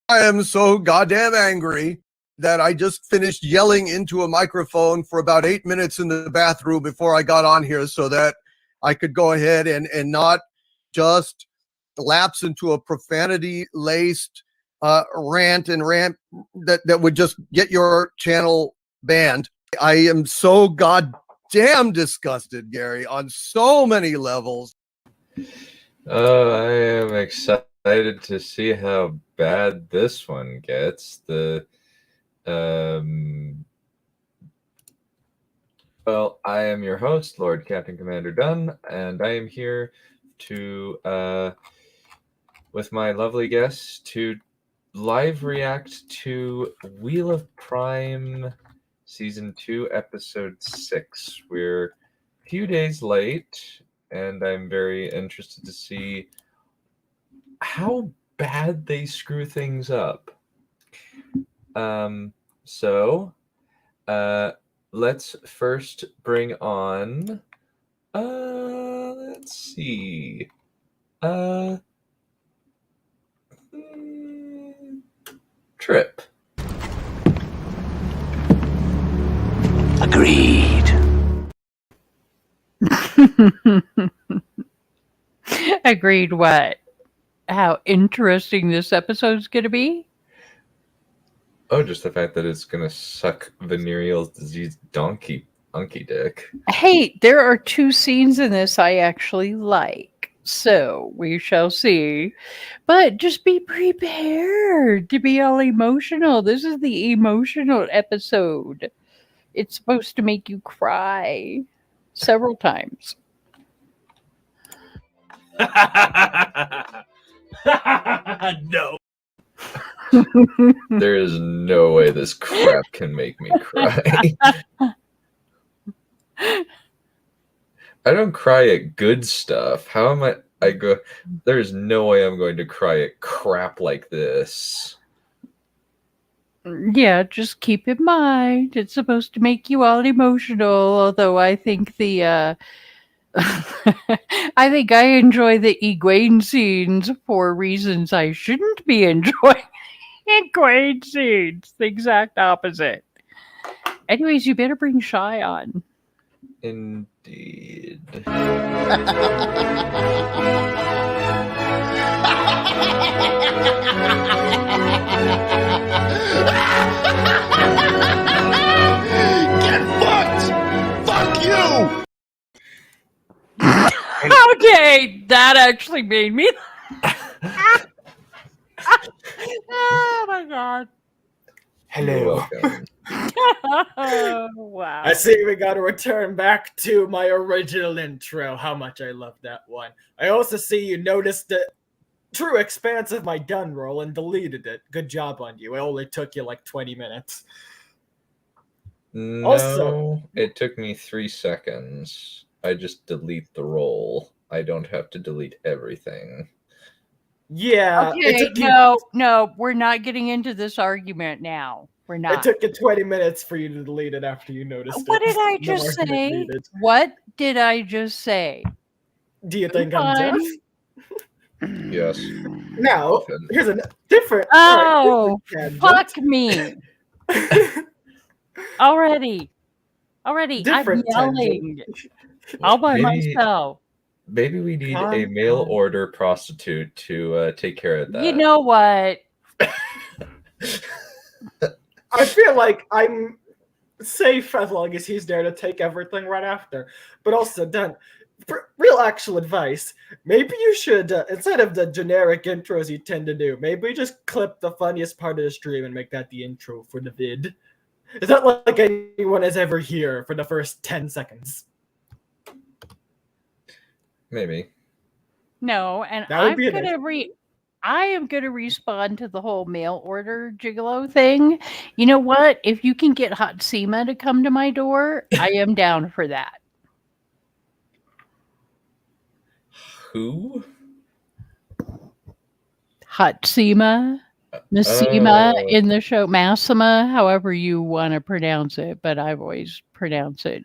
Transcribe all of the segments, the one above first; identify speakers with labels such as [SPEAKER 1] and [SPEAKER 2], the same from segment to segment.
[SPEAKER 1] I am so goddamn angry that I just finished yelling into a microphone for about 8 minutes in the bathroom before I got on here so that I could go ahead and not just lapse into a profanity-laced rant that would just get your channel banned. I am so goddamn disgusted, Gary, on so many levels.
[SPEAKER 2] I am excited to see how bad this one gets. Well, I am your host, Lord Captain Commander Dunn, and I am here to, with my lovely guests, to live react to Wheel of Prime Season 2, Episode 6. We're a few days late, and I'm very interested to see how bad they screw things up. Let's first bring on, let's see, Trip.
[SPEAKER 3] Agreed.
[SPEAKER 4] Agreed what? How interesting this episode's going to be?
[SPEAKER 2] Oh, just the fact that it's going to suck venereal disease donkey dick.
[SPEAKER 4] Hey, there are 2 scenes in this I actually like. So we shall see. But just be prepared to be all emotional. This is the emotional episode. It's supposed to make you cry several times.
[SPEAKER 3] No.
[SPEAKER 2] There is no way this crap can make me cry. I don't cry at good stuff. How am I go? There's no way I'm going to cry at crap like this.
[SPEAKER 4] Yeah, just keep in mind it's supposed to make you all emotional. Although I think I think I enjoy the Egwene scenes for reasons I shouldn't be enjoying Egwene scenes. The exact opposite. Anyways, you better bring Shy on.
[SPEAKER 2] Indeed.
[SPEAKER 3] Get fucked! Fuck you!
[SPEAKER 4] Okay, that actually made me. Oh my god.
[SPEAKER 5] Hello.
[SPEAKER 4] Oh, wow.
[SPEAKER 5] I see we got to return back to my original intro. How much I love that one. I also see you noticed the true expanse of my done roll and deleted it. Good job on you. It only took you like 20 minutes.
[SPEAKER 2] No,
[SPEAKER 5] Also,
[SPEAKER 2] it took me 3 seconds. I just delete the roll. I don't have to delete everything.
[SPEAKER 5] yeah.
[SPEAKER 4] Okay, no, we're not getting into this argument now. We're
[SPEAKER 5] It
[SPEAKER 4] not.
[SPEAKER 5] took you 20 minutes for you to delete it after you noticed
[SPEAKER 4] What
[SPEAKER 5] it.
[SPEAKER 4] did I
[SPEAKER 5] No
[SPEAKER 4] just
[SPEAKER 5] argument
[SPEAKER 4] say?
[SPEAKER 5] needed.
[SPEAKER 4] What did I just say?
[SPEAKER 5] Do you think I'm deaf?
[SPEAKER 2] Yes.
[SPEAKER 5] Now,
[SPEAKER 2] Often.
[SPEAKER 5] here's a different.
[SPEAKER 4] Oh,
[SPEAKER 5] different
[SPEAKER 4] fuck me. Already.
[SPEAKER 5] Different
[SPEAKER 4] I'm yelling all by
[SPEAKER 2] Maybe-
[SPEAKER 4] myself.
[SPEAKER 2] Maybe we need a
[SPEAKER 5] Calm
[SPEAKER 2] mail
[SPEAKER 5] down.
[SPEAKER 2] order prostitute to take care of that.
[SPEAKER 4] You know what?
[SPEAKER 5] I feel like I'm safe as long as he's there to take everything right after. But also, done. Real actual advice. Maybe you should, instead of the generic intros you tend to do, maybe just clip the funniest part of the stream and make that the intro for the vid. It's not like anyone is ever here for the first 10 seconds.
[SPEAKER 2] Maybe.
[SPEAKER 4] No, and
[SPEAKER 5] That would
[SPEAKER 4] I'm
[SPEAKER 5] be an
[SPEAKER 4] gonna I am gonna respond to the whole mail order gigolo thing. You know what? If you can get Hot Seema to come to my door, I am down for that.
[SPEAKER 2] Who?
[SPEAKER 4] Hot Seema, Massima
[SPEAKER 2] Oh.
[SPEAKER 4] in the show, Massima, however you want to pronounce it, but I've always pronounced it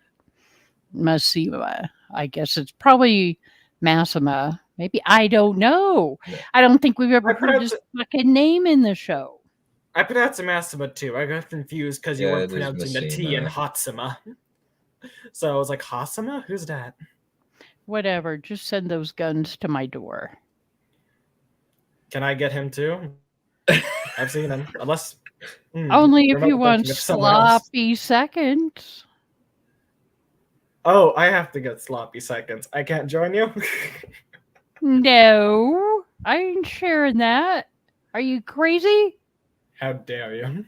[SPEAKER 4] Massima. I guess it's probably Massima. Maybe I don't know.
[SPEAKER 2] Yeah.
[SPEAKER 4] I don't think we've ever
[SPEAKER 5] I
[SPEAKER 4] heard
[SPEAKER 5] pronounce
[SPEAKER 4] his fucking name in the show.
[SPEAKER 5] I pronounced Massima too. I got confused because you
[SPEAKER 2] Yeah,
[SPEAKER 5] weren't
[SPEAKER 2] it is
[SPEAKER 5] pronouncing the T in
[SPEAKER 2] Massima.
[SPEAKER 5] Hatsuma. So I was like, Hasima? Who's that?
[SPEAKER 4] Whatever. Just send those guns to my door.
[SPEAKER 5] Can I get him too? I've seen him. Unless
[SPEAKER 4] Only if
[SPEAKER 5] remote
[SPEAKER 4] you want
[SPEAKER 5] thinking of someone else.
[SPEAKER 4] sloppy seconds.
[SPEAKER 5] Oh, I have to get sloppy seconds. I can't join you.
[SPEAKER 4] No, I ain't sharing that. Are you crazy?
[SPEAKER 5] How dare you?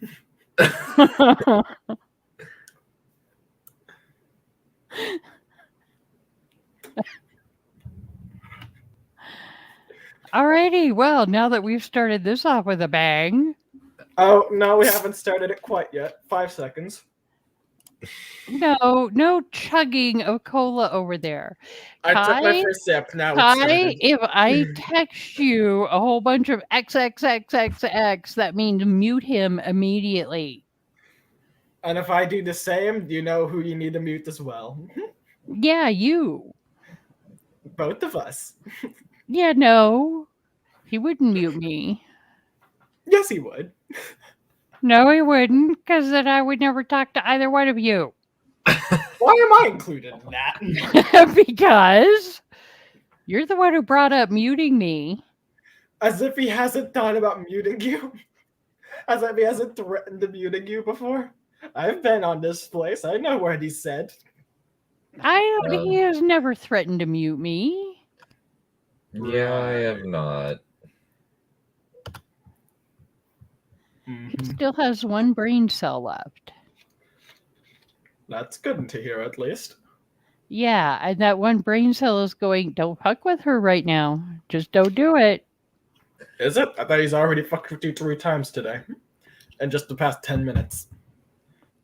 [SPEAKER 4] Alrighty, well, now that we've started this off with a bang.
[SPEAKER 5] Oh, no, we haven't started it quite yet. 5 seconds.
[SPEAKER 4] No chugging of cola over there.
[SPEAKER 5] I took my
[SPEAKER 4] Kai?
[SPEAKER 5] first sip. Now it's
[SPEAKER 4] Kai,
[SPEAKER 5] started.
[SPEAKER 4] if I text you a whole bunch of XXXXX, that means mute him immediately.
[SPEAKER 5] And if I do the same, you know who you need to mute as well.
[SPEAKER 4] Yeah, you.
[SPEAKER 5] Both of us.
[SPEAKER 4] Yeah, no. He wouldn't mute me.
[SPEAKER 5] Yes, he would.
[SPEAKER 4] No, he wouldn't, because then I would never talk to either one of you.
[SPEAKER 5] Why am I included in that?
[SPEAKER 4] Because you're the one who brought up muting me.
[SPEAKER 5] As if he hasn't thought about muting you. As if he hasn't threatened to muting you before. I've been on this place. I know what he said.
[SPEAKER 4] He has never threatened to mute me.
[SPEAKER 2] Yeah, I have not.
[SPEAKER 4] He still has one brain cell left.
[SPEAKER 5] That's good to hear, at least.
[SPEAKER 4] Yeah, and that one brain cell is going, don't fuck with her right now. Just don't do it.
[SPEAKER 5] Is it? I thought he's already fucked with you 3 times today. In just the past 10 minutes.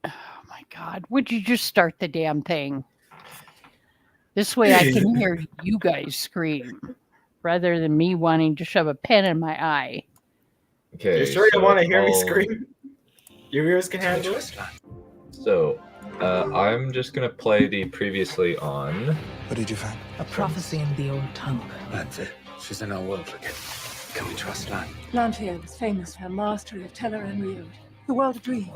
[SPEAKER 4] Oh my God. Would you just start the damn thing? This way I can hear you guys scream rather than me wanting to shove a pen in my eye.
[SPEAKER 2] Okay.
[SPEAKER 5] You sure you want to hear me
[SPEAKER 2] I'll-
[SPEAKER 5] scream? Your ears can handle it?
[SPEAKER 2] So, I'm just gonna play the previously on.
[SPEAKER 6] What did you find?
[SPEAKER 7] A prophecy in the old tongue.
[SPEAKER 6] That's it. She's in our world again. Can we trust Lan?
[SPEAKER 8] Lanfear was famous for her mastery of Teller and Riod, the world of dreams.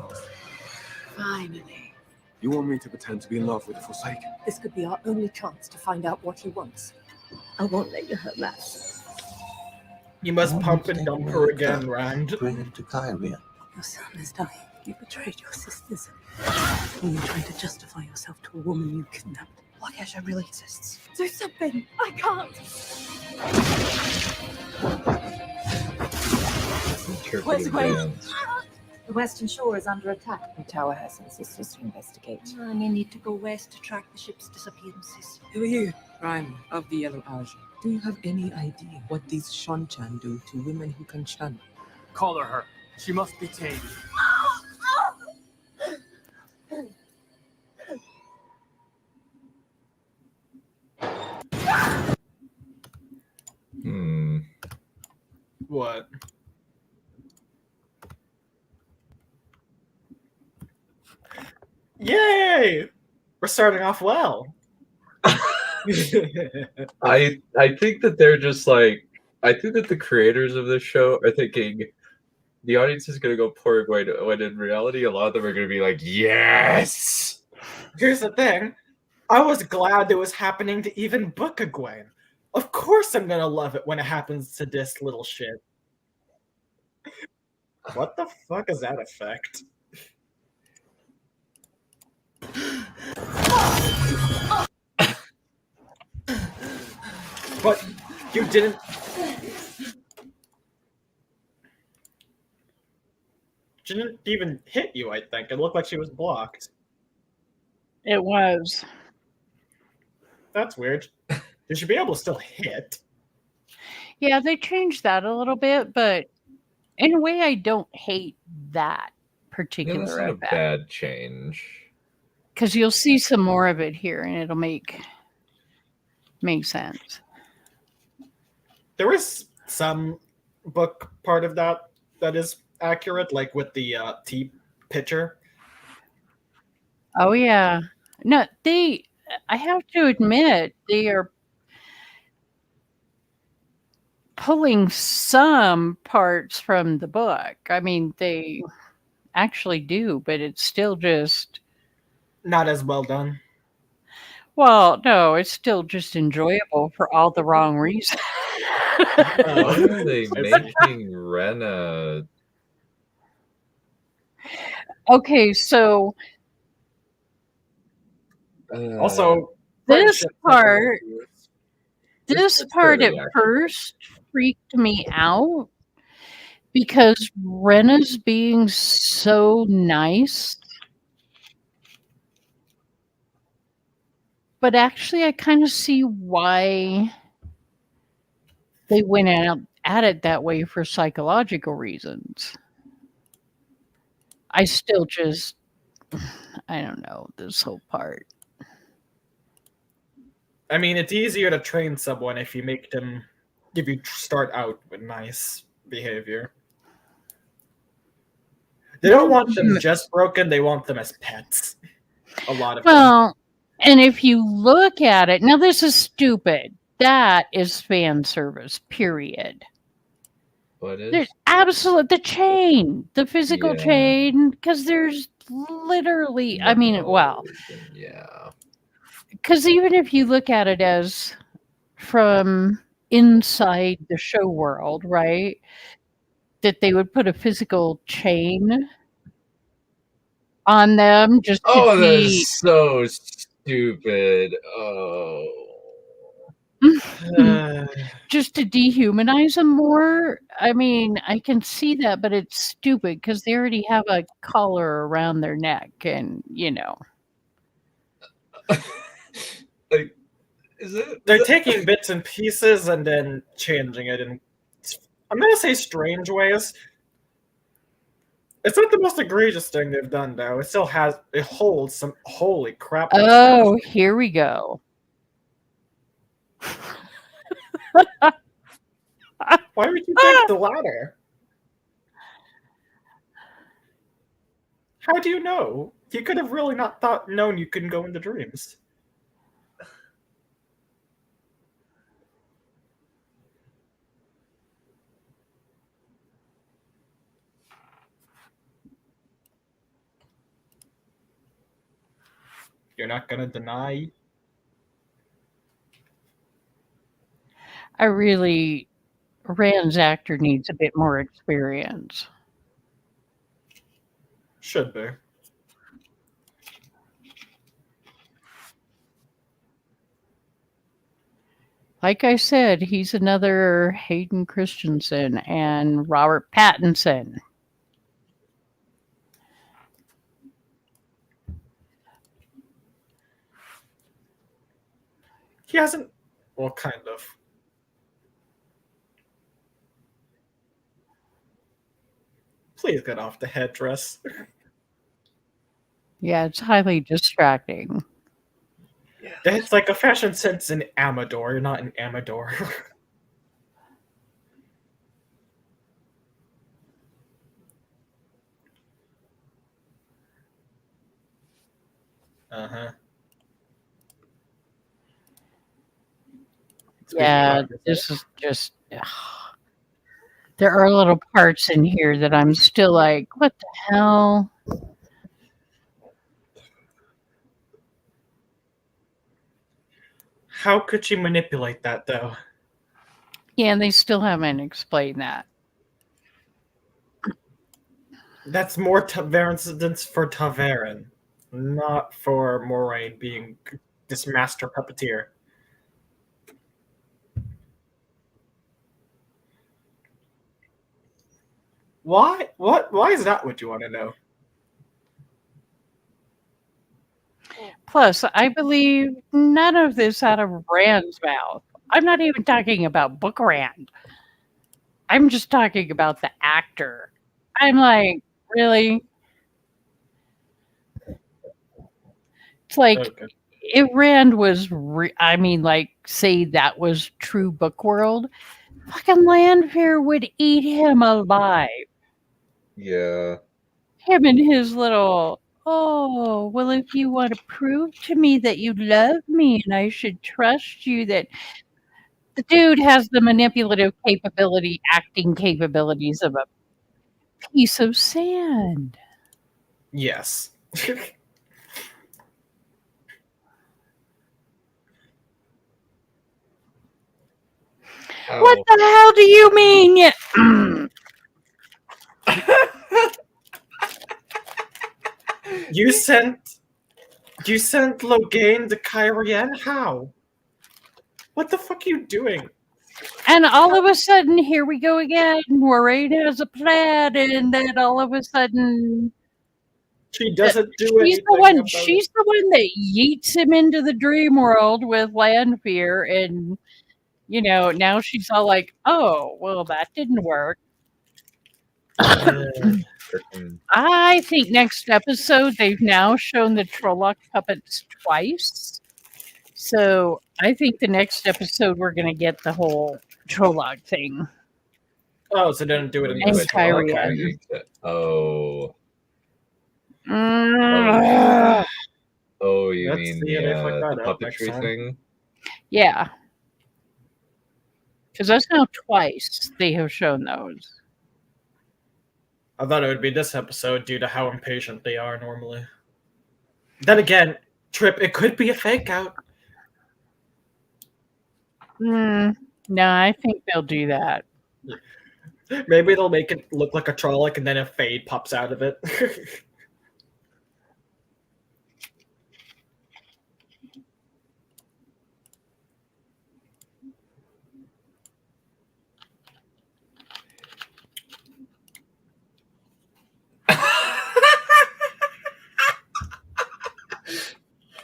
[SPEAKER 8] Finally.
[SPEAKER 6] You want me to pretend to be in love with the Forsaken?
[SPEAKER 8] This could be our only chance to find out what he wants. I won't let you hurt Max.
[SPEAKER 5] You must pump and dump her again, Rand.
[SPEAKER 6] Bring him to Kyria.
[SPEAKER 8] Your son is dying. You betrayed your sisters. And you're trying to justify yourself to a woman you kidnapped. Lakesha really exists. Do something! I can't!
[SPEAKER 2] Where's
[SPEAKER 8] the Queen?
[SPEAKER 9] The Western Shore is under attack. The tower has sent sisters to investigate.
[SPEAKER 8] And you need to go west to track the ship's disappearances.
[SPEAKER 10] Who are you? Prime of the Yellow Argent. Do you have any idea what these Shanchan do to women who can chant?
[SPEAKER 3] Collar her. She must be tamed.
[SPEAKER 5] What? Yay! We're starting off well.
[SPEAKER 2] I think that they're just like, I think that the creators of this show are thinking the audience is gonna go poor Egwene, when in reality a lot of them are gonna be like, yes.
[SPEAKER 5] Here's the thing. I was glad it was happening to even book Egwene. Of course I'm gonna love it when it happens to this little shit. What the fuck is that effect? But you didn't... She didn't even hit you, I think. It looked like she was blocked.
[SPEAKER 4] It was.
[SPEAKER 5] That's weird. You should be able to still hit.
[SPEAKER 4] Yeah, they changed that a little bit, but in a way I don't hate that
[SPEAKER 2] Yeah,
[SPEAKER 4] particular
[SPEAKER 2] that's not a
[SPEAKER 4] effect.
[SPEAKER 2] bad change.
[SPEAKER 4] Because you'll see some more of it here and it'll make sense.
[SPEAKER 5] There is some book part of that is accurate, like with the tea pitcher.
[SPEAKER 4] Oh yeah. No, I have to admit, they are pulling some parts from the book. I mean, they actually do, but it's still just
[SPEAKER 5] Not as well done.
[SPEAKER 4] well, no, it's still just enjoyable for all the wrong reasons.
[SPEAKER 2] Why are they making Rena?
[SPEAKER 4] Okay, so
[SPEAKER 5] Also,
[SPEAKER 4] this
[SPEAKER 5] friendship
[SPEAKER 4] part,
[SPEAKER 5] difficulties.
[SPEAKER 4] this
[SPEAKER 2] It's
[SPEAKER 4] part
[SPEAKER 2] fairly
[SPEAKER 4] at
[SPEAKER 2] accurate.
[SPEAKER 4] first freaked me out because Rena's being so nice. But actually, I kind of see why they went out at it that way for psychological reasons. I still just, I don't know, this whole part.
[SPEAKER 5] I mean, it's easier to train someone if you make them start out with nice behavior. They don't want them just broken, they want them as pets. A lot of them.
[SPEAKER 4] Well, and if you look at it, now this is stupid. That is fan service, period.
[SPEAKER 2] What is?
[SPEAKER 4] There's the chain, the physical
[SPEAKER 2] Yeah.
[SPEAKER 4] chain, because there's literally, I mean, well,
[SPEAKER 2] Yeah.
[SPEAKER 4] because even if you look at it as from inside the show world, right, that they would put a physical chain on them just to
[SPEAKER 2] Oh,
[SPEAKER 4] be
[SPEAKER 2] that's so stupid. Oh.
[SPEAKER 4] just to dehumanize them more. I mean, I can see that, but it's stupid because they already have a collar around their neck, and you know.
[SPEAKER 2] Like, is it?
[SPEAKER 5] They're taking bits and pieces and then changing it in, I'm gonna say, strange ways. It's not the most egregious thing they've done, though. It holds some holy crap.
[SPEAKER 4] Oh, here we go.
[SPEAKER 5] Why would you take the ladder? How do you know? You could have really not known you couldn't go into dreams. You're not gonna deny?
[SPEAKER 4] Rand's actor needs a bit more experience.
[SPEAKER 5] Should be.
[SPEAKER 4] Like I said, he's another Hayden Christensen and Robert Pattinson.
[SPEAKER 5] He hasn't. Well, kind of. Please get off the headdress.
[SPEAKER 4] Yeah, it's highly distracting.
[SPEAKER 5] It's like a fashion sense in Amador. You're not an Amador. Uh-huh.
[SPEAKER 4] Yeah, this is just... There are little parts in here that I'm still like, what the hell?
[SPEAKER 5] How could she manipulate that, though?
[SPEAKER 4] Yeah, and they still haven't explained that.
[SPEAKER 5] That's more incidents for Taverin, not for Moraine being this master puppeteer. Why? What? Why is that what you want to know?
[SPEAKER 4] Plus, I believe none of this out of Rand's mouth. I'm not even talking about Book Rand. I'm just talking about the actor. I'm like, really? It's like,
[SPEAKER 5] Okay.
[SPEAKER 4] if Rand was, say that was true book world, fucking Landfair would eat him alive.
[SPEAKER 2] Yeah.
[SPEAKER 4] Him and his little, oh, well, if you want to prove to me that you love me and I should trust you, that The dude has the manipulative capability, acting capabilities of a piece of sand.
[SPEAKER 5] Yes.
[SPEAKER 4] What the hell do you mean?
[SPEAKER 5] You sent Logain to Kyrian? How? What the fuck are you doing?
[SPEAKER 4] And all of a sudden, here we go again. Moraine has a plan, and then all of a sudden,
[SPEAKER 5] She doesn't do
[SPEAKER 4] she's
[SPEAKER 5] anything.
[SPEAKER 4] the one.
[SPEAKER 5] about
[SPEAKER 4] She's
[SPEAKER 5] it.
[SPEAKER 4] the one that yeets him into the dream world with Lanfear, and now she's all like, "Oh, well, that didn't work." I think next episode they've now shown the Trolloc puppets twice. So I think the next episode we're gonna get the whole Trolloc thing.
[SPEAKER 5] Oh, so they didn't do it in
[SPEAKER 4] And
[SPEAKER 5] this
[SPEAKER 4] Kyrian.
[SPEAKER 2] Oh.
[SPEAKER 4] Mm.
[SPEAKER 2] Oh, you
[SPEAKER 5] Let's
[SPEAKER 2] mean
[SPEAKER 5] see how they fuck
[SPEAKER 2] the
[SPEAKER 5] that up next
[SPEAKER 2] puppetry
[SPEAKER 5] time.
[SPEAKER 2] thing?
[SPEAKER 4] Yeah. Because that's now twice they have shown those.
[SPEAKER 5] I thought it would be this episode due to how impatient they are normally. Then again, Trip, it could be a fake out.
[SPEAKER 4] No, I think they'll do that.
[SPEAKER 5] Maybe they'll make it look like a Trolloc and then a fade pops out of it.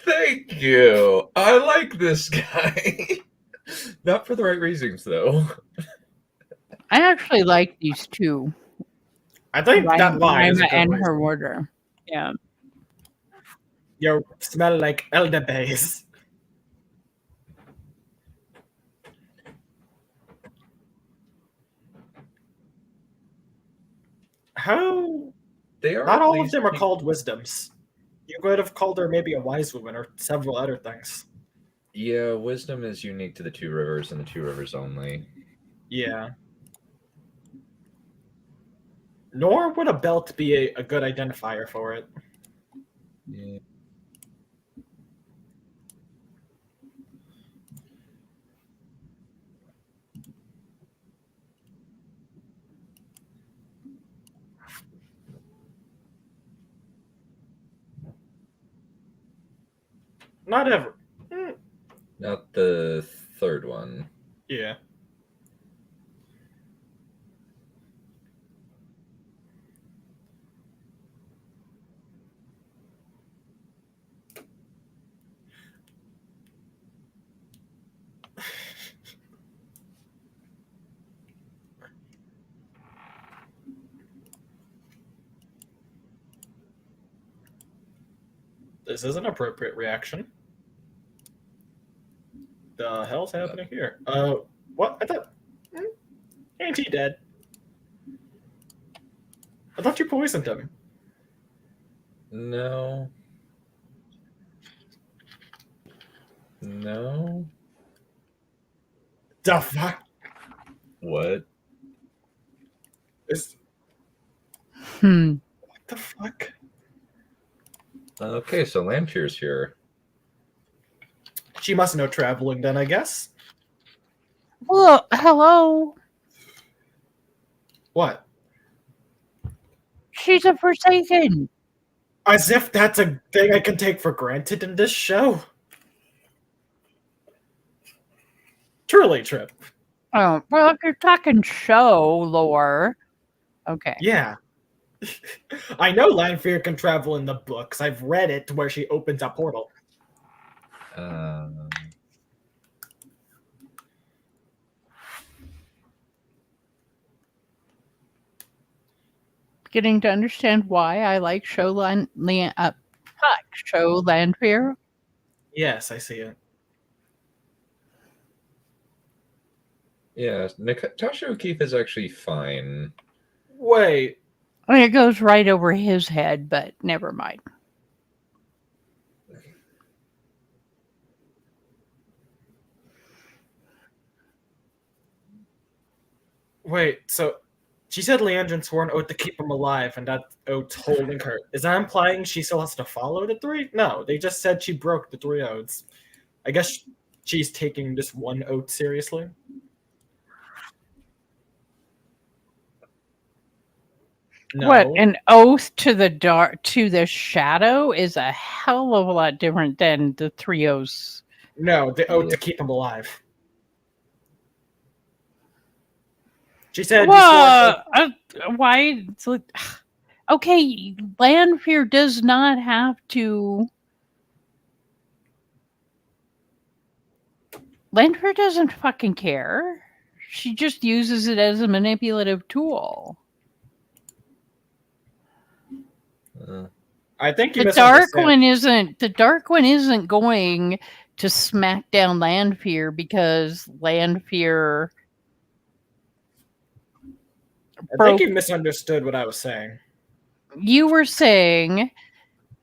[SPEAKER 2] Thank you. I like this guy. Not for the right reasons, though.
[SPEAKER 4] I actually like these two.
[SPEAKER 5] I think that line is a
[SPEAKER 4] Rima
[SPEAKER 5] good
[SPEAKER 4] and
[SPEAKER 5] reason.
[SPEAKER 4] her order. Yeah.
[SPEAKER 5] You smell like elderberries. How?
[SPEAKER 2] They are
[SPEAKER 5] Not
[SPEAKER 2] at
[SPEAKER 5] all of
[SPEAKER 2] least
[SPEAKER 5] them are called wisdoms. You could have called her maybe a wise woman or several other things.
[SPEAKER 2] Yeah, wisdom is unique to the Two Rivers and the Two Rivers only.
[SPEAKER 5] Yeah. Nor would a belt be a good identifier for it.
[SPEAKER 2] Yeah.
[SPEAKER 5] Not ever.
[SPEAKER 2] Not the third one.
[SPEAKER 5] Yeah. This is an appropriate reaction. The hell's happening here? What? I thought... Ain't he dead? I thought you poisoned him.
[SPEAKER 2] No. No.
[SPEAKER 5] The fuck?
[SPEAKER 2] What?
[SPEAKER 5] Is...
[SPEAKER 4] Hmm.
[SPEAKER 5] What the fuck?
[SPEAKER 2] Okay, so Lanfear's here.
[SPEAKER 5] She must know traveling then, I guess.
[SPEAKER 4] Well, hello.
[SPEAKER 5] What?
[SPEAKER 4] She's a Forsaken.
[SPEAKER 5] As if that's a thing I can take for granted in this show. Truly, Trip.
[SPEAKER 4] Oh, well, if you're talking show lore. Okay.
[SPEAKER 5] Yeah. I know Lanfear can travel in the books. I've read it where she opens a portal.
[SPEAKER 4] Getting to understand why I like show Lanfear.
[SPEAKER 5] Yes, I see it.
[SPEAKER 2] Yeah, Natasha O'Keefe is actually fine.
[SPEAKER 5] Wait.
[SPEAKER 4] I mean, it goes right over his head, but never mind.
[SPEAKER 5] Wait, so she said Leandrin swore an oath to keep him alive, and that oath's holding her. Is that implying she still has to follow the 3? No, they just said she broke the 3 oaths. I guess she's taking this one oath seriously. No.
[SPEAKER 4] What, an oath to the shadow is a hell of a lot different than the 3 oaths.
[SPEAKER 5] No, the oath to keep him alive. She said.
[SPEAKER 4] Well, why? Okay, Lanfear does not have to. Lanfear doesn't fucking care. She just uses it as a manipulative tool.
[SPEAKER 5] I think you
[SPEAKER 4] the dark one isn't. The dark one isn't going to smack down Lanfear because Lanfear.
[SPEAKER 5] I think you misunderstood what I was saying.
[SPEAKER 4] You were saying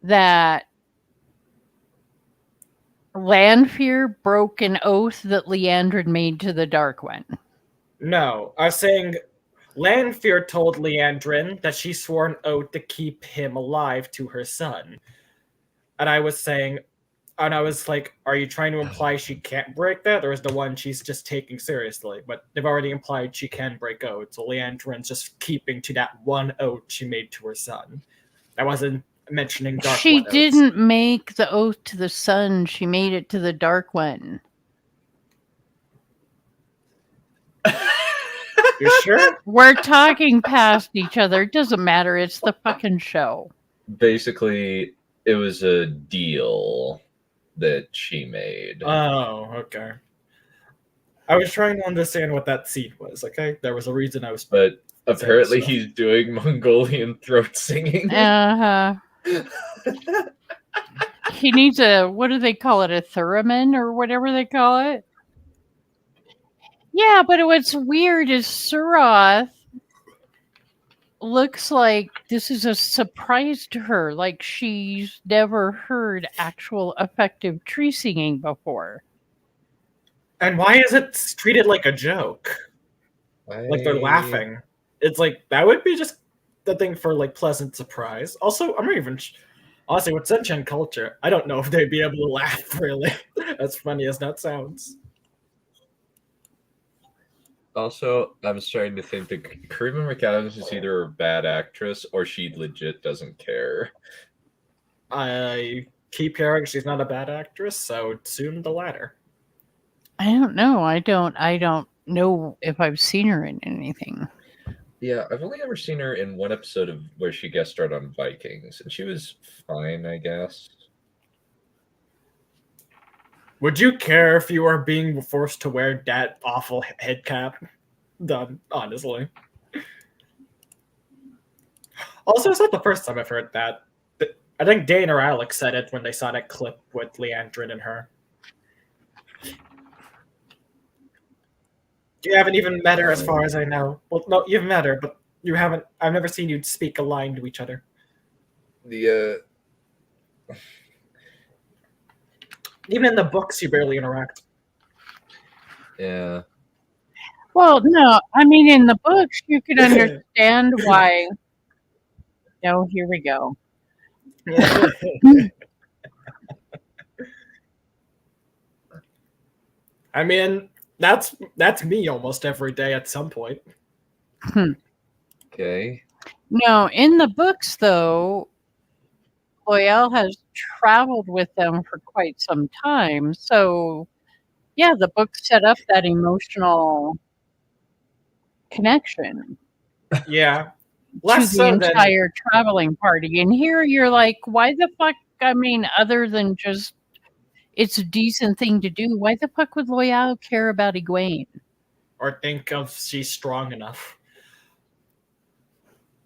[SPEAKER 4] that Lanfear broke an oath that Liandrin made to the Dark One.
[SPEAKER 5] No, I was saying Lanfear told Liandrin that she swore an oath to keep him alive to her son. And I was saying, and I was like, are you trying to imply she can't break that, or is the one she's just taking seriously? But they've already implied she can break oaths, so Leandrin's just keeping to that one oath she made to her son. I wasn't mentioning Dark One.
[SPEAKER 4] She didn't make the oath to the son, she made it to the Dark One.
[SPEAKER 5] You sure?
[SPEAKER 4] We're talking past each other. It doesn't matter. It's the fucking show.
[SPEAKER 2] Basically, it was a deal that she made.
[SPEAKER 5] Oh, okay. I was trying to understand what that scene was, okay? There was a reason I was...
[SPEAKER 2] But apparently he's doing Mongolian throat singing.
[SPEAKER 4] Uh-huh. He needs a, what do they call it? A theremin or whatever they call it? Yeah, but what's weird is Suroth looks like this is a surprise to her. Like she's never heard actual effective tree singing before.
[SPEAKER 5] And why is it treated like a joke? Like they're laughing. It's like, that would be just the thing for like pleasant surprise. Also, I'm not even... Honestly, with Senshin culture, I don't know if they'd be able to laugh, really. As funny as that sounds.
[SPEAKER 2] Also, I'm starting to think that Karima McAdams is either a bad actress or she legit doesn't care.
[SPEAKER 5] I keep hearing she's not a bad actress, so soon the latter.
[SPEAKER 4] I don't know. I don't know if I've seen her in anything.
[SPEAKER 2] Yeah, I've only ever seen her in one episode of where she guest starred on Vikings, and she was fine, I guess.
[SPEAKER 5] Would you care if you were being forced to wear that awful head cap? Done, honestly. Also, it's not the first time I've heard that. I think Dane or Alex said it when they saw that clip with Leandrin and her. You haven't even met her as far as I know. Well, no, you've met her, but you haven't... I've never seen you speak a line to each other. Even in the books, you barely interact.
[SPEAKER 2] Yeah.
[SPEAKER 4] Well, no, I mean, in the books, you can understand why. No, here we go.
[SPEAKER 5] I mean, that's me almost every day at some point.
[SPEAKER 2] Okay.
[SPEAKER 4] No, in the books, though, Loyal has traveled with them for quite some time. So, yeah, the book set up that emotional connection.
[SPEAKER 5] Yeah.
[SPEAKER 4] To the entire traveling party. And here you're like, why the fuck? I mean, other than just it's a decent thing to do, why the fuck would Loyal care about Egwene?
[SPEAKER 5] Or think of she's strong enough.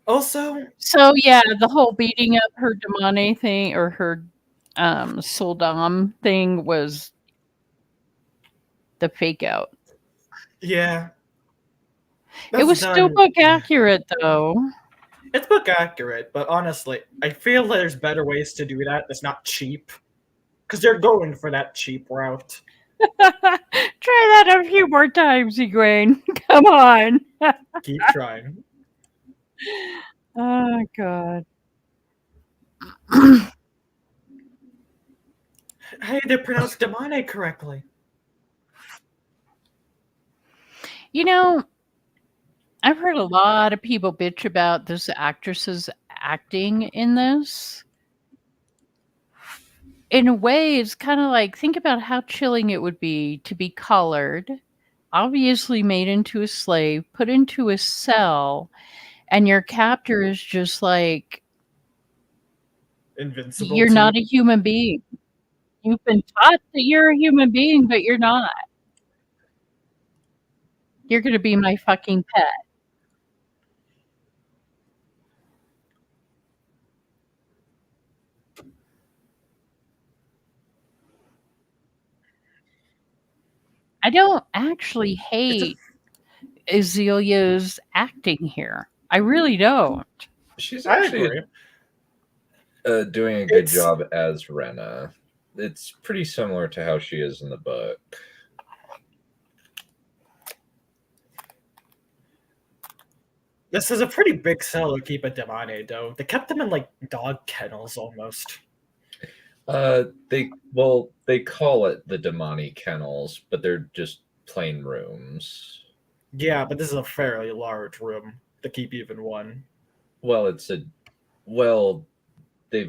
[SPEAKER 5] Also,
[SPEAKER 4] so yeah, the whole beating up her Damane thing or her Soldam thing was the fake out.
[SPEAKER 5] Yeah.
[SPEAKER 4] It was still book accurate though.
[SPEAKER 5] It's book accurate, but honestly, I feel there's better ways to do that that's not cheap. Because they're going for that cheap route.
[SPEAKER 4] Try that a few more times, Egwene. Come on.
[SPEAKER 5] Keep trying.
[SPEAKER 4] Oh, God.
[SPEAKER 5] Hey, they pronounced Damane correctly.
[SPEAKER 4] You know, I've heard a lot of people bitch about this actress's acting in this. In a way, it's kind of like, think about how chilling it would be to be colored, obviously made into a slave, put into a cell, and your captor is just like,
[SPEAKER 5] Invincible.
[SPEAKER 4] you're
[SPEAKER 5] too.
[SPEAKER 4] not a human being. You've been taught that you're a human being, but you're not. You're going to be my fucking pet. I don't actually hate Azalea's acting here. I really don't.
[SPEAKER 2] She's
[SPEAKER 5] I
[SPEAKER 2] actually
[SPEAKER 5] agree.
[SPEAKER 2] doing a good
[SPEAKER 5] It's-
[SPEAKER 2] job as Rena. It's pretty similar to how she is in the book.
[SPEAKER 5] This is a pretty big cell to keep a Damane, though. They kept them in like dog kennels almost.
[SPEAKER 2] They call it the Damani kennels, but they're just plain rooms.
[SPEAKER 5] Yeah, but this is a fairly large room to keep even one.
[SPEAKER 2] Well, they've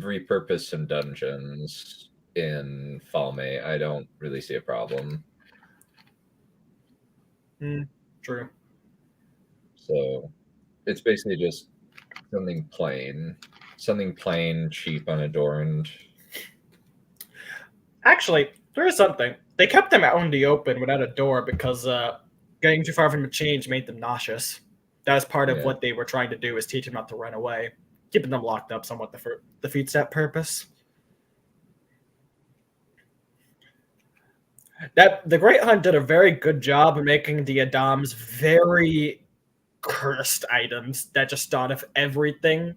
[SPEAKER 2] repurposed some dungeons in Falme. I don't really see a problem.
[SPEAKER 5] True.
[SPEAKER 2] So it's basically just something plain, cheap, unadorned.
[SPEAKER 5] Actually, there is something. They kept them out in the open without a door because getting too far from the change made them nauseous. That was part of what they were trying to do, is teach them not to run away. Keeping them locked up somewhat defeats that purpose. The Great Hunt did a very good job of making the Adams very cursed items that just thought of everything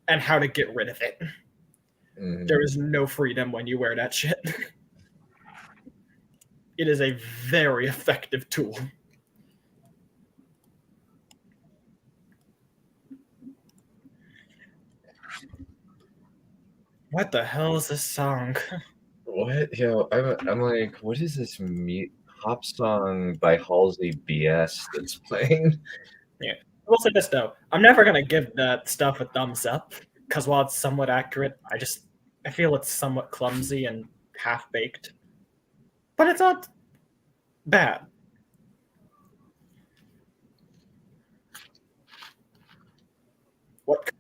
[SPEAKER 5] and how to get rid of it. There is no freedom when you wear that shit. It is a very effective tool. What the hell is this song?
[SPEAKER 2] What? Yo, I'm like, what is this pop song by Halsey BS that's playing?
[SPEAKER 5] Yeah. I will say this though, I'm never gonna give that stuff a thumbs up, because while it's somewhat accurate, I feel it's somewhat clumsy and half-baked. But it's not bad. What?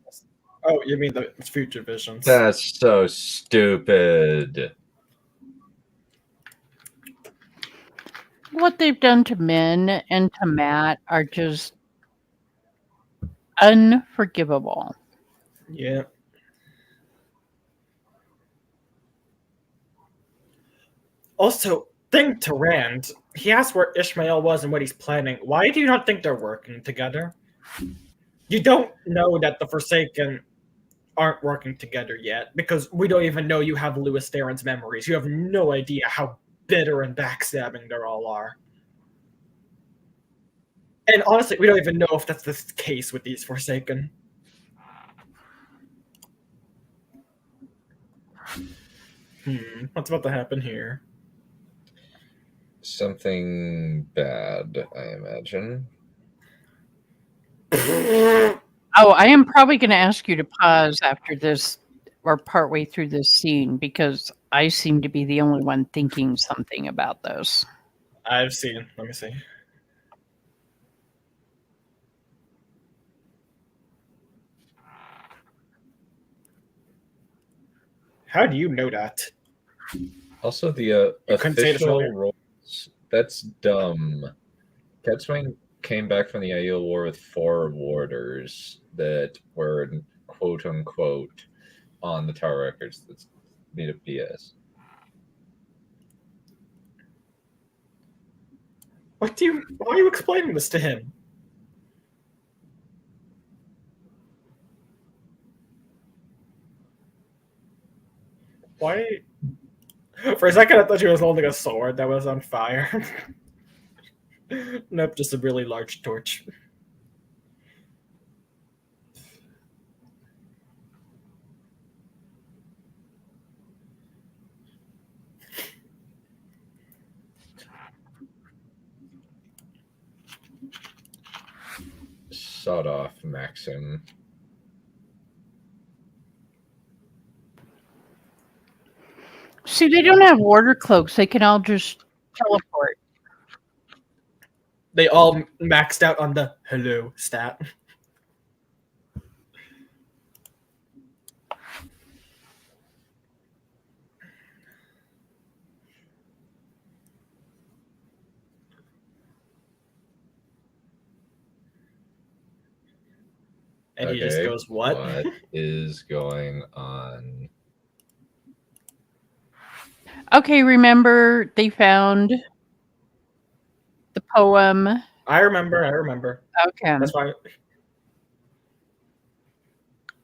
[SPEAKER 5] Oh, you mean the future visions?
[SPEAKER 2] That's so stupid.
[SPEAKER 4] What they've done to Min and to Matt are just unforgivable.
[SPEAKER 5] Yeah. Also, thing to Rand, he asked where Ishmael was and what he's planning. Why do you not think they're working together? You don't know that the Forsaken aren't working together yet, because we don't even know you have Lewis Theron's memories. You have no idea how bitter and backstabbing they all are. And honestly, we don't even know if that's the case with these Forsaken. What's about to happen here?
[SPEAKER 2] Something bad, I imagine.
[SPEAKER 4] Oh, I am probably going to ask you to pause after this, or partway through this scene, because I seem to be the only one thinking something about this.
[SPEAKER 5] I've seen. Let me see. How do you know that?
[SPEAKER 2] Also, the
[SPEAKER 5] couldn't say this
[SPEAKER 2] official
[SPEAKER 5] earlier.
[SPEAKER 2] roles. That's dumb. Catchwing came back from the Aiel War with 4 warders that were quote unquote on the Tower records. That's made up BS.
[SPEAKER 5] Why are you explaining this to him? Why? For a second, I thought she was holding a sword that was on fire. Nope, just a really large torch.
[SPEAKER 2] Sawed off, Maxim.
[SPEAKER 4] See, they don't have water cloaks. They can all just teleport.
[SPEAKER 5] They all maxed out on the hello stat. And he just goes, what?
[SPEAKER 2] What is going on?
[SPEAKER 4] Okay, remember they found the poem.
[SPEAKER 5] I remember.
[SPEAKER 4] Okay.
[SPEAKER 5] That's why.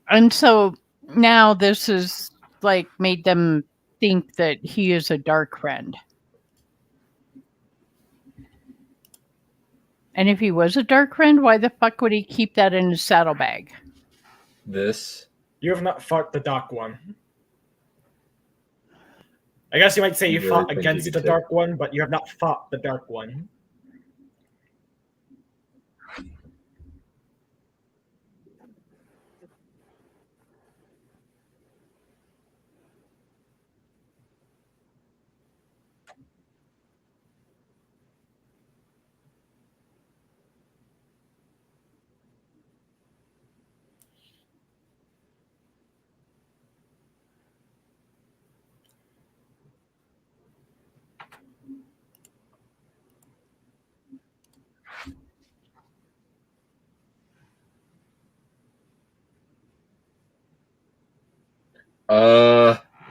[SPEAKER 4] And so now this is like made them think that he is a dark friend. And if he was a dark friend, why the fuck would he keep that in his saddlebag?
[SPEAKER 2] This?
[SPEAKER 5] You have not fought the dark one. I guess you might say you
[SPEAKER 2] really
[SPEAKER 5] fought
[SPEAKER 2] think
[SPEAKER 5] against
[SPEAKER 2] you
[SPEAKER 5] the
[SPEAKER 2] could
[SPEAKER 5] dark one, but you have not fought the dark one.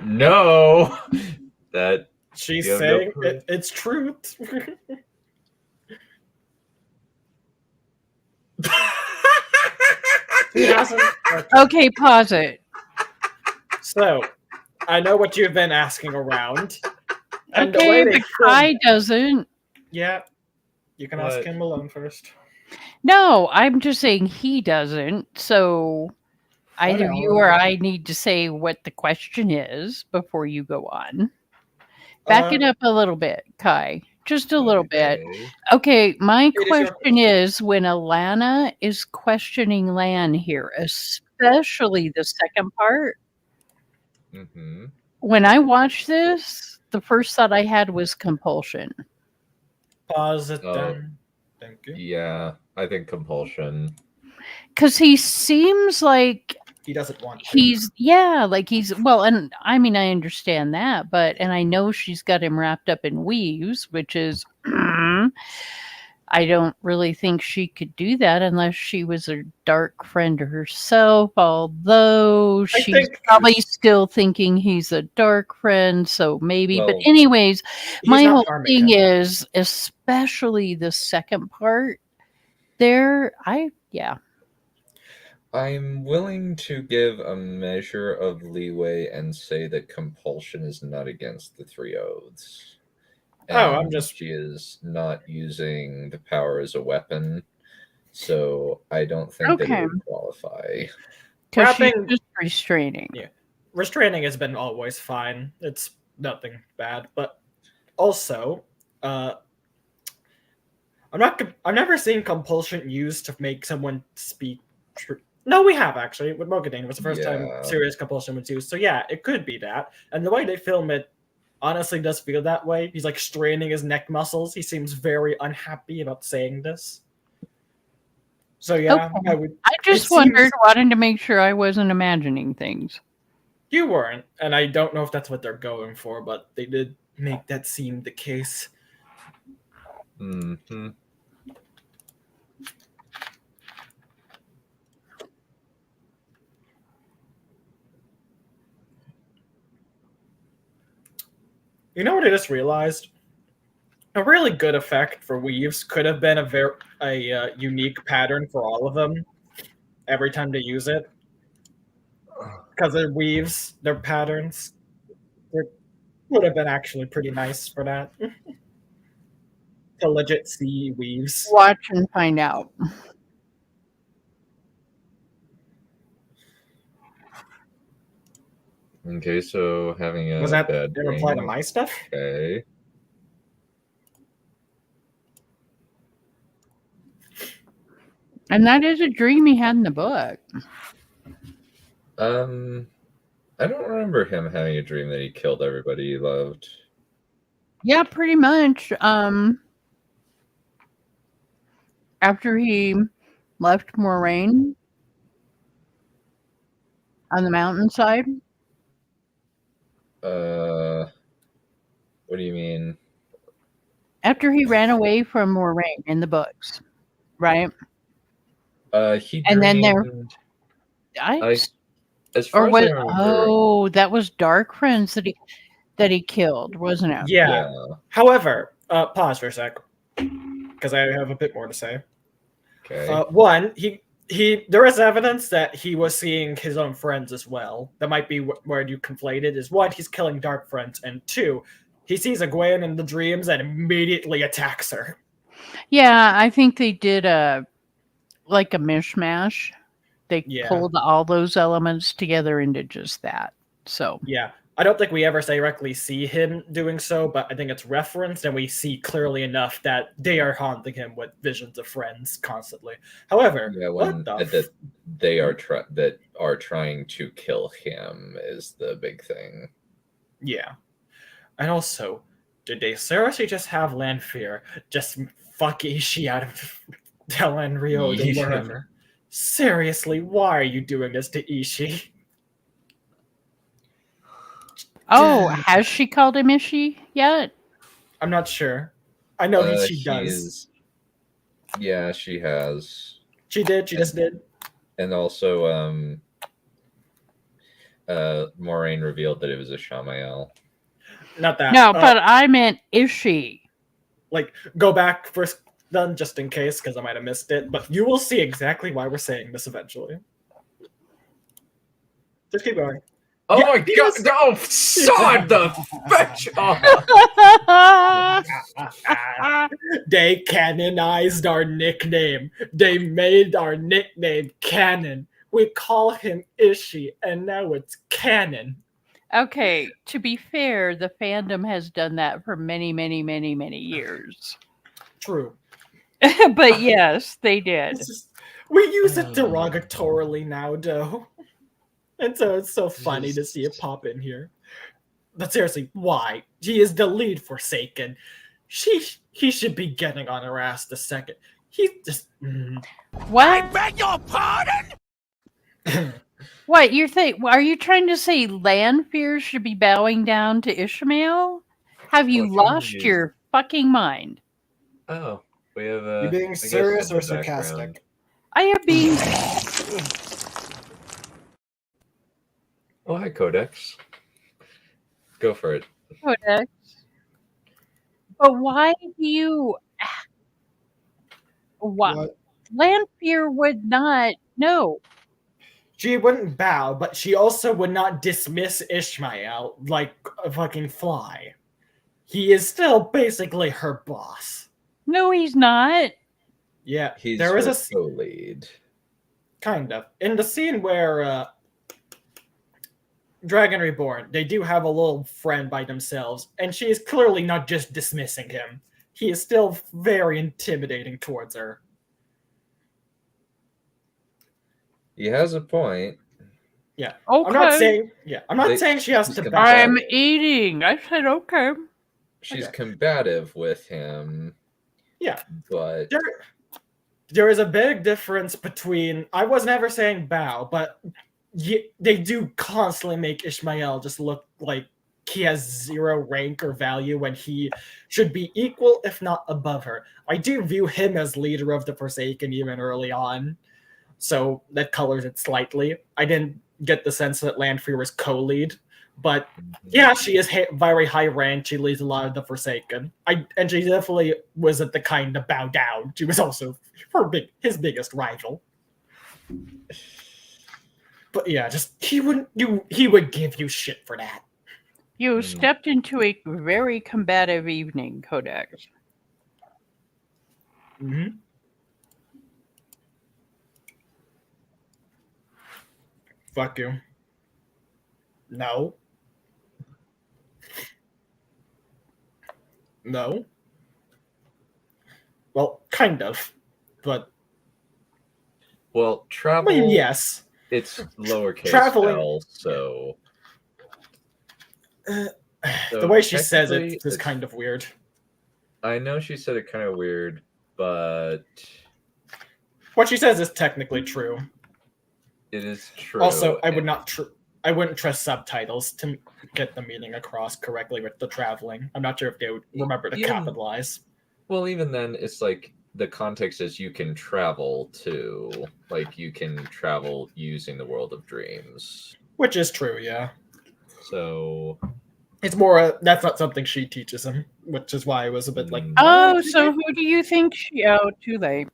[SPEAKER 2] No. That
[SPEAKER 5] She's
[SPEAKER 2] you have no
[SPEAKER 5] saying
[SPEAKER 2] proof.
[SPEAKER 5] it's truth. He hasn't.
[SPEAKER 4] Okay, pause it.
[SPEAKER 5] So, I know what you've been asking around. And the
[SPEAKER 4] Okay,
[SPEAKER 5] way they
[SPEAKER 4] but Kai
[SPEAKER 5] filmed-
[SPEAKER 4] doesn't.
[SPEAKER 5] Yeah, you can ask
[SPEAKER 2] What?
[SPEAKER 5] him alone first.
[SPEAKER 4] No, I'm just saying he doesn't. So either
[SPEAKER 5] know.
[SPEAKER 4] you or I need to say what the question is before you go on. Back it up a little bit, Kai. Just a little bit.
[SPEAKER 2] Okay.
[SPEAKER 4] Okay, my
[SPEAKER 5] It is your
[SPEAKER 4] question is when Alana is questioning Lan here, especially the second part,
[SPEAKER 2] Mm-hmm.
[SPEAKER 4] when I watched this, the first thought I had was compulsion.
[SPEAKER 5] Pause it
[SPEAKER 2] Oh.
[SPEAKER 5] then. Thank you.
[SPEAKER 2] Yeah, I think compulsion.
[SPEAKER 4] Because he seems like
[SPEAKER 5] He doesn't want to.
[SPEAKER 4] well, and I mean, I understand that, but, and I know she's got him wrapped up in weaves, which is, I don't really think she could do that unless she was a dark friend herself, although she's probably still thinking he's a dark friend, so maybe, but
[SPEAKER 2] Well,
[SPEAKER 4] anyways, my
[SPEAKER 5] not
[SPEAKER 4] whole
[SPEAKER 5] harming
[SPEAKER 4] thing
[SPEAKER 5] him.
[SPEAKER 4] is, especially the second part,
[SPEAKER 2] I'm willing to give a measure of leeway and say that compulsion is not against the three oaths.
[SPEAKER 5] I'm
[SPEAKER 2] And
[SPEAKER 5] just-
[SPEAKER 2] she is not using the power as a weapon, so I don't think that
[SPEAKER 4] Okay.
[SPEAKER 2] it would qualify.
[SPEAKER 4] because she's
[SPEAKER 5] Wrapping-
[SPEAKER 4] just restraining.
[SPEAKER 5] Yeah. Restraining has been always fine. It's nothing bad. But also, I've never seen compulsion used to make someone speak truth. No, we have actually. With Mogadane, it was the first time
[SPEAKER 2] Yeah.
[SPEAKER 5] serious compulsion was used. So yeah, it could be that. And the way they film it honestly does feel that way. He's like straining his neck muscles. He seems very unhappy about saying this. So yeah,
[SPEAKER 4] Okay. I just wondered, wanted to make sure I wasn't imagining things.
[SPEAKER 5] You weren't, and I don't know if that's what they're going for, but they did make that seem the case.
[SPEAKER 2] Mm-hmm.
[SPEAKER 5] You know what I just realized? A really good effect for weaves could have been a unique pattern for all of them every time they use it. Because they're weaves, they're patterns. Would have been actually pretty nice for that. To legit see weaves.
[SPEAKER 4] Watch and find out.
[SPEAKER 2] Okay, so having a
[SPEAKER 5] Was that
[SPEAKER 2] bad
[SPEAKER 5] a reply to
[SPEAKER 2] dream.
[SPEAKER 5] my stuff?
[SPEAKER 2] Okay.
[SPEAKER 4] And that is a dream he had in the book.
[SPEAKER 2] I don't remember him having a dream that he killed everybody he loved.
[SPEAKER 4] Yeah, pretty much. After he left Moraine on the mountainside.
[SPEAKER 2] What do you mean?
[SPEAKER 4] After he ran away from Moraine in the books, right?
[SPEAKER 2] He
[SPEAKER 4] And then there,
[SPEAKER 2] dreamed- as
[SPEAKER 4] or
[SPEAKER 2] far as
[SPEAKER 4] what?
[SPEAKER 2] I remember,
[SPEAKER 4] Oh, that was Dark Friends that he killed, wasn't it?
[SPEAKER 5] Yeah. However, pause for a sec, because I have a bit more to say.
[SPEAKER 2] Okay.
[SPEAKER 5] One, there is evidence that he was seeing his own friends as well. That might be where you conflated. Is one, he's killing Dark Friends, and two, he sees Egwene in the dreams and immediately attacks her.
[SPEAKER 4] Yeah, I think they did a mishmash. They pulled all those elements together into just that. So
[SPEAKER 5] yeah, I don't think we ever directly see him doing so, but I think it's referenced, and we see clearly enough that they are haunting him with visions of friends constantly. However,
[SPEAKER 2] that they are trying to kill him is the big thing.
[SPEAKER 5] Yeah, and also, did they seriously just have Lanfear just fuck Ishii out of Delenrio or wherever? Seriously, why are you doing this to Ishii?
[SPEAKER 4] Oh, has she called him Ishii yet?
[SPEAKER 5] I'm not sure. I know she does.
[SPEAKER 2] Yeah, she has.
[SPEAKER 5] She did. She just did.
[SPEAKER 2] And also, Moraine revealed that it was a Shamael.
[SPEAKER 5] Not that.
[SPEAKER 4] No, but I meant Ishii.
[SPEAKER 5] Like, go back first, then, just in case, because I might have missed it. But you will see exactly why we're saying this eventually. Just keep going.
[SPEAKER 2] Oh my god! Oh, son the bitch!
[SPEAKER 5] They canonized our nickname. They made our nickname canon. We call him Ishii, and now it's canon.
[SPEAKER 4] Okay, to be fair, the fandom has done that for many, many, many, many years.
[SPEAKER 5] True.
[SPEAKER 4] But yes, they did.
[SPEAKER 5] We use it derogatorily now, though. And so it's so funny to see it pop in here. But seriously, why? He is the lead Forsaken. He should be getting on her ass the second. He just...
[SPEAKER 4] What?
[SPEAKER 3] I beg your pardon?
[SPEAKER 4] What, are you trying to say Lanfear should be bowing down to Ishmael? Have you lost your fucking mind?
[SPEAKER 2] Oh, we have
[SPEAKER 5] You being serious or sarcastic?
[SPEAKER 4] I am being...
[SPEAKER 2] Oh, hi, Codex. Go for it.
[SPEAKER 4] Codex. But why do you... What? Lanfear would not... No.
[SPEAKER 5] She wouldn't bow, but she also would not dismiss Ishmael like a fucking fly. He is still basically her boss.
[SPEAKER 4] No, he's not.
[SPEAKER 5] Yeah,
[SPEAKER 2] He's
[SPEAKER 5] there is
[SPEAKER 2] her
[SPEAKER 5] a
[SPEAKER 2] co-lead.
[SPEAKER 5] Kind of. In the scene where Dragon Reborn, they do have a little friend by themselves, and she is clearly not just dismissing him. He is still very intimidating towards her.
[SPEAKER 2] He has a point.
[SPEAKER 5] Yeah.
[SPEAKER 4] Okay.
[SPEAKER 5] I'm not saying she has to bow.
[SPEAKER 4] I'm eating. I said okay.
[SPEAKER 2] She's combative with him.
[SPEAKER 5] Yeah.
[SPEAKER 2] But
[SPEAKER 5] there is a big difference between... I was never saying bow, but they do constantly make Ishmael just look like he has zero rank or value when he should be equal, if not above her. I do view him as leader of the Forsaken even early on, so that colors it slightly. I didn't get the sense that Lanfear was co-lead, but yeah, she is very high rank. She leads a lot of the Forsaken. And she definitely wasn't the kind to bow down. She was also his biggest rival. But yeah, just he would give you shit for that.
[SPEAKER 4] You stepped into a very combative evening, Kodak.
[SPEAKER 5] Mm-hmm. Fuck you. No. No. Well, kind of, but
[SPEAKER 2] Well, travel.
[SPEAKER 5] I mean, yes.
[SPEAKER 2] It's lowercase
[SPEAKER 5] Traveling.
[SPEAKER 2] L, so.
[SPEAKER 5] The way she says it
[SPEAKER 2] technically,
[SPEAKER 5] is kind of weird.
[SPEAKER 2] I know she said it kind of weird, but
[SPEAKER 5] What she says is technically true.
[SPEAKER 2] it is true.
[SPEAKER 5] Also, I wouldn't trust subtitles to get the meaning across correctly with the traveling. I'm not sure if they would remember to capitalize.
[SPEAKER 2] Well, even then, it's like the context is you can travel too. Like you can travel using the world of dreams.
[SPEAKER 5] Which is true, yeah.
[SPEAKER 2] So
[SPEAKER 5] it's more that's not something she teaches him, which is why I was a bit like,
[SPEAKER 4] oh, so who do you think she? Oh, too late.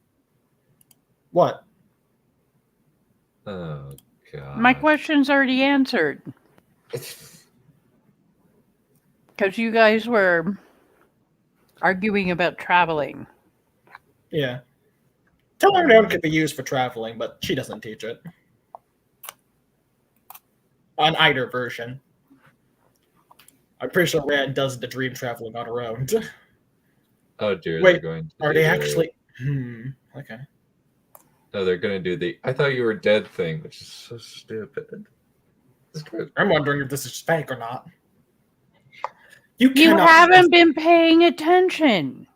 [SPEAKER 5] What?
[SPEAKER 2] Oh god.
[SPEAKER 4] My question's already answered. Because you guys were arguing about traveling.
[SPEAKER 5] Yeah. Telegram could be used for traveling, but she doesn't teach it. On either version. I'm pretty sure Rand does the dream traveling on her own.
[SPEAKER 2] Oh dear,
[SPEAKER 5] Wait,
[SPEAKER 2] they're going to
[SPEAKER 5] are they actually... okay.
[SPEAKER 2] No, they're going to do the I thought you were dead thing, which is so stupid.
[SPEAKER 5] I'm wondering if this is fake or not. You
[SPEAKER 4] haven't been paying attention.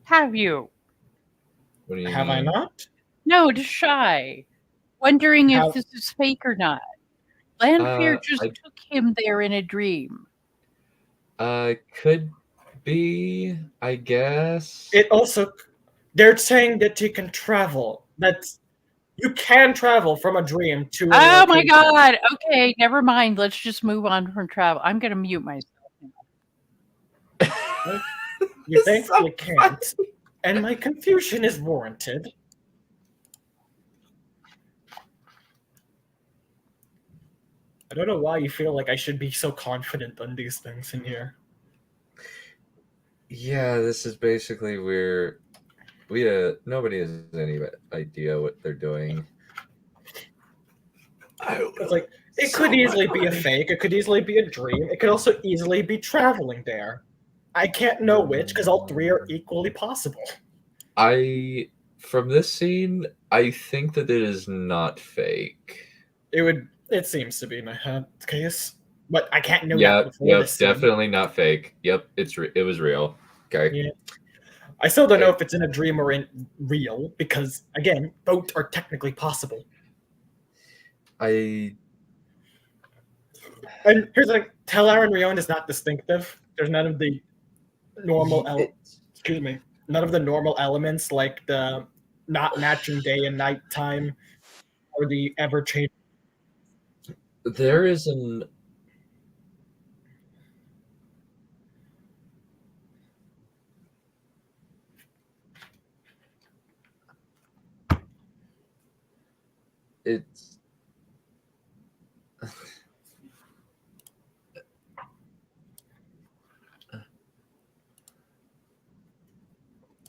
[SPEAKER 4] Have you?
[SPEAKER 2] What do you
[SPEAKER 5] Have
[SPEAKER 2] mean?
[SPEAKER 5] I not?
[SPEAKER 4] No, just shy. Wondering if this is fake or not. Lanfear just took him there in a dream.
[SPEAKER 2] Could be, I guess.
[SPEAKER 5] It also... They're saying that you can travel. That's... You can travel from a dream to a
[SPEAKER 4] Oh my
[SPEAKER 5] location.
[SPEAKER 4] god. Okay, never mind. Let's just move on from travel. I'm going to mute myself now.
[SPEAKER 5] You think you can't. And my confusion is warranted. I don't know why you feel like I should be so confident on these things in here.
[SPEAKER 2] Yeah, this is basically where nobody has any idea what they're doing.
[SPEAKER 5] It's like it could easily be a fake, it could easily be a dream, it could also easily be traveling there. I can't know which because all three are equally possible.
[SPEAKER 2] From this scene, I think that it is not fake.
[SPEAKER 5] It seems to be in my case, but I can't know
[SPEAKER 2] that
[SPEAKER 5] that before this scene.
[SPEAKER 2] Definitely not fake. Yep, it was real. Okay.
[SPEAKER 5] Yeah. I still don't know if it's in a dream or in real because again, both are technically possible.
[SPEAKER 2] And
[SPEAKER 5] here's like Telar and Rion is not distinctive. There's none of the normal none of the normal elements like the not matching day and night time or the ever changing.
[SPEAKER 2] There is an it's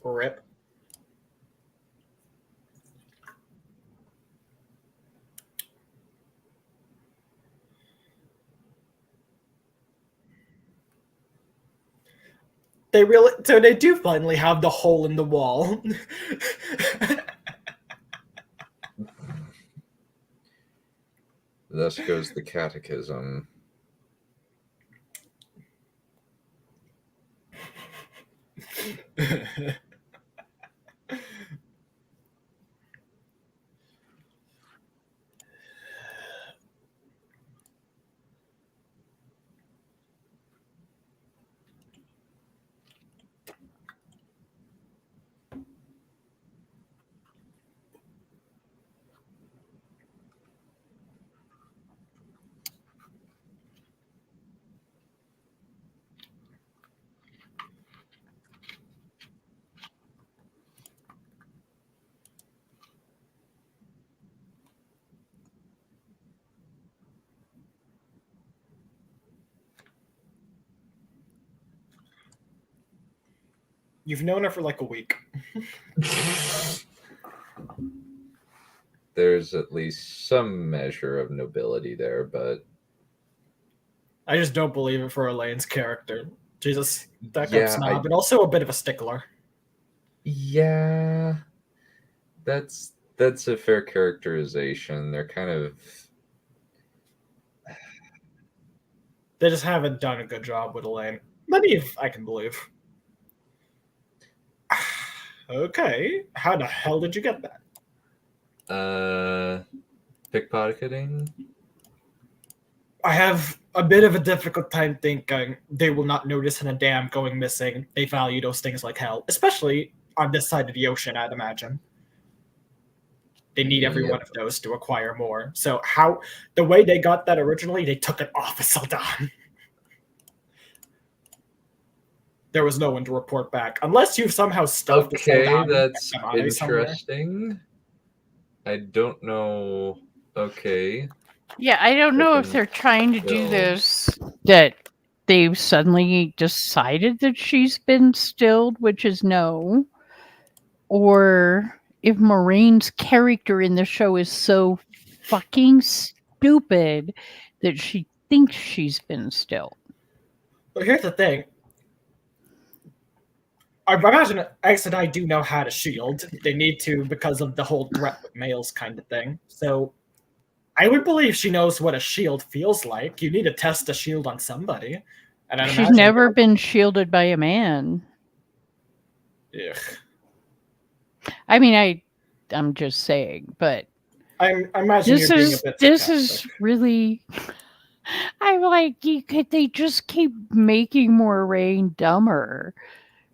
[SPEAKER 5] Rip. So they do finally have the hole in the wall.
[SPEAKER 2] Thus goes the catechism.
[SPEAKER 5] You've known her for like a week.
[SPEAKER 2] There's at least some measure of nobility there, but
[SPEAKER 5] I just don't believe it for Elaine's character. She's a stuck-up
[SPEAKER 2] Yeah,
[SPEAKER 5] snob, but also a bit of a stickler.
[SPEAKER 2] yeah, that's a fair characterization. They're kind of
[SPEAKER 5] They just haven't done a good job with Elaine. Maybe I can believe. Okay, how the hell did you get that?
[SPEAKER 2] pickpocketing.
[SPEAKER 5] I have a bit of a difficult time thinking they will not notice in a dam going missing. They value those things like hell, especially on this side of the ocean, I'd imagine. They need every one of those to acquire more. So the way they got that originally, they took it off of Saldan. There was no one to report back. Unless you've somehow stuffed the
[SPEAKER 2] Okay,
[SPEAKER 5] Saldan
[SPEAKER 2] that's
[SPEAKER 5] somewhere.
[SPEAKER 2] interesting. I don't know. Okay.
[SPEAKER 4] Yeah, I don't know if they're trying to do this, that they've suddenly decided that she's been stilled, which is no. Or if Moraine's character in the show is so fucking stupid that she thinks she's been stilled.
[SPEAKER 5] But here's the thing. I imagine X and I do know how to shield. They need to because of the whole threat with males kind of thing. So I would believe she knows what a shield feels like. You need to test a shield on somebody. And I'd
[SPEAKER 4] She's
[SPEAKER 5] imagine
[SPEAKER 4] never been shielded by a man.
[SPEAKER 5] Ugh.
[SPEAKER 4] I mean, I'm just saying, but
[SPEAKER 5] I imagine
[SPEAKER 4] this
[SPEAKER 5] you're being a
[SPEAKER 4] is
[SPEAKER 5] bit
[SPEAKER 4] this
[SPEAKER 5] sarcastic.
[SPEAKER 4] is really. I'm like, they just keep making Moraine dumber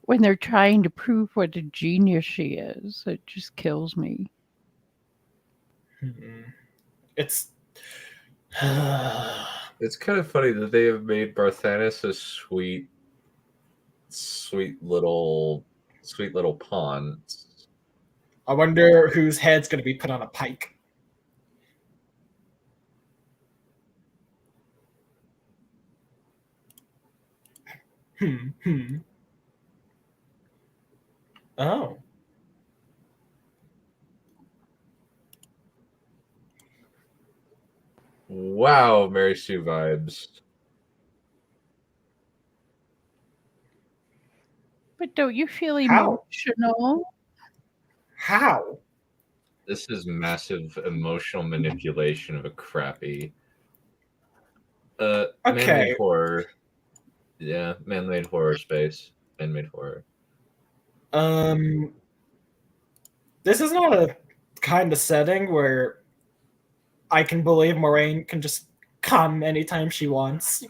[SPEAKER 4] when they're trying to prove what a genius she is. It just kills me.
[SPEAKER 5] It's
[SPEAKER 2] It's kind of funny that they have made Barthanes a sweet little pawn.
[SPEAKER 5] I wonder whose head's going to be put on a pike. Oh.
[SPEAKER 2] Wow, Mary Sue vibes.
[SPEAKER 4] But don't you feel
[SPEAKER 5] How?
[SPEAKER 4] emotional?
[SPEAKER 5] How?
[SPEAKER 2] This is massive emotional manipulation of a crappy man-made horror. Yeah, man-made horror space. Man-made horror.
[SPEAKER 5] This is not a kind of setting where I can believe Moraine can just come anytime she wants.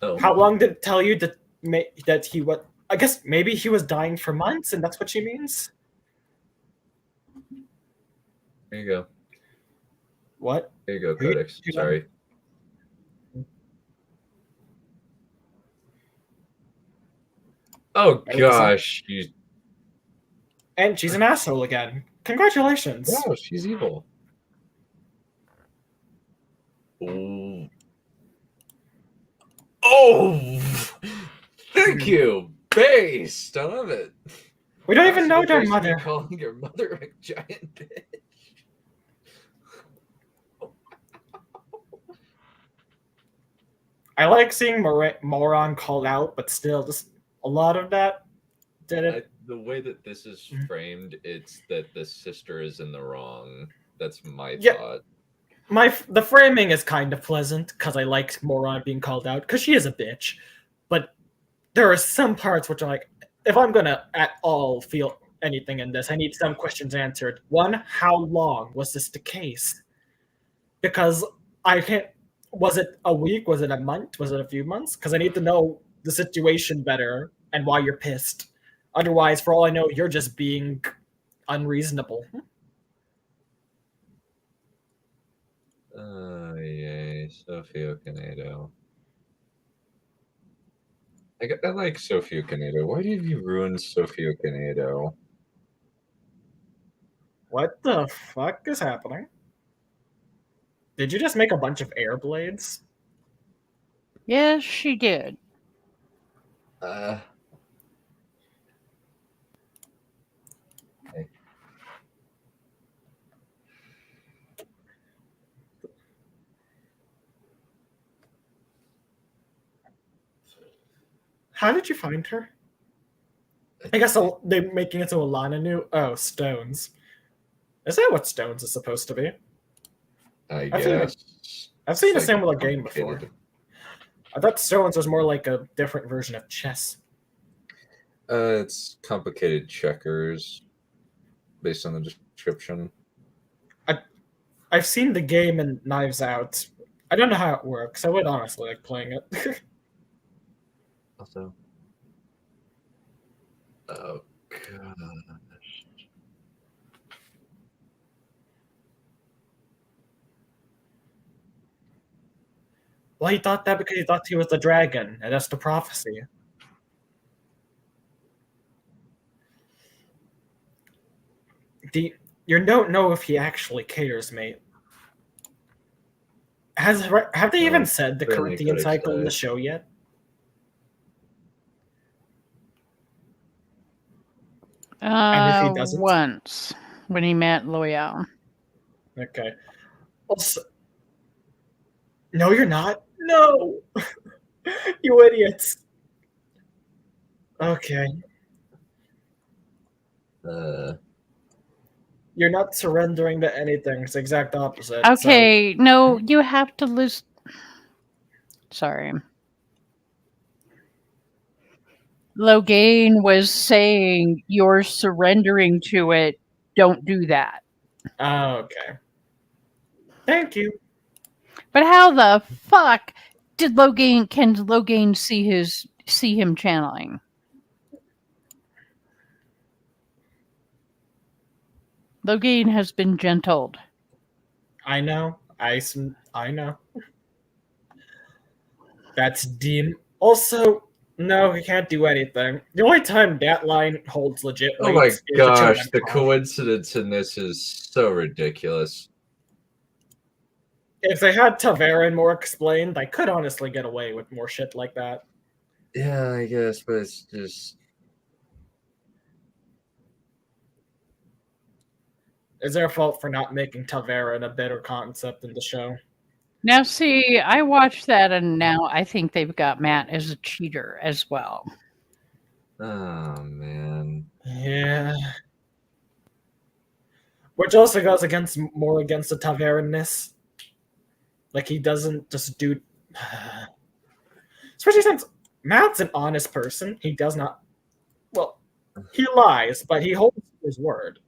[SPEAKER 2] Oh.
[SPEAKER 5] How long did it tell you that he was? I guess maybe he was dying for months, and that's what she means.
[SPEAKER 2] There you go.
[SPEAKER 5] What?
[SPEAKER 2] There you go, Codex. Sorry. Oh gosh,
[SPEAKER 5] And she's an asshole again. Congratulations.
[SPEAKER 2] Wow, she's evil. Ooh. Oh, thank you. Based. I love it.
[SPEAKER 5] We don't even know their mother.
[SPEAKER 2] Calling your mother a giant bitch.
[SPEAKER 5] I like seeing Moron called out, but still, just a lot of that didn't.
[SPEAKER 2] The way that this is framed, it's that the sister is in the wrong. That's my thought.
[SPEAKER 5] The framing is kind of pleasant because I like Moron being called out because she is a bitch. But there are some parts which are like, if I'm gonna at all feel anything in this, I need some questions answered. One, how long was this the case? Because I can't. Was it a week? Was it a month? Was it a few months? Because I need to know the situation better and why you're pissed. Otherwise, for all I know, you're just being unreasonable.
[SPEAKER 2] Yay, Sophia Canedo. I like Sophia Canedo. Why did you ruin Sophia Canedo?
[SPEAKER 5] What the fuck is happening? Did you just make a bunch of air blades?
[SPEAKER 4] Yes, she did.
[SPEAKER 5] How did you find her? I guess they're making it to Alana new. Oh, stones. Is that what stones is supposed to be?
[SPEAKER 2] I
[SPEAKER 5] I've seen
[SPEAKER 2] guess.
[SPEAKER 5] I've seen a
[SPEAKER 2] It's
[SPEAKER 5] similar game before.
[SPEAKER 2] complicated.
[SPEAKER 5] I thought stones was more like a different version of chess.
[SPEAKER 2] It's complicated checkers, based on the description.
[SPEAKER 5] I've seen the game in Knives Out. I don't know how it works. I would honestly like playing it.
[SPEAKER 2] Also, oh god.
[SPEAKER 5] Well, he thought that because he thought he was the dragon, and that's the prophecy. You don't know if he actually cares, mate. Have they even said the
[SPEAKER 2] certainly
[SPEAKER 5] Corinthian
[SPEAKER 2] could
[SPEAKER 5] cycle in the
[SPEAKER 2] excite.
[SPEAKER 5] show yet? And if he doesn't?
[SPEAKER 4] Once when he met Loyal.
[SPEAKER 5] Okay. Also, no, you're not. No, you idiots. Okay. You're not surrendering to anything. It's the exact opposite.
[SPEAKER 4] Okay, no, you have to listen. Sorry. Logain was saying you're surrendering to it. Don't do that.
[SPEAKER 5] Okay. Thank you.
[SPEAKER 4] But how the fuck can Logain see him channeling? Logain has been gentled.
[SPEAKER 5] I know. I know. That's Dean. Also, no, he can't do anything. The only time that line holds legit
[SPEAKER 2] Oh my
[SPEAKER 5] weight is
[SPEAKER 2] gosh,
[SPEAKER 5] to
[SPEAKER 2] the coincidence in this is so ridiculous.
[SPEAKER 5] If they had Taverin more explained, I could honestly get away with more shit like that.
[SPEAKER 2] Yeah, I guess, but it's just...
[SPEAKER 5] It's their fault for not making Taverin a better concept in the show.
[SPEAKER 4] Now, see, I watched that, and now I think they've got Matt as a cheater as well.
[SPEAKER 2] Oh, man.
[SPEAKER 5] Yeah. Which also goes more against the Taverin-ness. Like, he doesn't just do... Especially since Matt's an honest person. He does not... Well, he lies, but he holds his word.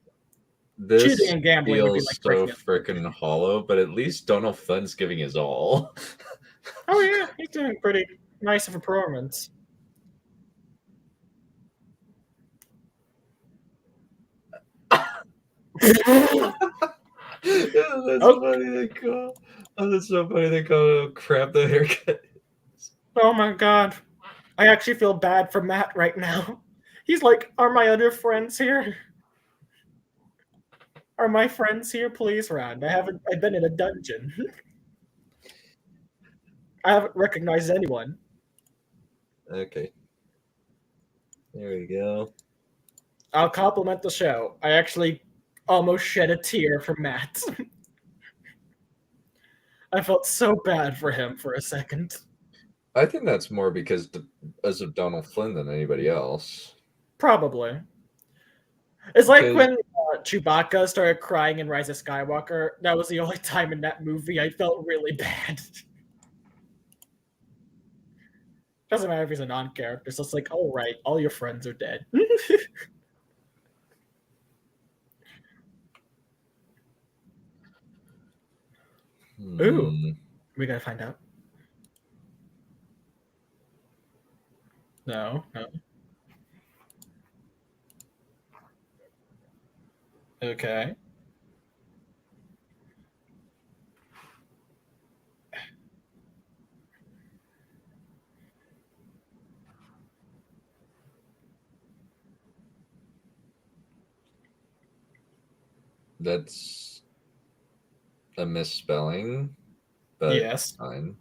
[SPEAKER 2] This
[SPEAKER 5] Cheating and gambling would be
[SPEAKER 2] feels
[SPEAKER 5] like
[SPEAKER 2] so
[SPEAKER 5] breaking a-
[SPEAKER 2] freaking hollow, but at least Donald Flynn's giving his all.
[SPEAKER 5] Oh yeah, he's doing pretty nice of a performance.
[SPEAKER 2] That's funny they call. Oh, that's so funny they call it crap the haircut.
[SPEAKER 5] Oh my god. I actually feel bad for Matt right now. He's like, are my other friends here? Are my friends here, please, Rand? I've been in a dungeon. I haven't recognized anyone.
[SPEAKER 2] Okay. There we go.
[SPEAKER 5] I'll compliment the show. I actually almost shed a tear for Matt. I felt so bad for him for a second.
[SPEAKER 2] I think that's more because of Donald Flynn than anybody else.
[SPEAKER 5] Probably. It's like when Chewbacca started crying in Rise of Skywalker. That was the only time in that movie I felt really bad. Doesn't matter if he's a non-character. So it's like, oh right, all your friends are dead. Ooh, we gotta find out. No. Okay.
[SPEAKER 2] That's a misspelling, but
[SPEAKER 5] yes,
[SPEAKER 2] fine.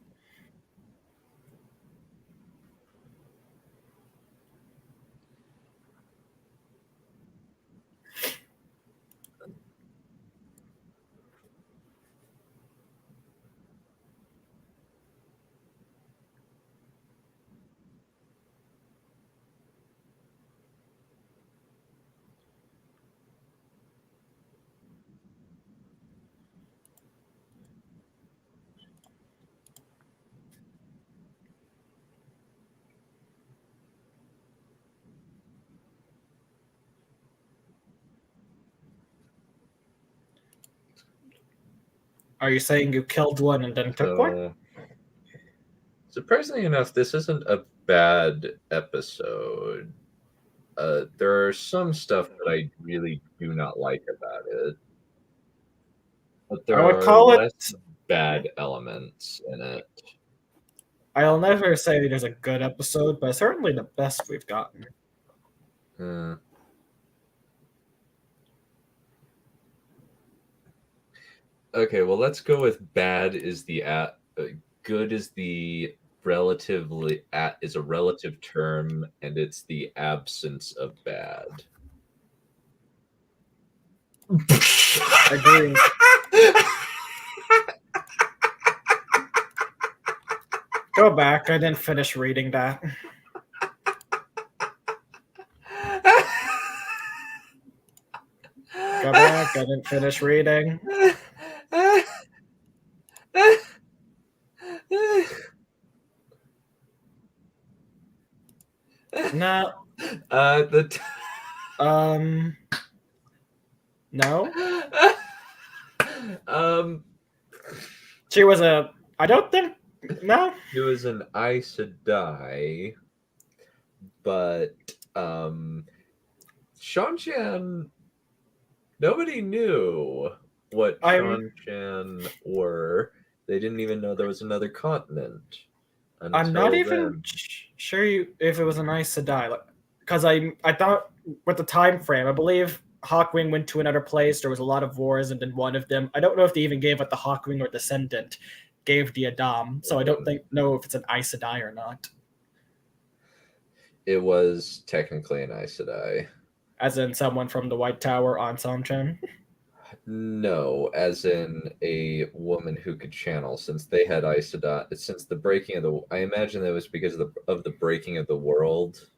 [SPEAKER 5] Are you saying you killed one and then took one?
[SPEAKER 2] So, surprisingly enough, this isn't a bad episode. There are some stuff that I really do not like about it, but there
[SPEAKER 5] I would
[SPEAKER 2] are
[SPEAKER 5] call it.
[SPEAKER 2] less bad elements in it.
[SPEAKER 5] I'll never say there's a good episode, but certainly the best we've gotten.
[SPEAKER 2] Okay, well, let's go with bad is the good is the relatively is a relative term, and it's the absence of bad.
[SPEAKER 5] Agreed. Go back. I didn't finish reading that. Go back. I didn't finish reading. No. No. She was a. I don't think. No.
[SPEAKER 2] She was an Aes Sedai, but Shanshan. Nobody knew what Shanshan were. They didn't even know there was another continent.
[SPEAKER 5] I'm not even sure if it was an Aes Sedai, because I thought with the time frame, I believe Hawkwing went to another place. There was a lot of wars, and then one of them, I don't know if they even gave it the Hawkwing or Descendant gave the Adam, so I don't know if it's an Aes Sedai or not.
[SPEAKER 2] It was technically an Aes Sedai.
[SPEAKER 5] As in someone from the White Tower on Samchan?
[SPEAKER 2] No, as in a woman who could channel, since they had Aes Sedai. Since the breaking of the, I imagine that was because of the breaking of the world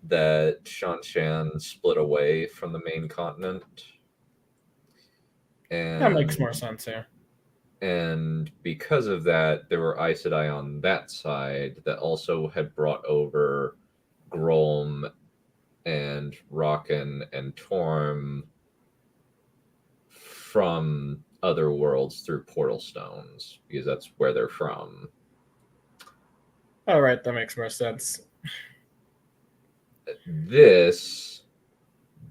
[SPEAKER 2] that Shanshan split away from the main continent. And
[SPEAKER 5] that makes more sense here.
[SPEAKER 2] And because of that, there were Aes Sedai on that side that also had brought over Grom and Rocken and Torm from other worlds through portal stones, because that's where they're from.
[SPEAKER 5] All right, that makes more sense.
[SPEAKER 2] This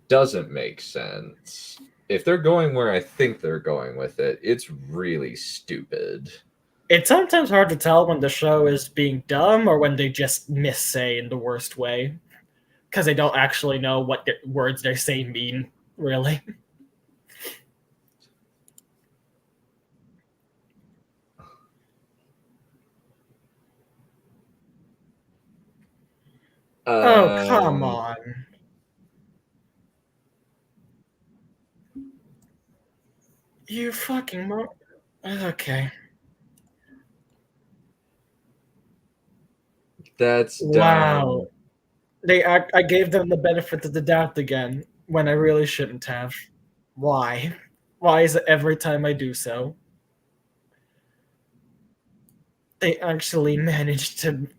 [SPEAKER 2] doesn't make sense. If they're going where I think they're going with it, it's really stupid.
[SPEAKER 5] It's sometimes hard to tell when the show is being dumb or when they just miss-say in the worst way, because they don't actually know what the words they say mean, really. Oh, come on. You fucking okay.
[SPEAKER 2] That's
[SPEAKER 5] wow. I gave them the benefit of the doubt again when I really shouldn't have. Why? Why is it every time I do so? They actually managed to.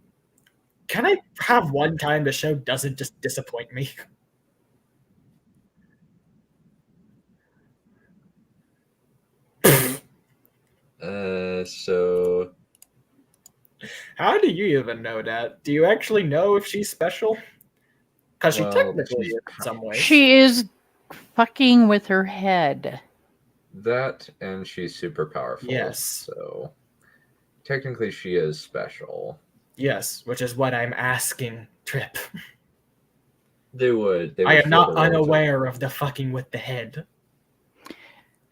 [SPEAKER 5] Can I have one time the show doesn't just disappoint me?
[SPEAKER 2] So
[SPEAKER 5] how do you even know that? Do you actually know if she's special? Because she technically is in some ways.
[SPEAKER 4] She is fucking with her head.
[SPEAKER 2] That, and she's super powerful.
[SPEAKER 5] Yes.
[SPEAKER 2] So technically she is special.
[SPEAKER 5] Yes, which is what I'm asking, Trip.
[SPEAKER 2] They would
[SPEAKER 5] I am not unaware of the fucking with the head.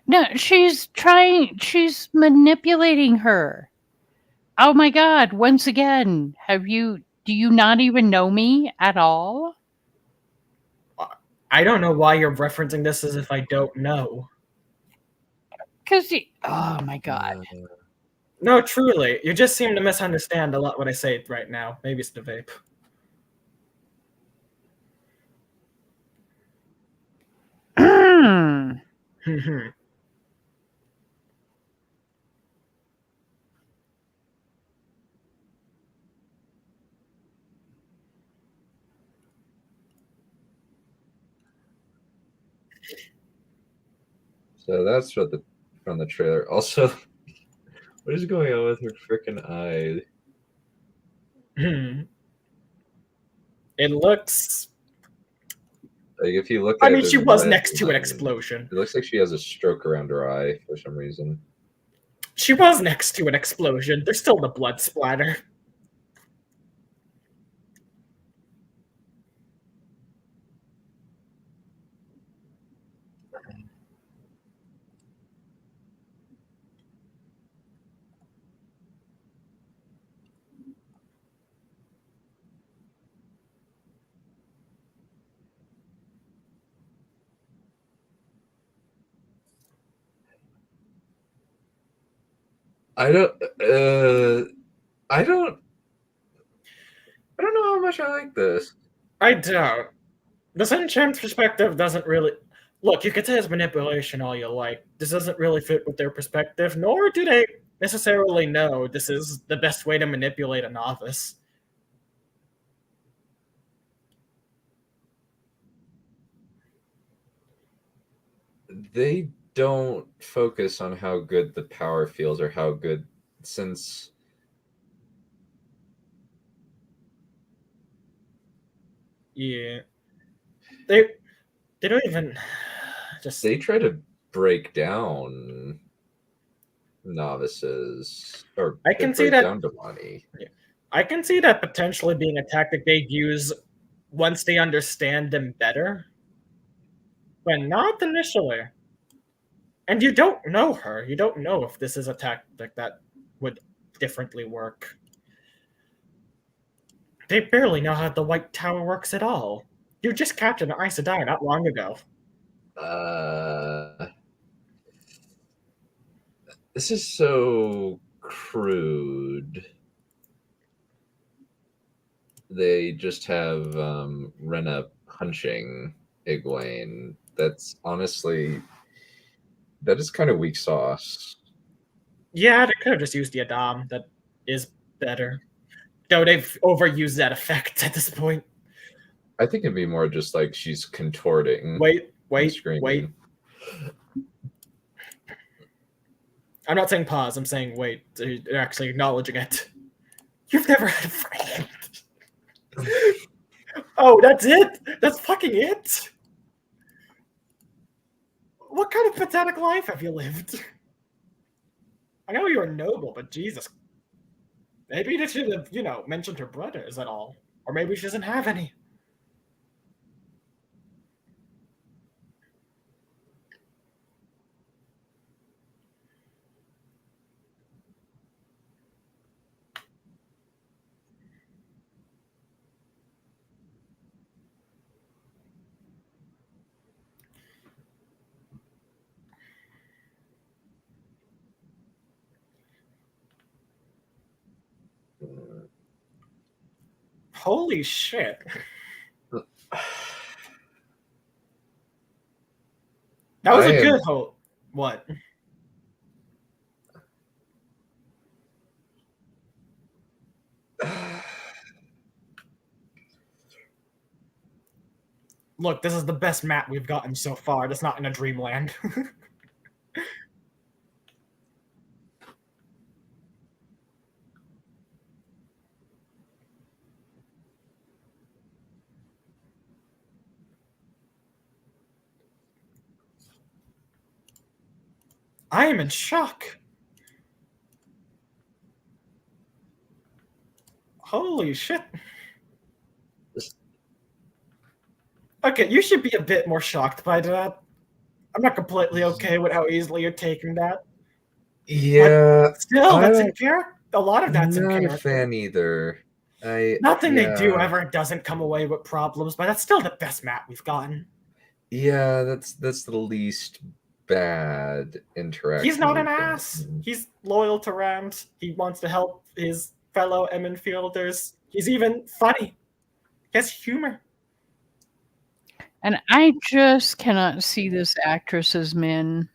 [SPEAKER 4] No, she's manipulating her. Oh my god, once again, do you not even know me at all?
[SPEAKER 5] I don't know why you're referencing this as if I don't know.
[SPEAKER 4] Because oh my god.
[SPEAKER 5] No, truly, you just seem to misunderstand a lot what I say right now. Maybe it's the vape.
[SPEAKER 2] So that's what the from the trailer. Also, what is going on with her freaking eye?
[SPEAKER 5] It looks.
[SPEAKER 2] Like if you look
[SPEAKER 5] I
[SPEAKER 2] at
[SPEAKER 5] mean,
[SPEAKER 2] it,
[SPEAKER 5] she
[SPEAKER 2] there's
[SPEAKER 5] was
[SPEAKER 2] red
[SPEAKER 5] next to an
[SPEAKER 2] line.
[SPEAKER 5] explosion.
[SPEAKER 2] It looks like she has a stroke around her eye for some reason.
[SPEAKER 5] She was next to an explosion. There's still the blood splatter.
[SPEAKER 2] I don't know how much I like this.
[SPEAKER 5] I don't. The Sunchamp's perspective doesn't really... Look, you could say it's manipulation all you like. This doesn't really fit with their perspective, nor do they necessarily know this is the best way to manipulate a novice.
[SPEAKER 2] They don't focus on how good the power feels or how good, since
[SPEAKER 5] Yeah. They don't even just...
[SPEAKER 2] they try to break down novices, or
[SPEAKER 5] I can see
[SPEAKER 2] break
[SPEAKER 5] that
[SPEAKER 2] down Damani.
[SPEAKER 5] Yeah. I can see that potentially being a tactic they'd use once they understand them better, but not initially. And you don't know her. You don't know if this is a tactic that would differently work. They barely know how the White Tower works at all. You just captured an Aes Sedai not long ago.
[SPEAKER 2] This is so crude. They just have Rena punching Egwene. That's honestly, that is kind of weak sauce.
[SPEAKER 5] Yeah, they could have just used the Adam. That is better. Though they've overused that effect at this point.
[SPEAKER 2] I think it'd be more just like she's contorting.
[SPEAKER 5] Wait. I'm not saying pause, I'm saying wait. They're actually acknowledging it. You've never had a friend. Oh, that's it? That's fucking it? What kind of pathetic life have you lived? I know you're noble, but Jesus. Maybe they should have, mentioned her brothers at all. Or maybe she doesn't have any. Holy shit. That was a good hope. What? Look, this is the best map we've gotten so far. That's not in a dreamland. I am in shock. Holy shit. Okay, you should be a bit more shocked by that. I'm not completely okay with how easily you're taking that.
[SPEAKER 2] Yeah.
[SPEAKER 5] But still, that's in character. A lot of that's in character.
[SPEAKER 2] Not a fan either.
[SPEAKER 5] Nothing they do ever doesn't come away with problems, but that's still the best map we've gotten.
[SPEAKER 2] Yeah, that's the least bad interaction.
[SPEAKER 5] He's not an ass. He's loyal to Rams. He wants to help his fellow Emin Fielders. He's even funny. He has humor.
[SPEAKER 4] And I just cannot see this actress as men.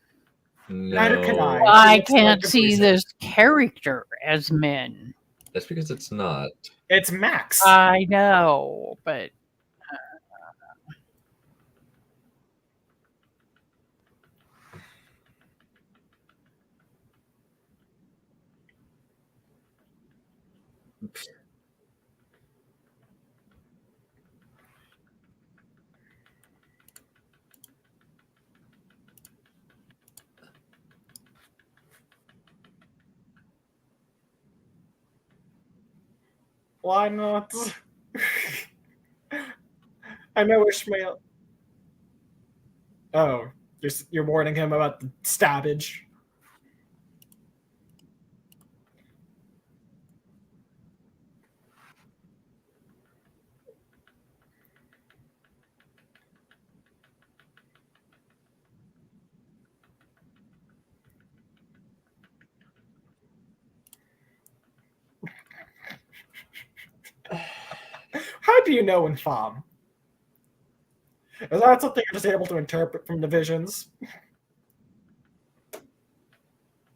[SPEAKER 2] No.
[SPEAKER 5] Neither can I.
[SPEAKER 4] I can't see this character as men.
[SPEAKER 2] That's because it's not.
[SPEAKER 5] It's Max.
[SPEAKER 4] I know, but
[SPEAKER 5] Why not? I know Ishmael. Oh, you're warning him about the stabbage. How do you know Infam? Is that something you're just able to interpret from the visions?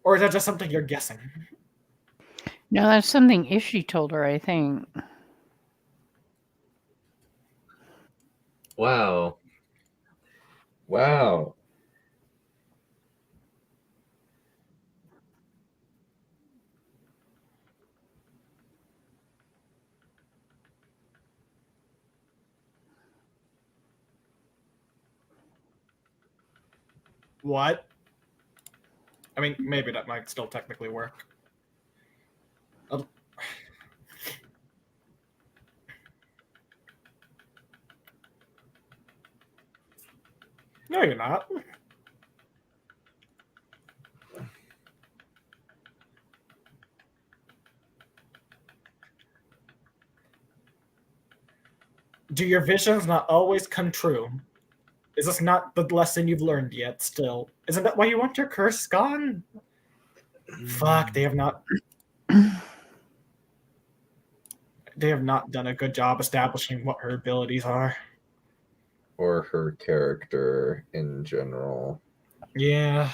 [SPEAKER 5] Or is that just something you're guessing?
[SPEAKER 4] No, that's something Ishii told her, I think.
[SPEAKER 2] Wow. Wow.
[SPEAKER 5] What? I mean, maybe that might still technically work. No, you're not. Do your visions not always come true? Is this not the lesson you've learned yet still? Isn't that why you want your curse gone? Fuck, they have not... They have not done a good job establishing what her abilities are.
[SPEAKER 2] Or her character in general.
[SPEAKER 5] Yeah.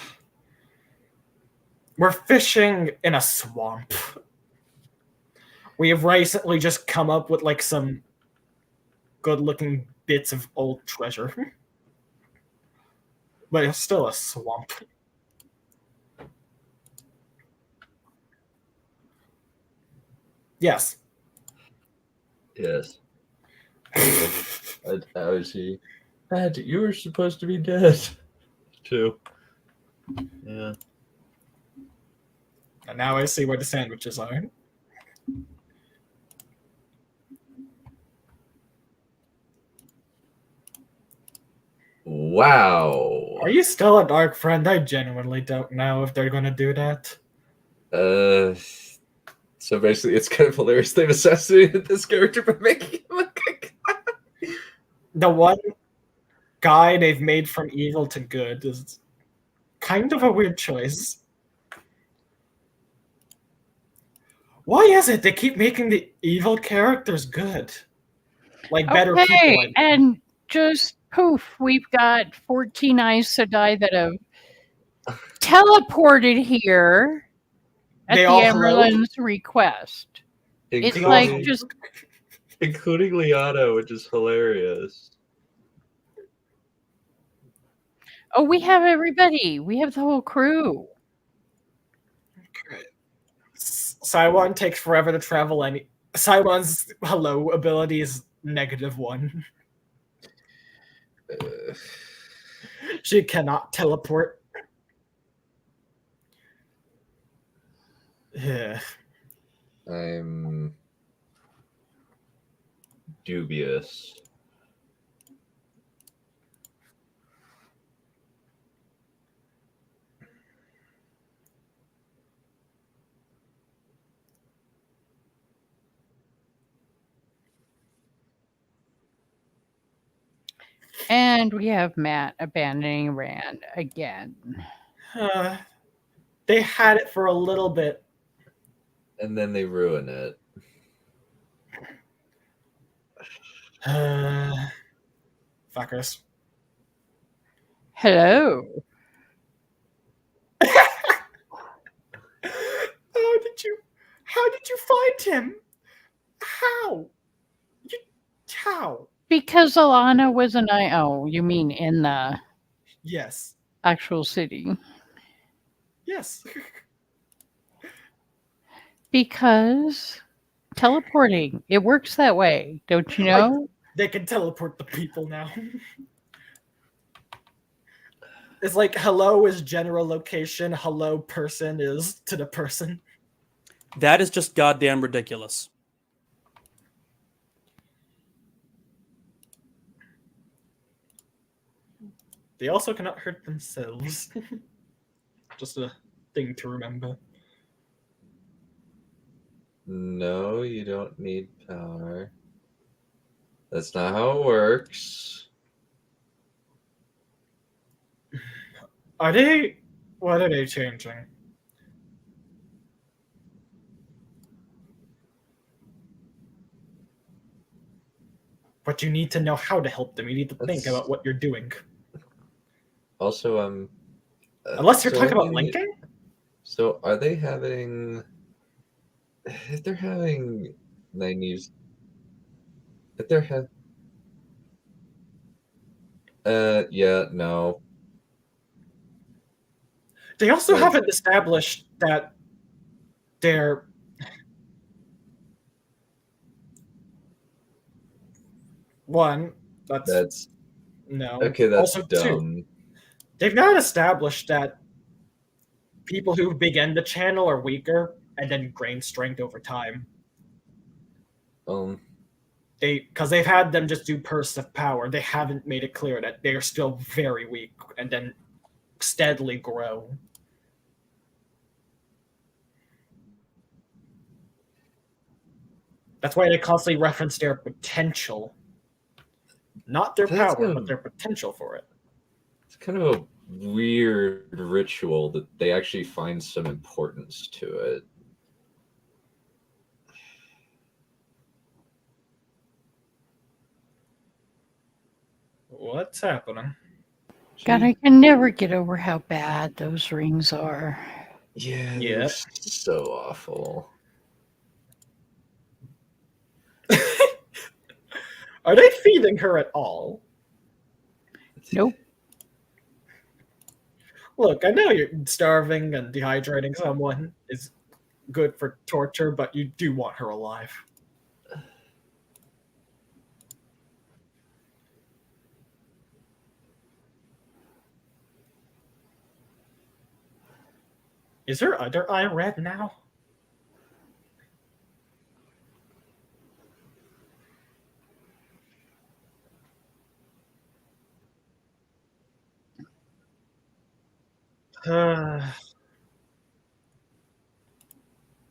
[SPEAKER 5] We're fishing in a swamp. We have recently just come up with like some good-looking bits of old treasure. But it's still a swamp. Yes.
[SPEAKER 2] Yes. How is he? Dad, you were supposed to be dead. Too. Yeah.
[SPEAKER 5] And now I see where the sandwiches are.
[SPEAKER 2] Wow.
[SPEAKER 5] Are you still a dark friend? I genuinely don't know if they're going to do that.
[SPEAKER 2] So basically, it's kind of hilarious they've assassinated this character by making him look like
[SPEAKER 5] the one guy they've made from evil to good is kind of a weird choice. Why is it they keep making the evil characters good? Like better people.
[SPEAKER 4] Okay, and just poof, we've got 14 Aes Sedai that have teleported here at
[SPEAKER 5] They
[SPEAKER 4] the
[SPEAKER 5] all
[SPEAKER 4] Emerald's request. It's like just...
[SPEAKER 2] Including Liana, which is hilarious.
[SPEAKER 4] Oh, we have everybody. We have the whole crew.
[SPEAKER 5] Okay. Saiwan takes forever to travel, and Saiwan's hello ability is -1. She cannot teleport. Yeah.
[SPEAKER 2] I'm dubious.
[SPEAKER 4] And we have Matt abandoning Rand again.
[SPEAKER 5] They had it for a little bit.
[SPEAKER 2] And then they ruin it.
[SPEAKER 5] Fuckers.
[SPEAKER 4] Hello.
[SPEAKER 5] How did you find him? How? How?
[SPEAKER 4] Because Alana was an IO. You mean in the
[SPEAKER 5] Yes.
[SPEAKER 4] actual city?
[SPEAKER 5] Yes.
[SPEAKER 4] Because teleporting, it works that way. Don't you know?
[SPEAKER 5] Like, they can teleport the people now. It's like hello is general location, hello person is to the person.
[SPEAKER 11] That is just goddamn ridiculous.
[SPEAKER 5] They also cannot hurt themselves. Just a thing to remember.
[SPEAKER 2] No, you don't need power. That's not how it works.
[SPEAKER 5] Are they... What are they changing? But you need to know how to help them. You need to think
[SPEAKER 2] That's-
[SPEAKER 5] about what you're doing.
[SPEAKER 2] Also,
[SPEAKER 5] Unless you're
[SPEAKER 2] so
[SPEAKER 5] talking about
[SPEAKER 2] maybe-
[SPEAKER 5] linking?
[SPEAKER 2] So are they having? If they're having 90s, if they're have, yeah, no.
[SPEAKER 5] They also
[SPEAKER 2] Like-
[SPEAKER 5] haven't established that they're... One,
[SPEAKER 2] That's
[SPEAKER 5] no.
[SPEAKER 2] okay. That's
[SPEAKER 5] Also,
[SPEAKER 2] dumb.
[SPEAKER 5] two, they've not established that people who begin the channel are weaker and then gain strength over time. Because they've had them just do bursts of power. They haven't made it clear that they are still very weak and then steadily grow. That's why they constantly reference their potential. Not their
[SPEAKER 2] That's
[SPEAKER 5] power,
[SPEAKER 2] a-
[SPEAKER 5] but their potential for it.
[SPEAKER 2] It's kind of a weird ritual that they actually find some importance to it.
[SPEAKER 5] What's happening?
[SPEAKER 4] God, I can never get over how bad those rings are.
[SPEAKER 2] Yeah,
[SPEAKER 5] Yeah.
[SPEAKER 2] they're so awful.
[SPEAKER 5] Are they feeding her at all?
[SPEAKER 4] Nope.
[SPEAKER 5] Look, I know you're starving and dehydrating someone is good for torture, but you do want her alive. Is her other eye red now?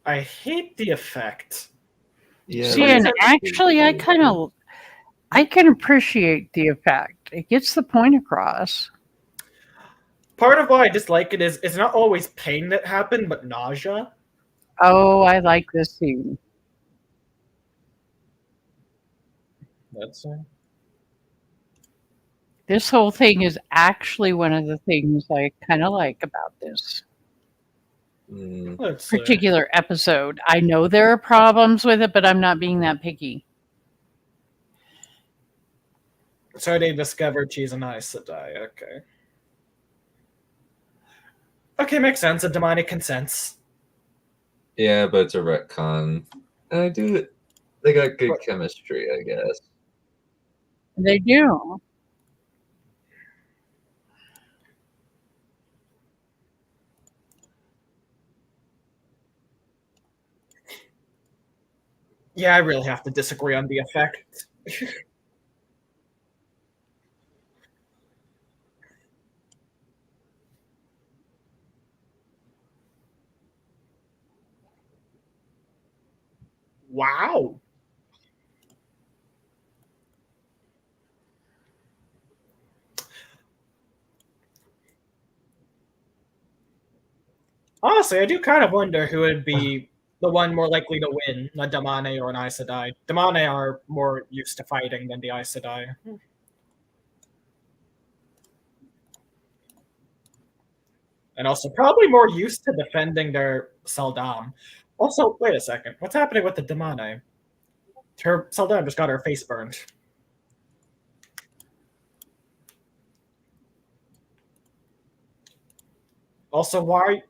[SPEAKER 5] I hate the effect.
[SPEAKER 2] Yeah.
[SPEAKER 4] See, and actually, I can appreciate the effect. It gets the point across.
[SPEAKER 5] Part of why I dislike it is it's not always pain that happened, but nausea.
[SPEAKER 4] Oh, I like this scene.
[SPEAKER 5] That's
[SPEAKER 4] This whole thing is actually one of the things I kind of like about this particular episode. I know there are problems with it, but I'm not being that picky.
[SPEAKER 5] So they discovered she's an Aes Sedai. Okay. Okay, makes sense. A demonic consents.
[SPEAKER 2] Yeah, but it's a retcon. And I do it. They got good chemistry, I guess.
[SPEAKER 4] They do.
[SPEAKER 5] Yeah, I really have to disagree on the effect. Wow. Honestly, I do kind of wonder who would be the one more likely to win, a Damane or an Aes Sedai. Damane are more used to fighting than the Aes Sedai. And also probably more used to defending their Saldam. Also, wait a second. What's happening with the Damane? Her Saldam just got her face burned. Also, why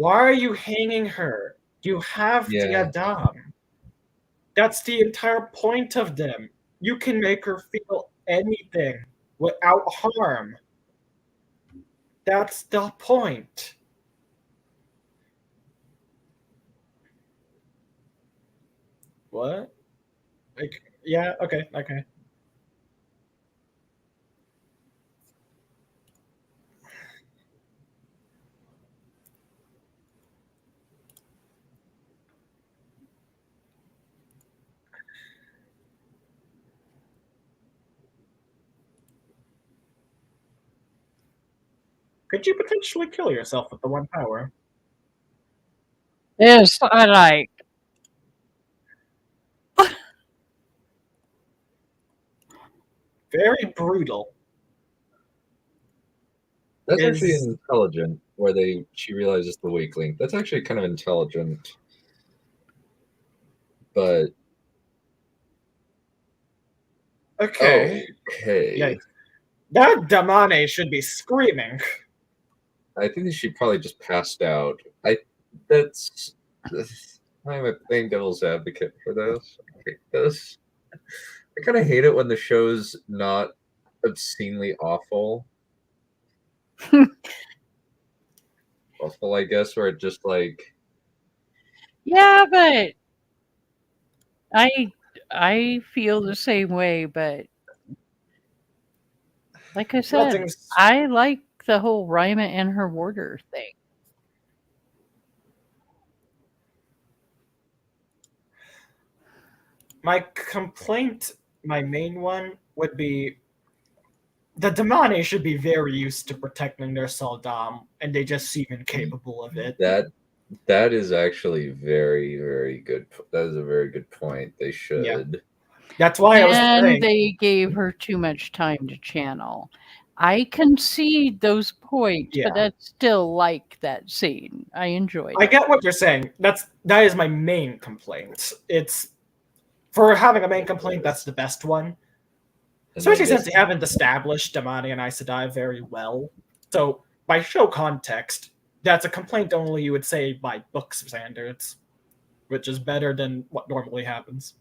[SPEAKER 5] are you hanging her? You have the Adam. That's the entire point of them. You can make her feel anything without harm. That's the point. What? Like, yeah, okay. Could you potentially kill yourself with the one power?
[SPEAKER 4] Yes, I like.
[SPEAKER 5] Very brutal.
[SPEAKER 2] That's actually
[SPEAKER 5] Is-
[SPEAKER 2] intelligent. Where she realizes the weak link. That's actually kind of intelligent. But
[SPEAKER 5] Okay.
[SPEAKER 2] okay.
[SPEAKER 5] Yeah. That Damane should be screaming.
[SPEAKER 2] I think that she probably just passed out. I'm a playing devil's advocate for this. I kind of hate it when the show's not obscenely awful. Awful, I guess, where it just like.
[SPEAKER 4] Yeah, but I feel the same way, but like I said,
[SPEAKER 5] Nothing's-
[SPEAKER 4] I like the whole Rima and her warder thing.
[SPEAKER 5] My complaint, my main one, would be the Damane should be very used to protecting their Saldam, and they just seem incapable of it.
[SPEAKER 2] That is actually very, very good. That is a very good point. They should.
[SPEAKER 5] Yeah. That's why I was
[SPEAKER 4] And
[SPEAKER 5] saying.
[SPEAKER 4] they gave her too much time to channel. I concede those points,
[SPEAKER 5] Yeah.
[SPEAKER 4] but I still like that scene. I enjoyed
[SPEAKER 5] I
[SPEAKER 4] it.
[SPEAKER 5] get what you're saying. That is my main complaint. It's for having a main complaint, that's the best one. Especially since they haven't established Damani and Aes Sedai very well. So by show context, that's a complaint only you would say by book standards, which is better than what normally happens.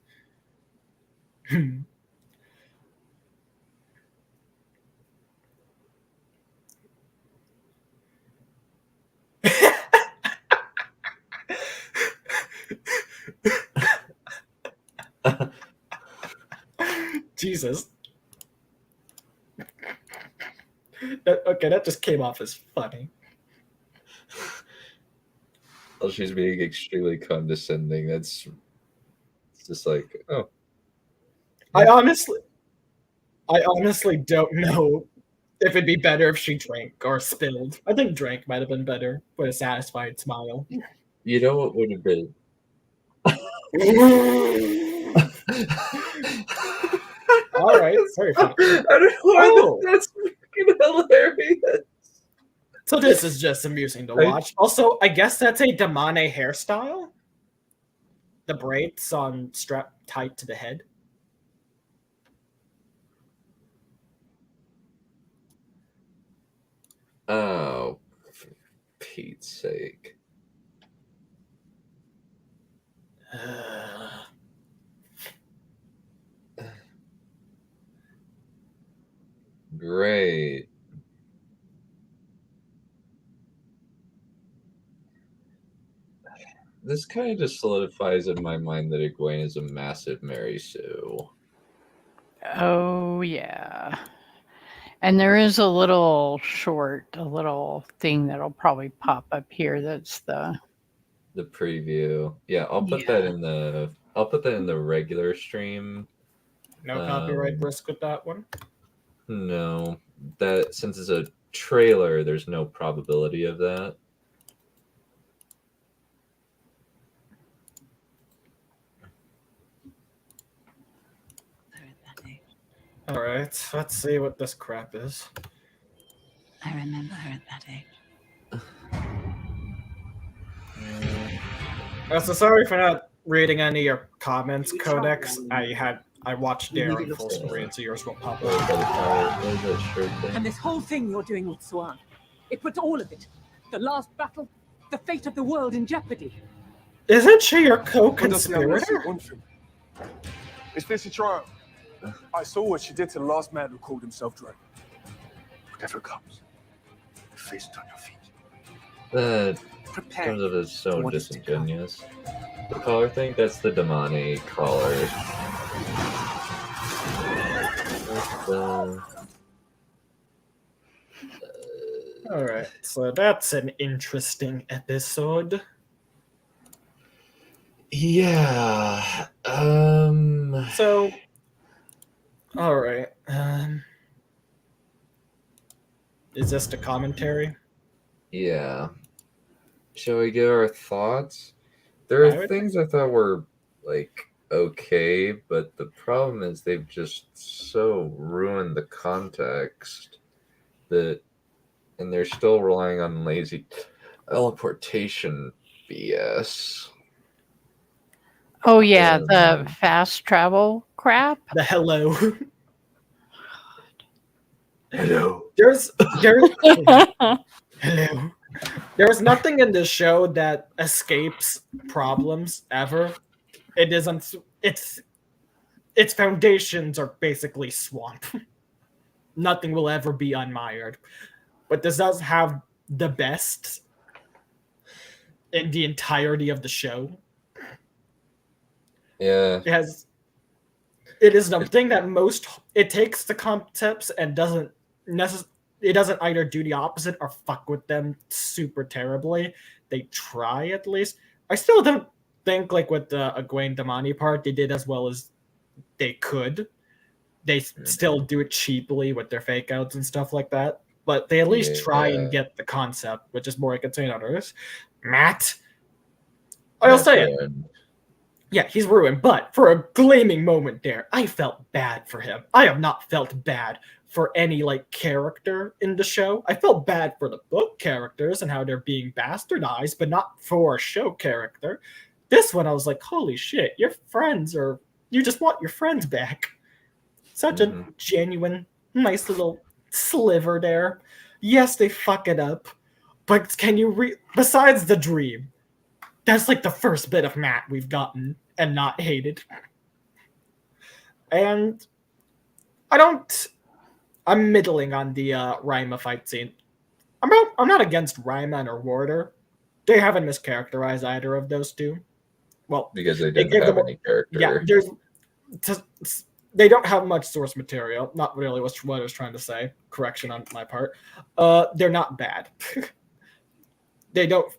[SPEAKER 5] Jesus. That just came off as funny.
[SPEAKER 2] Well, she's being extremely condescending. It's just like, oh.
[SPEAKER 5] I honestly don't know if it'd be better if she drank or spilled. I think drank might have been better with a satisfied smile.
[SPEAKER 2] You know what would have been?
[SPEAKER 5] All right, very funny.
[SPEAKER 2] I don't know why
[SPEAKER 5] Oh.
[SPEAKER 2] that's freaking hilarious.
[SPEAKER 5] So this is just amusing to watch. Also, I guess that's a Damane hairstyle. The braids on strapped tight to the head.
[SPEAKER 2] Oh, for Pete's sake. Great. This kind of just solidifies in my mind that Egwene is a massive Mary Sue.
[SPEAKER 4] Oh, yeah. And there is a little thing that'll probably pop up here. That's the
[SPEAKER 2] preview. Yeah, I'll put that in the regular stream.
[SPEAKER 5] No copyright risk with that one.
[SPEAKER 2] No, that since it's a trailer, there's no probability of that.
[SPEAKER 5] All right, let's see what this crap is.
[SPEAKER 8] I remember her at that age.
[SPEAKER 5] So sorry for not reading any of your comments, Codex. I watched Darren full screen, so yours will pop up.
[SPEAKER 8] And this whole thing you're doing with Swan, it puts all of it, the last battle, the fate of the world in jeopardy.
[SPEAKER 5] Isn't she your co-conspirator?
[SPEAKER 11] It's Fissy Trial. I saw what she did to the last man who called himself Drake. Whatever comes, face it on your feet.
[SPEAKER 2] That terms of it's so disingenuous. The collar thing, that's the Damani collar.
[SPEAKER 5] All right, so that's an interesting episode.
[SPEAKER 2] Yeah.
[SPEAKER 5] So, all right. Is this the commentary?
[SPEAKER 2] Yeah. Shall we give our thoughts? There
[SPEAKER 5] I
[SPEAKER 2] are
[SPEAKER 5] would-
[SPEAKER 2] things I thought were like okay, but the problem is they've just so ruined the context that, and they're still relying on lazy teleportation BS.
[SPEAKER 4] Oh yeah, the fast travel crap.
[SPEAKER 5] The hello.
[SPEAKER 2] Hello.
[SPEAKER 5] There's hello. There's nothing in this show that escapes problems ever. It isn't. Its foundations are basically swamp. Nothing will ever be unmired. But this does have the best in the entirety of the show.
[SPEAKER 2] Yeah.
[SPEAKER 5] It is the thing that it takes the concepts and doesn't either do the opposite or fuck with them super terribly. They try at least. I still don't think like with the Egwene Damani part they did as well as they could. They still do it cheaply with their fake outs and stuff like that. But they at least try and get the concept, which is more I can say on others. Matt, I'll say it. Yeah, he's ruined, but for a gleaming moment there, I felt bad for him. I have not felt bad for any like character in the show. I felt bad for the book characters and how they're being bastardized, but not for a show character. This one, I was like, holy shit, your friends are... You just want your friends back. Such a genuine, nice little sliver there. Yes, they fuck it up, but can you besides the dream, that's like the first bit of Matt we've gotten and not hated. And I'm middling on the Rima fight scene. I'm not against Rima or Warder. They haven't mischaracterized either of those two. Well,
[SPEAKER 2] because they didn't have any character.
[SPEAKER 5] Yeah, they don't have much source material. Not really what I was trying to say. Correction on my part. They're not bad. They don't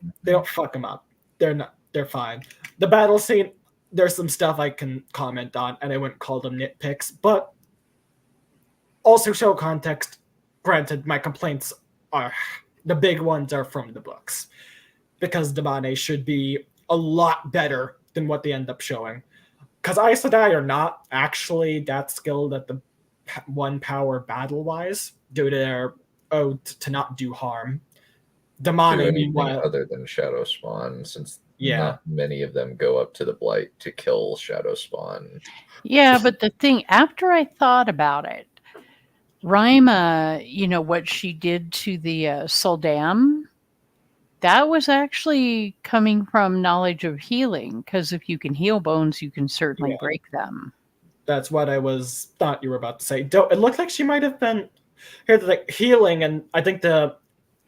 [SPEAKER 5] fuck them up. They're fine. The battle scene, there's some stuff I can comment on, and I wouldn't call them nitpicks, but also show context. Granted, my complaints are the big ones are from the books, because Damane should be a lot better than what they end up showing. Because Aes Sedai are not actually that skilled at the one power battle-wise, due to their oath to not do harm. Damane, meanwhile,
[SPEAKER 2] other than Shadow Spawn, since not many of them go up to the Blight to kill Shadow Spawn.
[SPEAKER 4] Yeah, but the thing, after I thought about it, Rima, what she did to the Soldam, that was actually coming from knowledge of healing, because if you can heal bones, you can certainly break them.
[SPEAKER 5] That's what I thought you were about to say. It looked like she might have been like healing, and I think the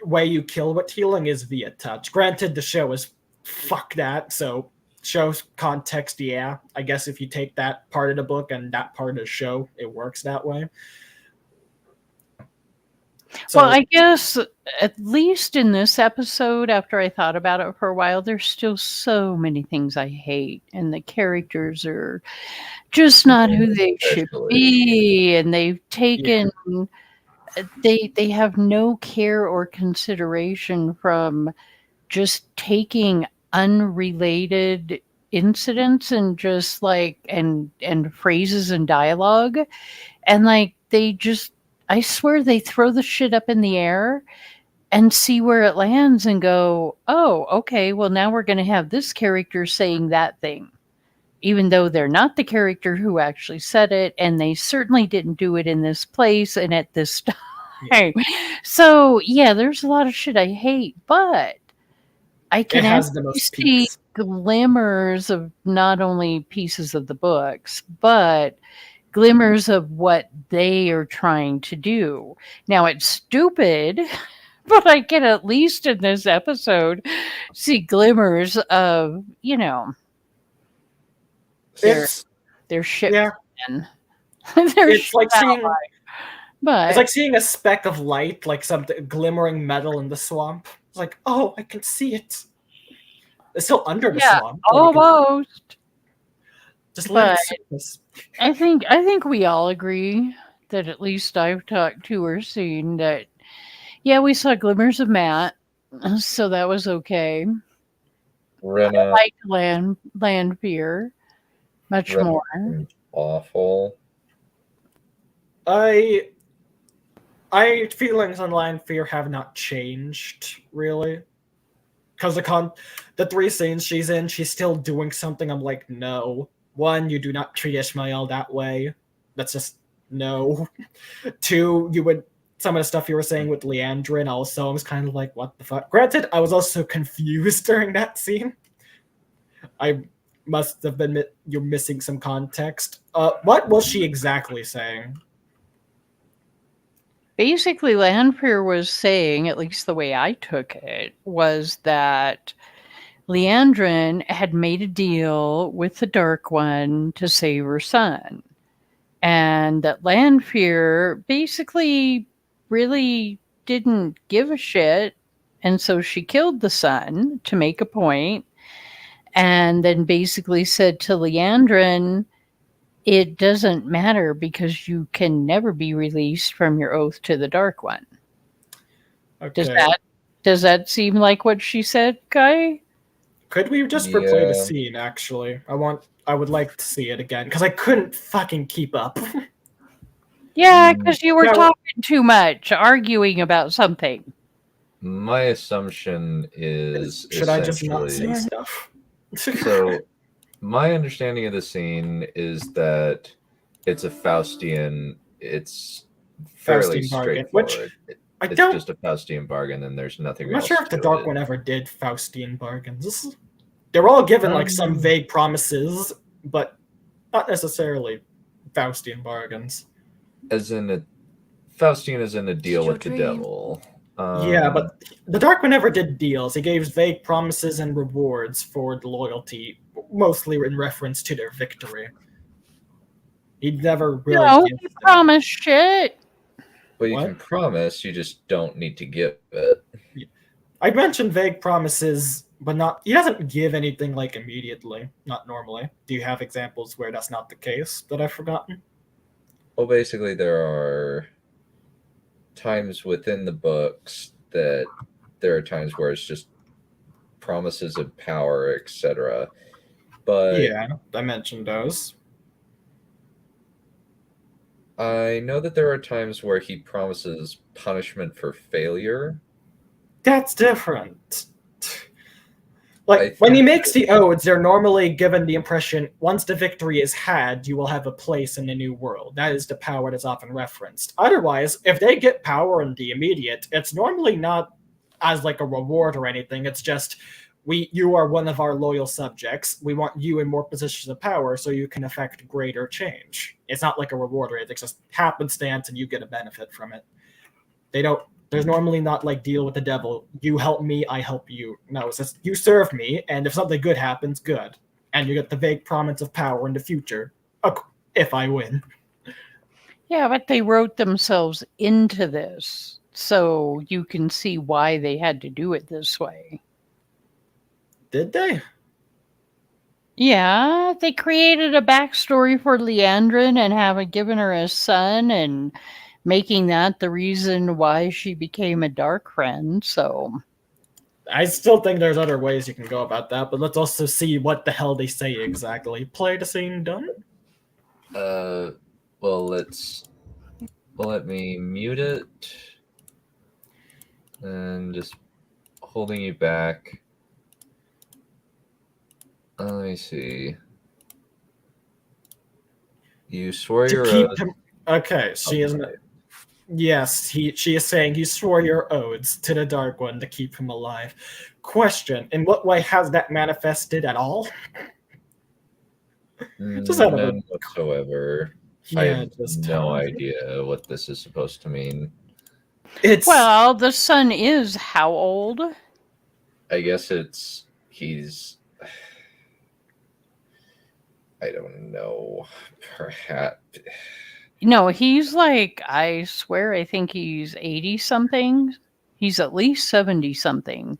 [SPEAKER 5] way you kill with healing is via touch. Granted, the show is fuck that, so shows context, yeah. I guess if you take that part of the book and that part of the show, it works that way.
[SPEAKER 4] So, well, I guess at least in this episode, after I thought about it for a while, there's still so many things I hate, and the characters are just not who they should be, and they've taken they have no care or consideration from just taking unrelated incidents and just like and phrases and dialogue, and like they just, I swear they throw the shit up in the air and see where it lands and go, oh, okay, well now we're going to have this character saying that thing, even though they're not the character who actually said it, and they certainly didn't do it in this place and at this time. Yeah. So yeah, there's a lot of shit I hate, but I can actually see glimmers of not only pieces of the books, but glimmers of what they are trying to do. Now it's stupid, but I can at least in this episode see glimmers of, their shit.
[SPEAKER 5] Yeah.
[SPEAKER 4] It's
[SPEAKER 5] like seeing,
[SPEAKER 4] but
[SPEAKER 5] it's like seeing a speck of light, like something glimmering metal in the swamp. It's like, oh, I can see it. It's still under the swamp.
[SPEAKER 4] Almost.
[SPEAKER 5] Just let it sit.
[SPEAKER 4] I think we all agree that at least I've talked to or seen that, Yeah, we saw glimmers of Matt, so that was okay. I
[SPEAKER 2] Rena,
[SPEAKER 4] liked Landfear much
[SPEAKER 2] Rena
[SPEAKER 4] more.
[SPEAKER 2] seemed awful.
[SPEAKER 5] I feelings on Lion Fear have not changed really, because the 3 scenes she's in, she's still doing something. I'm like, no. 1, you do not treat Ishmael that way. That's just no. 2, some of the stuff you were saying with Leandrin also, I was kind of like, what the fuck? Granted, I was also confused during that scene. I must have been you're missing some context. What was she exactly saying?
[SPEAKER 4] Basically, Landfear was saying, at least the way I took it, was that Leandrin had made a deal with the Dark One to save her son. And that Landfear basically really didn't give a shit. And so she killed the son to make a point, and then basically said to Leandrin, it doesn't matter because you can never be released from your oath to the Dark One.
[SPEAKER 5] Okay.
[SPEAKER 4] Does that seem like what she said, Kai?
[SPEAKER 5] Could we just replay the scene, actually? I would like to see it again, because I couldn't fucking keep up.
[SPEAKER 4] Yeah, because you were talking too much, arguing about something.
[SPEAKER 2] My assumption is
[SPEAKER 5] Should I just not say stuff?
[SPEAKER 2] So, my understanding of the scene is that it's a Faustian. It's fairly
[SPEAKER 5] Faustian bargain,
[SPEAKER 2] straightforward.
[SPEAKER 5] which
[SPEAKER 2] It's just a Faustian bargain, and there's nothing
[SPEAKER 5] I'm
[SPEAKER 2] else.
[SPEAKER 5] not sure if the
[SPEAKER 2] to
[SPEAKER 5] Dark
[SPEAKER 2] it.
[SPEAKER 5] One ever did Faustian bargains. They were all given like some vague promises, but not necessarily Faustian bargains.
[SPEAKER 2] As in a Faustian is in a deal with the devil.
[SPEAKER 5] Yeah, but the Dark One never did deals. He gave vague promises and rewards for the loyalty, mostly in reference to their victory. He never really.
[SPEAKER 4] No, he promised shit.
[SPEAKER 2] Well, you can promise, you just don't need to give it.
[SPEAKER 5] I mentioned vague promises, but not. He doesn't give anything like immediately. Not normally. Do you have examples where that's not the case that I've forgotten?
[SPEAKER 2] Well, basically, there are times within the books that there are times where it's just promises of power, etc. But
[SPEAKER 5] yeah, I mentioned those.
[SPEAKER 2] I know that there are times where he promises punishment for failure.
[SPEAKER 5] That's different. Like, when he makes the oaths, they're normally given the impression, once the victory is had, you will have a place in the new world. That is the power that's often referenced. Otherwise, if they get power in the immediate, it's normally not as like a reward or anything. It's just, you are one of our loyal subjects. We want you in more positions of power so you can affect greater change. It's not like a reward or anything. It's just happenstance and you get a benefit from it. There's normally not like deal with the devil. You help me, I help you. No, it's just you serve me, and if something good happens, good. And you get the vague promise of power in the future, if I win.
[SPEAKER 4] Yeah, but they wrote themselves into this, so you can see why they had to do it this way.
[SPEAKER 5] Did they?
[SPEAKER 4] Yeah, they created a backstory for Leandrin and have given her a son and making that the reason why she became a dark friend, so...
[SPEAKER 5] I still think there's other ways you can go about that, but let's also see what the hell they say exactly. Play the scene done?
[SPEAKER 2] Well, let me mute it. And just holding you back. Let me see. You swore your oath.
[SPEAKER 5] Okay, she isn't. Yes, she is saying he swore your oaths to the Dark One to keep him alive. Question: in what way has that manifested at all?
[SPEAKER 2] None whatsoever.
[SPEAKER 5] Yeah,
[SPEAKER 2] I have no idea what this is supposed to mean.
[SPEAKER 4] Well, the son is how old?
[SPEAKER 2] I guess he's... I don't know. Perhaps...
[SPEAKER 4] No, he's like, I swear, I think he's 80-something. He's at least 70-something.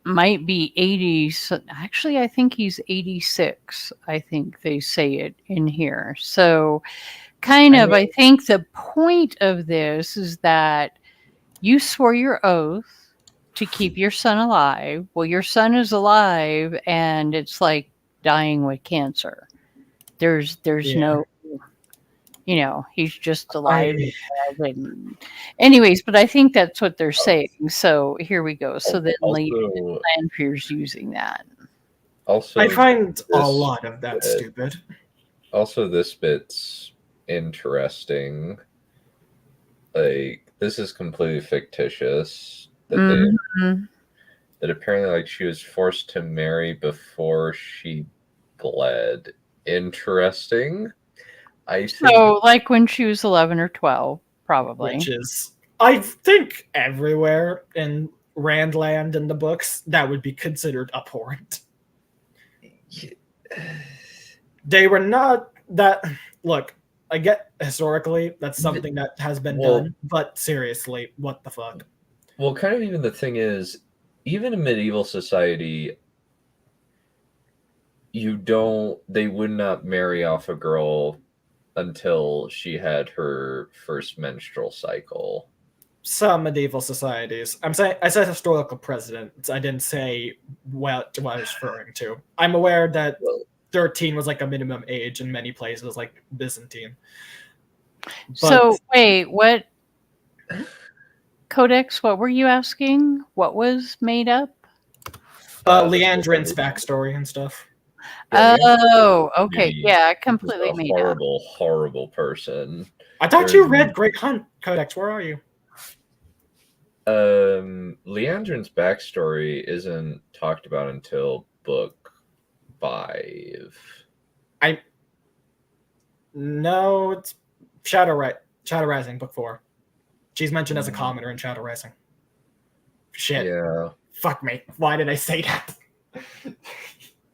[SPEAKER 4] Might be 80. Actually, I think he's 86. I think they say it in here. So, I think the point of this is that You swore your oath to keep your son alive. Well, your son is alive, and it's like dying with cancer. There's no, he's just alive. And anyways, but I think that's what they're saying. So here we go. So then Lanfear's using that.
[SPEAKER 2] Also,
[SPEAKER 5] I find a lot of that stupid.
[SPEAKER 2] Also, this bit's interesting. Like, this is completely fictitious. That that apparently, like, she was forced to marry before she bled. Interesting.
[SPEAKER 4] So, like when she was 11 or 12, probably.
[SPEAKER 5] Which is, I think, everywhere in Randland in the books, that would be considered abhorrent. They were not that. Look, I get historically that's something that has been done, but seriously, what the fuck?
[SPEAKER 2] Well, kind of even the thing is, even in medieval society, they would not marry off a girl until she had her first menstrual cycle.
[SPEAKER 5] Some medieval societies. I said historical precedents. I didn't say what I was referring to. I'm aware that 13 was like a minimum age in many places, like Byzantine.
[SPEAKER 4] So wait, what Codex? What were you asking? What was made up?
[SPEAKER 5] Leandrin's backstory and stuff.
[SPEAKER 4] Oh, okay. Yeah, completely made up.
[SPEAKER 2] Horrible person.
[SPEAKER 5] I thought you read Great Hunt, Codex. Where are you?
[SPEAKER 2] Leandrin's backstory isn't talked about until book 5.
[SPEAKER 5] No, it's Shadow Rising, book 4. She's mentioned as a commoner in Shadow Rising. Shit.
[SPEAKER 2] Yeah.
[SPEAKER 5] Fuck me. Why did I say that?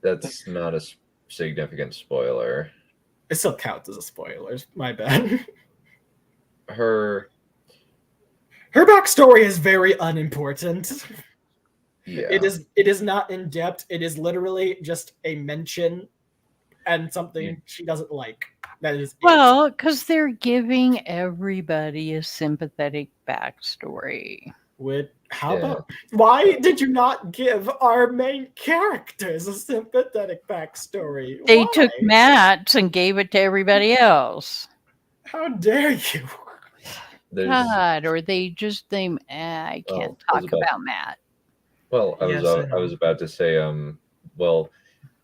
[SPEAKER 2] That's not a significant spoiler.
[SPEAKER 5] It still counts as a spoiler. My bad.
[SPEAKER 2] Her
[SPEAKER 5] backstory is very unimportant.
[SPEAKER 2] Yeah.
[SPEAKER 5] It is not in depth. It is literally just a mention and something she doesn't like. That is
[SPEAKER 4] well, because they're giving everybody a sympathetic backstory.
[SPEAKER 5] Why did you not give our main characters a sympathetic backstory?
[SPEAKER 4] They took Matt's and gave it to everybody else.
[SPEAKER 5] How dare you?
[SPEAKER 4] God, or I can't talk about Matt.
[SPEAKER 2] Well, I was about to say,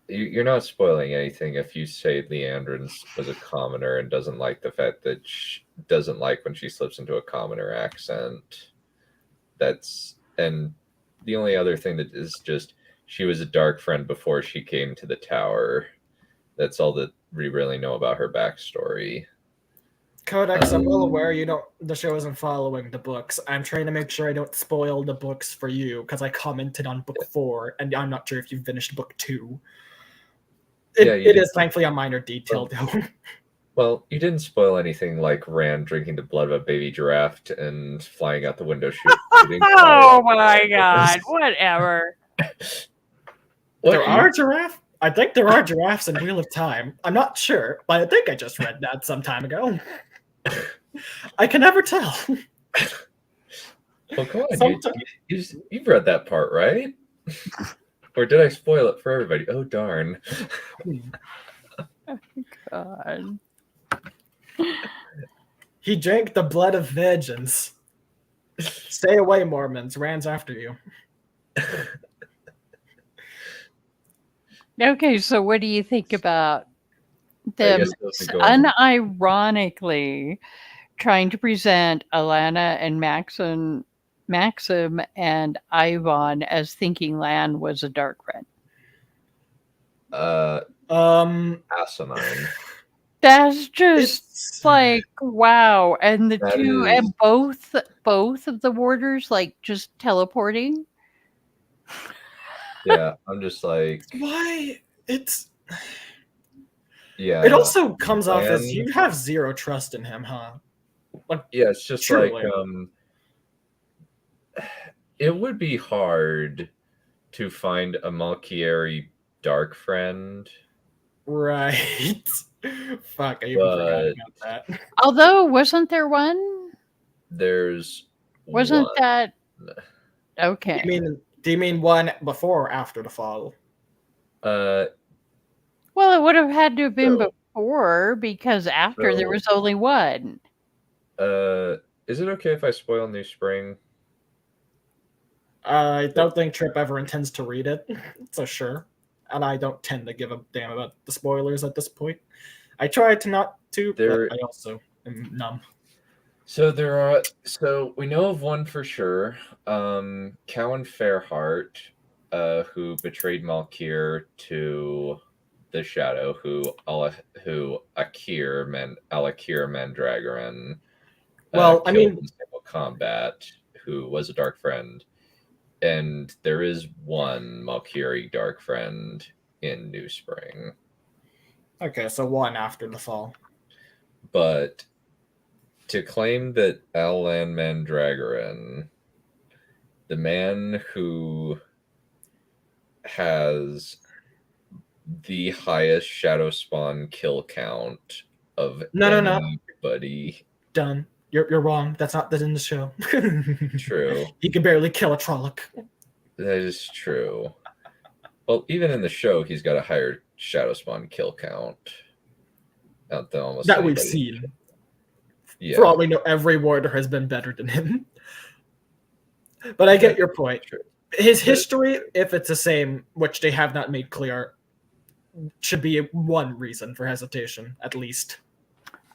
[SPEAKER 2] you're not spoiling anything if you say Leandrin was a commoner and doesn't like the fact that she doesn't like when she slips into a commoner accent. And the only other thing that is just she was a dark friend before she came to the tower. That's all that we really know about her backstory.
[SPEAKER 5] Codex, I'm well aware the show isn't following the books. I'm trying to make sure I don't spoil the books for you because I commented on book 4 and I'm not sure if you've finished book 2. It is thankfully a minor detail though.
[SPEAKER 2] Well, you didn't spoil anything like Rand drinking the blood of a baby giraffe and flying out the window shooting.
[SPEAKER 4] Oh my god, whatever.
[SPEAKER 5] There are giraffes? I think there are giraffes in Wheel of Time. I'm not sure, but I think I just read that some time ago. I can never tell.
[SPEAKER 2] Well, come on, you've read that part, right? Or did I spoil it for everybody? Oh, darn.
[SPEAKER 4] Oh, God.
[SPEAKER 5] He drank the blood of virgins. Stay away, Mormons. Rand's after you.
[SPEAKER 4] Okay, so what do you think about them unironically trying to present Alana and Maxim and Ivan as thinking Lan was a dark friend?
[SPEAKER 2] Asinine.
[SPEAKER 4] That's just like wow. And the two and both of the warders like just teleporting.
[SPEAKER 2] Yeah, I'm just like,
[SPEAKER 5] why?
[SPEAKER 2] Yeah.
[SPEAKER 5] It also comes off as you have zero trust in him, huh?
[SPEAKER 2] Like, yeah, it's just truly. It would be hard to find a Malkieri dark friend.
[SPEAKER 5] Right. Fuck, I even forgot about that.
[SPEAKER 4] Although, wasn't there one?
[SPEAKER 2] There's
[SPEAKER 4] Wasn't
[SPEAKER 2] one.
[SPEAKER 4] that okay?
[SPEAKER 5] Do you mean one before or after the fall?
[SPEAKER 2] Uh,
[SPEAKER 4] Well, it would have had to have been
[SPEAKER 2] So-
[SPEAKER 4] before because after there
[SPEAKER 2] so-
[SPEAKER 4] was only one.
[SPEAKER 2] Is it okay if I spoil New Spring?
[SPEAKER 5] I don't think Trip ever intends to read it, so sure. And I don't tend to give a damn about the spoilers at this point. I try to not to,
[SPEAKER 2] There-
[SPEAKER 5] but I also am numb.
[SPEAKER 2] So we know of one for sure. Cowan Fairheart, who betrayed Malkir to the Shadow, who Alakir Mandragoran
[SPEAKER 5] Well, I
[SPEAKER 2] killed
[SPEAKER 5] mean,
[SPEAKER 2] in single combat, who was a Dark Friend. And there is one Malkiri Dark Friend in New Spring.
[SPEAKER 5] okay, so one after the fall.
[SPEAKER 2] But to claim that Alan Mandragoran, the man who has the highest Shadow Spawn kill count of
[SPEAKER 5] No.
[SPEAKER 2] anybody.
[SPEAKER 5] Done. You're wrong. That's not in the show.
[SPEAKER 2] True.
[SPEAKER 5] He can barely kill a Trolloc.
[SPEAKER 2] That is true. Well, even in the show, he's got a higher Shadow Spawn kill count. Than almost
[SPEAKER 5] That we've
[SPEAKER 2] anybody.
[SPEAKER 5] seen.
[SPEAKER 2] Yeah.
[SPEAKER 5] For all we know, every warder has been better than him. But I get your point.
[SPEAKER 2] True.
[SPEAKER 5] His history, if it's the same, which they have not made clear, should be one reason for hesitation, at least.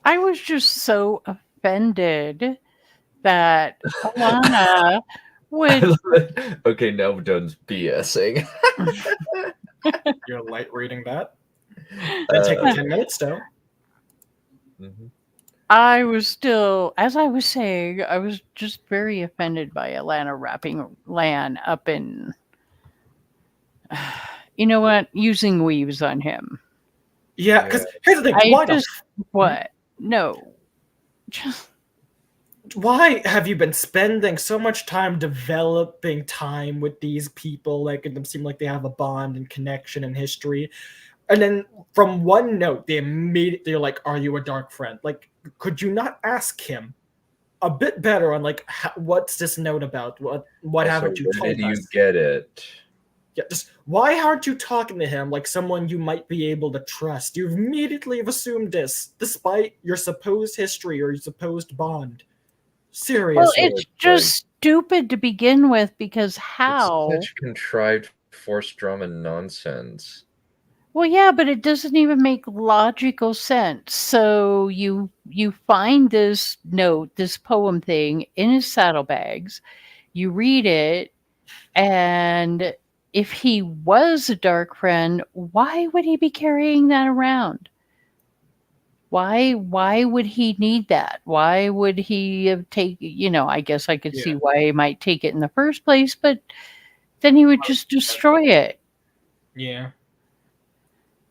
[SPEAKER 4] I was just so offended that Alana would.
[SPEAKER 2] Okay, now we're done BSing.
[SPEAKER 5] You're light reading that. Then take 10 minutes, though.
[SPEAKER 4] I was still, as I was saying, I was just very offended by Alana wrapping Lan up in, you know what, using weaves on him.
[SPEAKER 5] Yeah, because here's the thing.
[SPEAKER 4] What? No. Just.
[SPEAKER 5] Why have you been spending so much time developing time with these people, making them seem like they have a bond and connection and history? And then from one note, they immediately are like, are you a dark friend? Like, could you not ask him a bit better on, like, what's this note about? What
[SPEAKER 2] Also,
[SPEAKER 5] haven't you
[SPEAKER 2] where
[SPEAKER 5] told
[SPEAKER 2] did
[SPEAKER 5] us?
[SPEAKER 2] you get it?
[SPEAKER 5] Yeah, just why aren't you talking to him like someone you might be able to trust? You immediately have assumed this, despite your supposed history or your supposed bond. Seriously.
[SPEAKER 4] Well, it's just stupid to begin with because how?
[SPEAKER 2] It's such contrived forced drama nonsense.
[SPEAKER 4] Well, yeah, but it doesn't even make logical sense. So you find this note, this poem thing in his saddlebags. You read it, and if he was a dark friend, why would he be carrying that around? Why would he need that? Why would he have taken, I guess I could see why he might take it in the first place, but then he would just destroy it.
[SPEAKER 5] Yeah.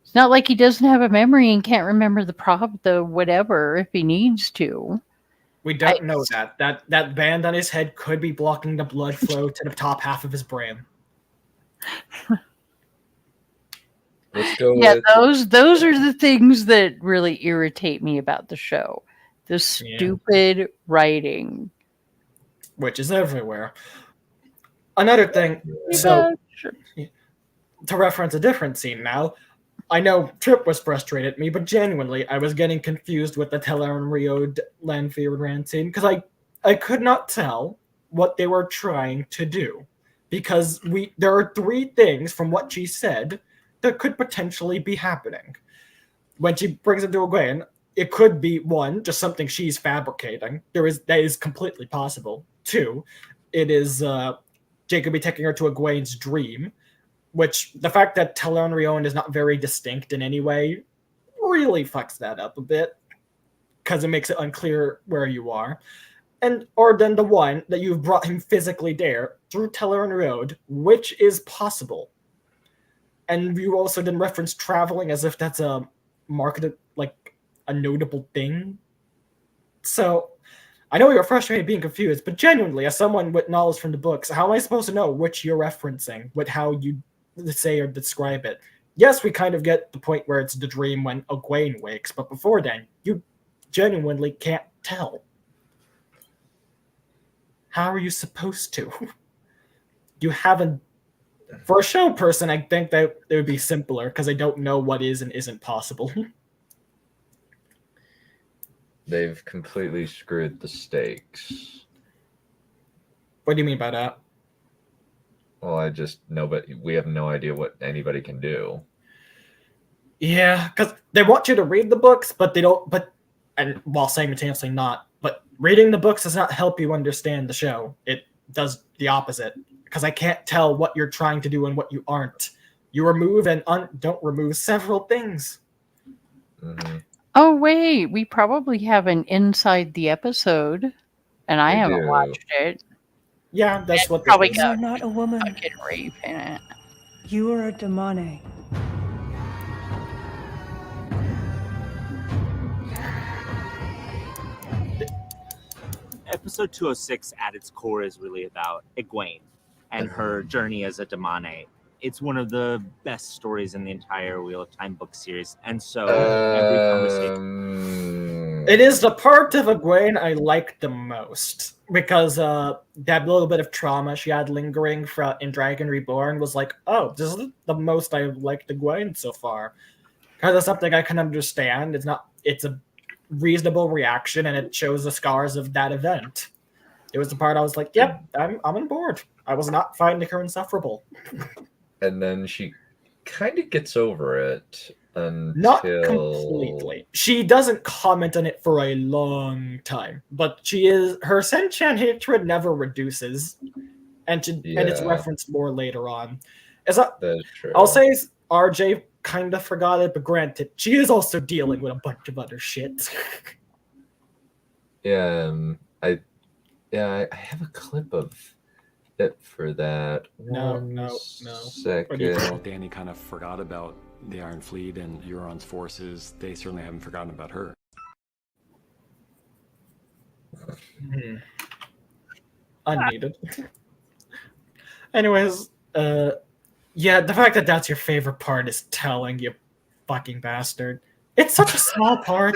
[SPEAKER 4] It's not like he doesn't have a memory and can't remember the whatever if he needs to.
[SPEAKER 5] We don't know that. That band on his head could be blocking the blood flow to the top half of his brain.
[SPEAKER 2] Let's go
[SPEAKER 4] Yeah, those are the things that really irritate me about the show. The stupid writing.
[SPEAKER 5] Which is everywhere. Another thing, so to reference a different scene now, I know Trip was frustrated at me, but genuinely, I was getting confused with the Teleron Lanfear scene because I could not tell what they were trying to do. Because there are three things from what she said that could potentially be happening. When she brings it to Egwene, it could be, one, just something she's fabricating. That is completely possible. Two, it is Jacob be taking her to Egwene's dream, which the fact that Tel'aran'rhiod is not very distinct in any way really fucks that up a bit, because it makes it unclear where you are. Or then the one that you've brought him physically there through Tel'aran'rhiod, which is possible. And you also didn't reference traveling as if that's a marketed, like, a notable thing. So, I know you're frustrated being confused, but genuinely, as someone with knowledge from the books, how am I supposed to know which you're referencing with how you say or describe it? Yes, we kind of get the point where it's the dream when Egwene wakes, but before then, you genuinely can't tell. how are you supposed to? You haven't. For a show person, I think that it would be simpler because I don't know what is and isn't possible.
[SPEAKER 2] They've completely screwed the stakes.
[SPEAKER 5] What do you mean by that?
[SPEAKER 2] Well, I just know, but we have no idea what anybody can do.
[SPEAKER 5] Yeah, because they want you to read the books, but they don't. And while simultaneously not. But reading the books does not help you understand the show. It does the opposite. Because I can't tell what you're trying to do and what you aren't. You remove and don't remove several things.
[SPEAKER 2] Mm-hmm.
[SPEAKER 4] Oh, wait. We probably have an inside the episode, and I haven't watched it.
[SPEAKER 5] Yeah, that's what
[SPEAKER 4] probably
[SPEAKER 8] You're not a woman.
[SPEAKER 4] fucking rape in it.
[SPEAKER 8] You are a demone.
[SPEAKER 3] Episode 206 at its core is really about Egwene and her journey as a demone. It's one of the best stories in the entire Wheel of Time book series. And so every conversation...
[SPEAKER 5] It is the part of Egwene I like the most. Because that little bit of trauma she had lingering in Dragon Reborn was like, oh, this is the most I've liked Egwene so far. Because it's something I can understand. It's a reasonable reaction, and it shows the scars of that event. It was the part I was like, yep, I'm on board. I was not finding her insufferable.
[SPEAKER 2] And then she kind of gets over it until...
[SPEAKER 5] Not completely. She doesn't comment on it for a long time, but her Senchan hatred never reduces, and it's referenced more later on.
[SPEAKER 2] That is true.
[SPEAKER 5] I'll say RJ kind of forgot it, but granted, she is also dealing with a bunch of other shit.
[SPEAKER 2] I have a clip of it for that.
[SPEAKER 5] No.
[SPEAKER 2] Second.
[SPEAKER 6] Danny kind of forgot about the Iron Fleet and Euron's forces. They certainly haven't forgotten about her.
[SPEAKER 5] Unneeded. Anyways, yeah, the fact that that's your favorite part is telling, you fucking bastard. It's such a small part.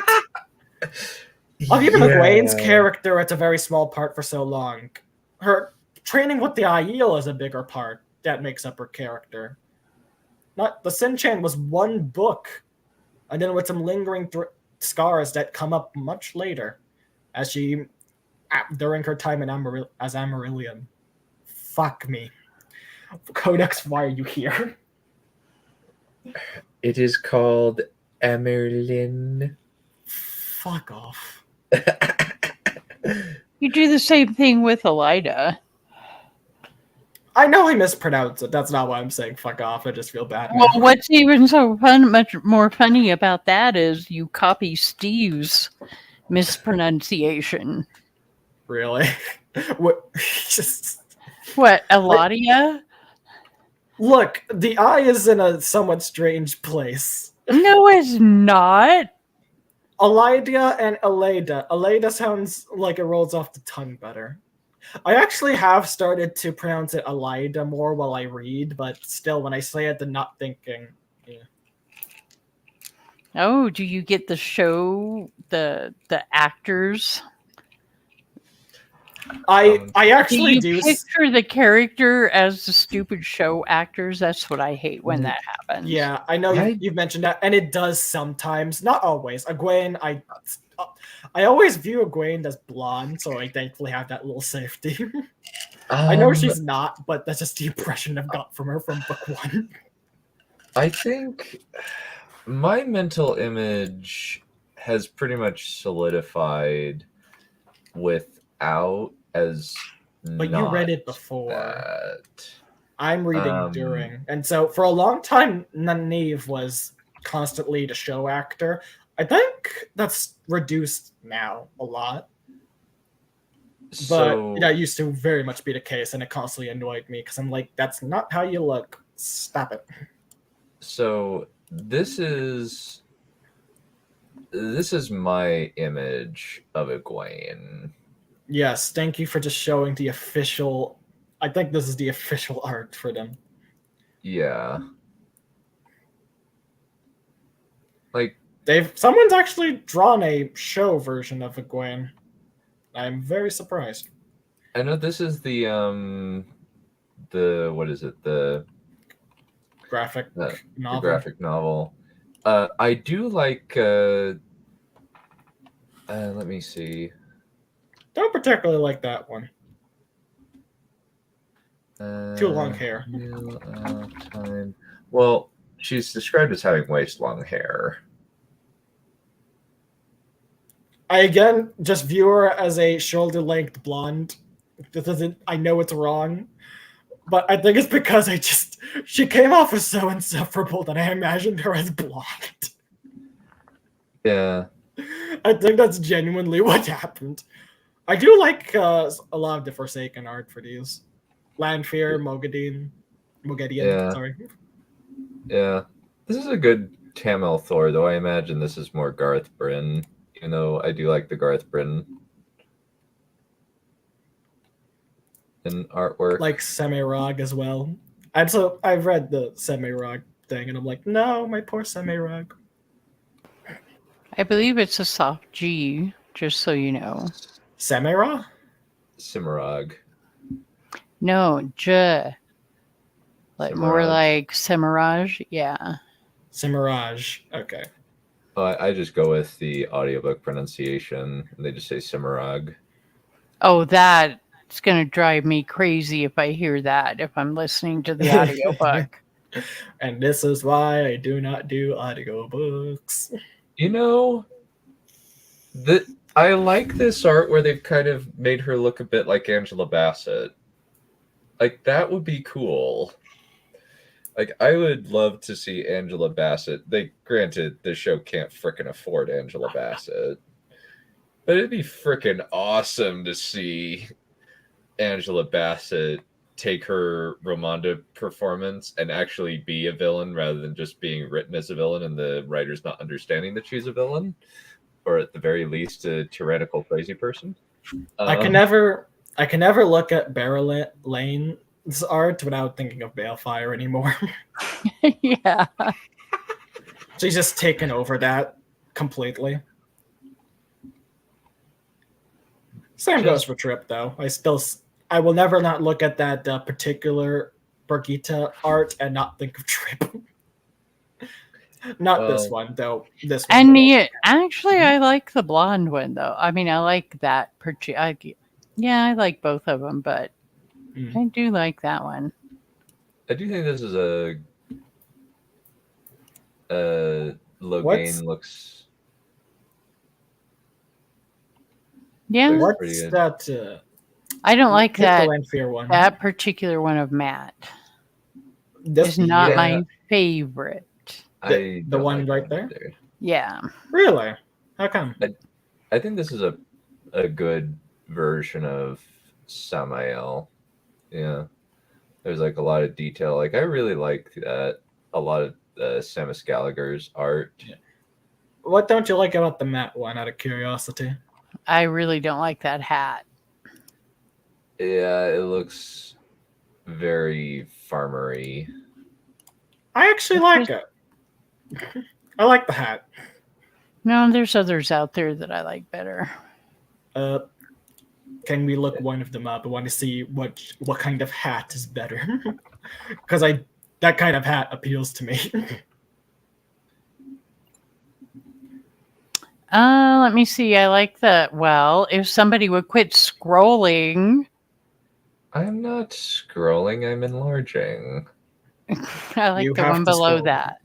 [SPEAKER 5] Even Egwene's character, it's a very small part for so long. Her training with the Aiel is a bigger part that makes up her character. Not the Senchan was one book, and then with some lingering scars that come up much later, as during her time as Amarillion. Fuck me. Codex, why are you here?
[SPEAKER 2] It is called Amerlin.
[SPEAKER 5] Fuck off.
[SPEAKER 4] You do the same thing with Elida.
[SPEAKER 5] I know I mispronounced it. That's not why I'm saying fuck off. I just feel bad.
[SPEAKER 4] Well, what's even so much more funny about that is you copy Steve's mispronunciation.
[SPEAKER 5] Really? What?
[SPEAKER 4] What, Eladia?
[SPEAKER 5] Look, the I is in a somewhat strange place.
[SPEAKER 4] No, it's not.
[SPEAKER 5] Elidia and Eleda. Eleda sounds like it rolls off the tongue better. I actually have started to pronounce it Elida more while I read, but still, when I say it, I'm not thinking. Yeah.
[SPEAKER 4] Oh, do you get the show, the actors?
[SPEAKER 5] I actually do.
[SPEAKER 4] Picture the character as the stupid show actors. That's what I hate when that happens.
[SPEAKER 5] Yeah, I know you've mentioned that, and it does sometimes, not always. Egwene, I always view Egwene as blonde, so I thankfully have that little safety. I know she's not, but that's just the impression I've got from her from book one.
[SPEAKER 2] I think my mental image has pretty much solidified without as.
[SPEAKER 5] But you read it before.
[SPEAKER 2] That.
[SPEAKER 5] I'm reading during, and so for a long time, Nynaeve was constantly the show actor. I think that's reduced now a lot. But that used to very much be the case, and it constantly annoyed me because I'm like, that's not how you look. Stop it.
[SPEAKER 2] So this is my image of Egwene.
[SPEAKER 5] Yes, thank you for just showing the official. I think this is the official art for them.
[SPEAKER 2] Yeah. Like,
[SPEAKER 5] someone's actually drawn a show version of Egwene. I'm very surprised.
[SPEAKER 2] I know this is the what is it? The
[SPEAKER 5] graphic novel.
[SPEAKER 2] The graphic novel. I do like. Let me see.
[SPEAKER 5] Don't particularly like that one. Too long hair.
[SPEAKER 2] Time. Well, she's described as having waist long hair.
[SPEAKER 5] I again just view her as a shoulder-length blonde. This isn't. I know it's wrong, but I think it's because she came off as so insufferable that I imagined her as blonde.
[SPEAKER 2] Yeah.
[SPEAKER 5] I think that's genuinely what happened. I do like a lot of the Forsaken art for these. Lanfear, Moghedien,
[SPEAKER 2] Yeah.
[SPEAKER 5] sorry.
[SPEAKER 2] Yeah. This is a good Tamil Thor, though I imagine this is more Garth Bryn. You know, I do like the Garth Bryn in artwork.
[SPEAKER 5] Like Semirog as well. I've read the Semirog thing, and I'm like, no, my poor Semirog.
[SPEAKER 4] I believe it's a soft G, just so you know.
[SPEAKER 5] Semira?
[SPEAKER 2] Cimarog.
[SPEAKER 4] No, J. Like more
[SPEAKER 2] Cimarog.
[SPEAKER 4] like Semirage, yeah.
[SPEAKER 5] Semirage. Okay.
[SPEAKER 2] Oh, I just go with the audiobook pronunciation, and they just say Cimarog.
[SPEAKER 4] Oh, that's gonna drive me crazy if I hear that, if I'm listening to the audiobook.
[SPEAKER 5] And this is why I do not do audiobooks.
[SPEAKER 2] You know, I like this art where they've kind of made her look a bit like Angela Bassett. Like, that would be cool. Like, I would love to see Angela Bassett. Granted, the show can't frickin' afford Angela Bassett. But it'd be frickin' awesome to see Angela Bassett take her Ramonda performance and actually be a villain rather than just being written as a villain and the writers not understanding that she's a villain, or at the very least a tyrannical crazy person.
[SPEAKER 5] I can never look at Beryl Lane's art without thinking of Balefire anymore.
[SPEAKER 4] Yeah.
[SPEAKER 5] She's just taken over that completely. Same goes for Trip, though. I will never not look at that particular Brigitte art and not think of Trip. Not this one, though. This one.
[SPEAKER 4] And actually, I like the blonde one, though. I mean, I like that. I like both of them, but I do like that one.
[SPEAKER 2] I do think this is Logain looks.
[SPEAKER 4] Yeah.
[SPEAKER 5] What's that?
[SPEAKER 4] I don't like that.
[SPEAKER 5] One.
[SPEAKER 4] That particular one of Matt
[SPEAKER 5] This
[SPEAKER 4] is not my favorite.
[SPEAKER 5] The one right there?
[SPEAKER 4] Yeah.
[SPEAKER 5] Really? How come?
[SPEAKER 2] I think this is a good version of Samael. Yeah. There's like a lot of detail. Like, I really like that. A lot of Samus Gallagher's art.
[SPEAKER 5] Yeah. What don't you like about the Matt one, out of curiosity?
[SPEAKER 4] I really don't like that hat.
[SPEAKER 2] Yeah, it looks very farmery.
[SPEAKER 5] I actually like it. I like the hat.
[SPEAKER 4] No, there's others out there that I like better.
[SPEAKER 5] Can we look one of them up? I want to see what kind of hat is better. Because that kind of hat appeals to me.
[SPEAKER 4] Let me see. I like that. Well, if somebody would quit scrolling.
[SPEAKER 2] I'm not scrolling, I'm enlarging.
[SPEAKER 4] I like the one below that.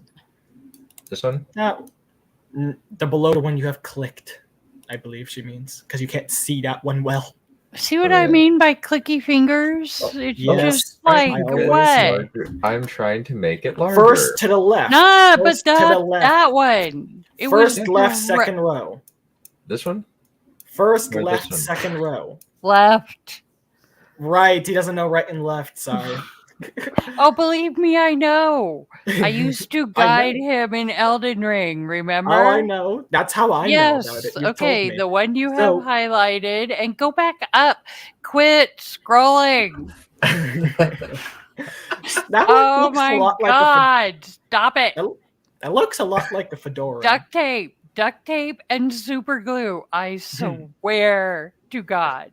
[SPEAKER 2] This one?
[SPEAKER 5] The below the one you have clicked, I believe she means. Because you can't see that one well.
[SPEAKER 4] See what I mean by clicky fingers? It's just like, what?
[SPEAKER 2] I'm trying to make it larger.
[SPEAKER 5] First to the left.
[SPEAKER 4] Nah, but that one.
[SPEAKER 5] It First was left, second row.
[SPEAKER 2] This one?
[SPEAKER 5] First left, second row.
[SPEAKER 4] Left.
[SPEAKER 5] Right, he doesn't know right and left, sorry.
[SPEAKER 4] Oh, believe me, I know. I used to guide him in Elden Ring, remember?
[SPEAKER 5] Oh, I know. That's how I know about it.
[SPEAKER 4] Okay, the one you have highlighted, and go back up. Quit scrolling. Oh my God. Stop it.
[SPEAKER 5] That looks a lot like the fedora.
[SPEAKER 4] Duct tape, and super glue. I swear to God.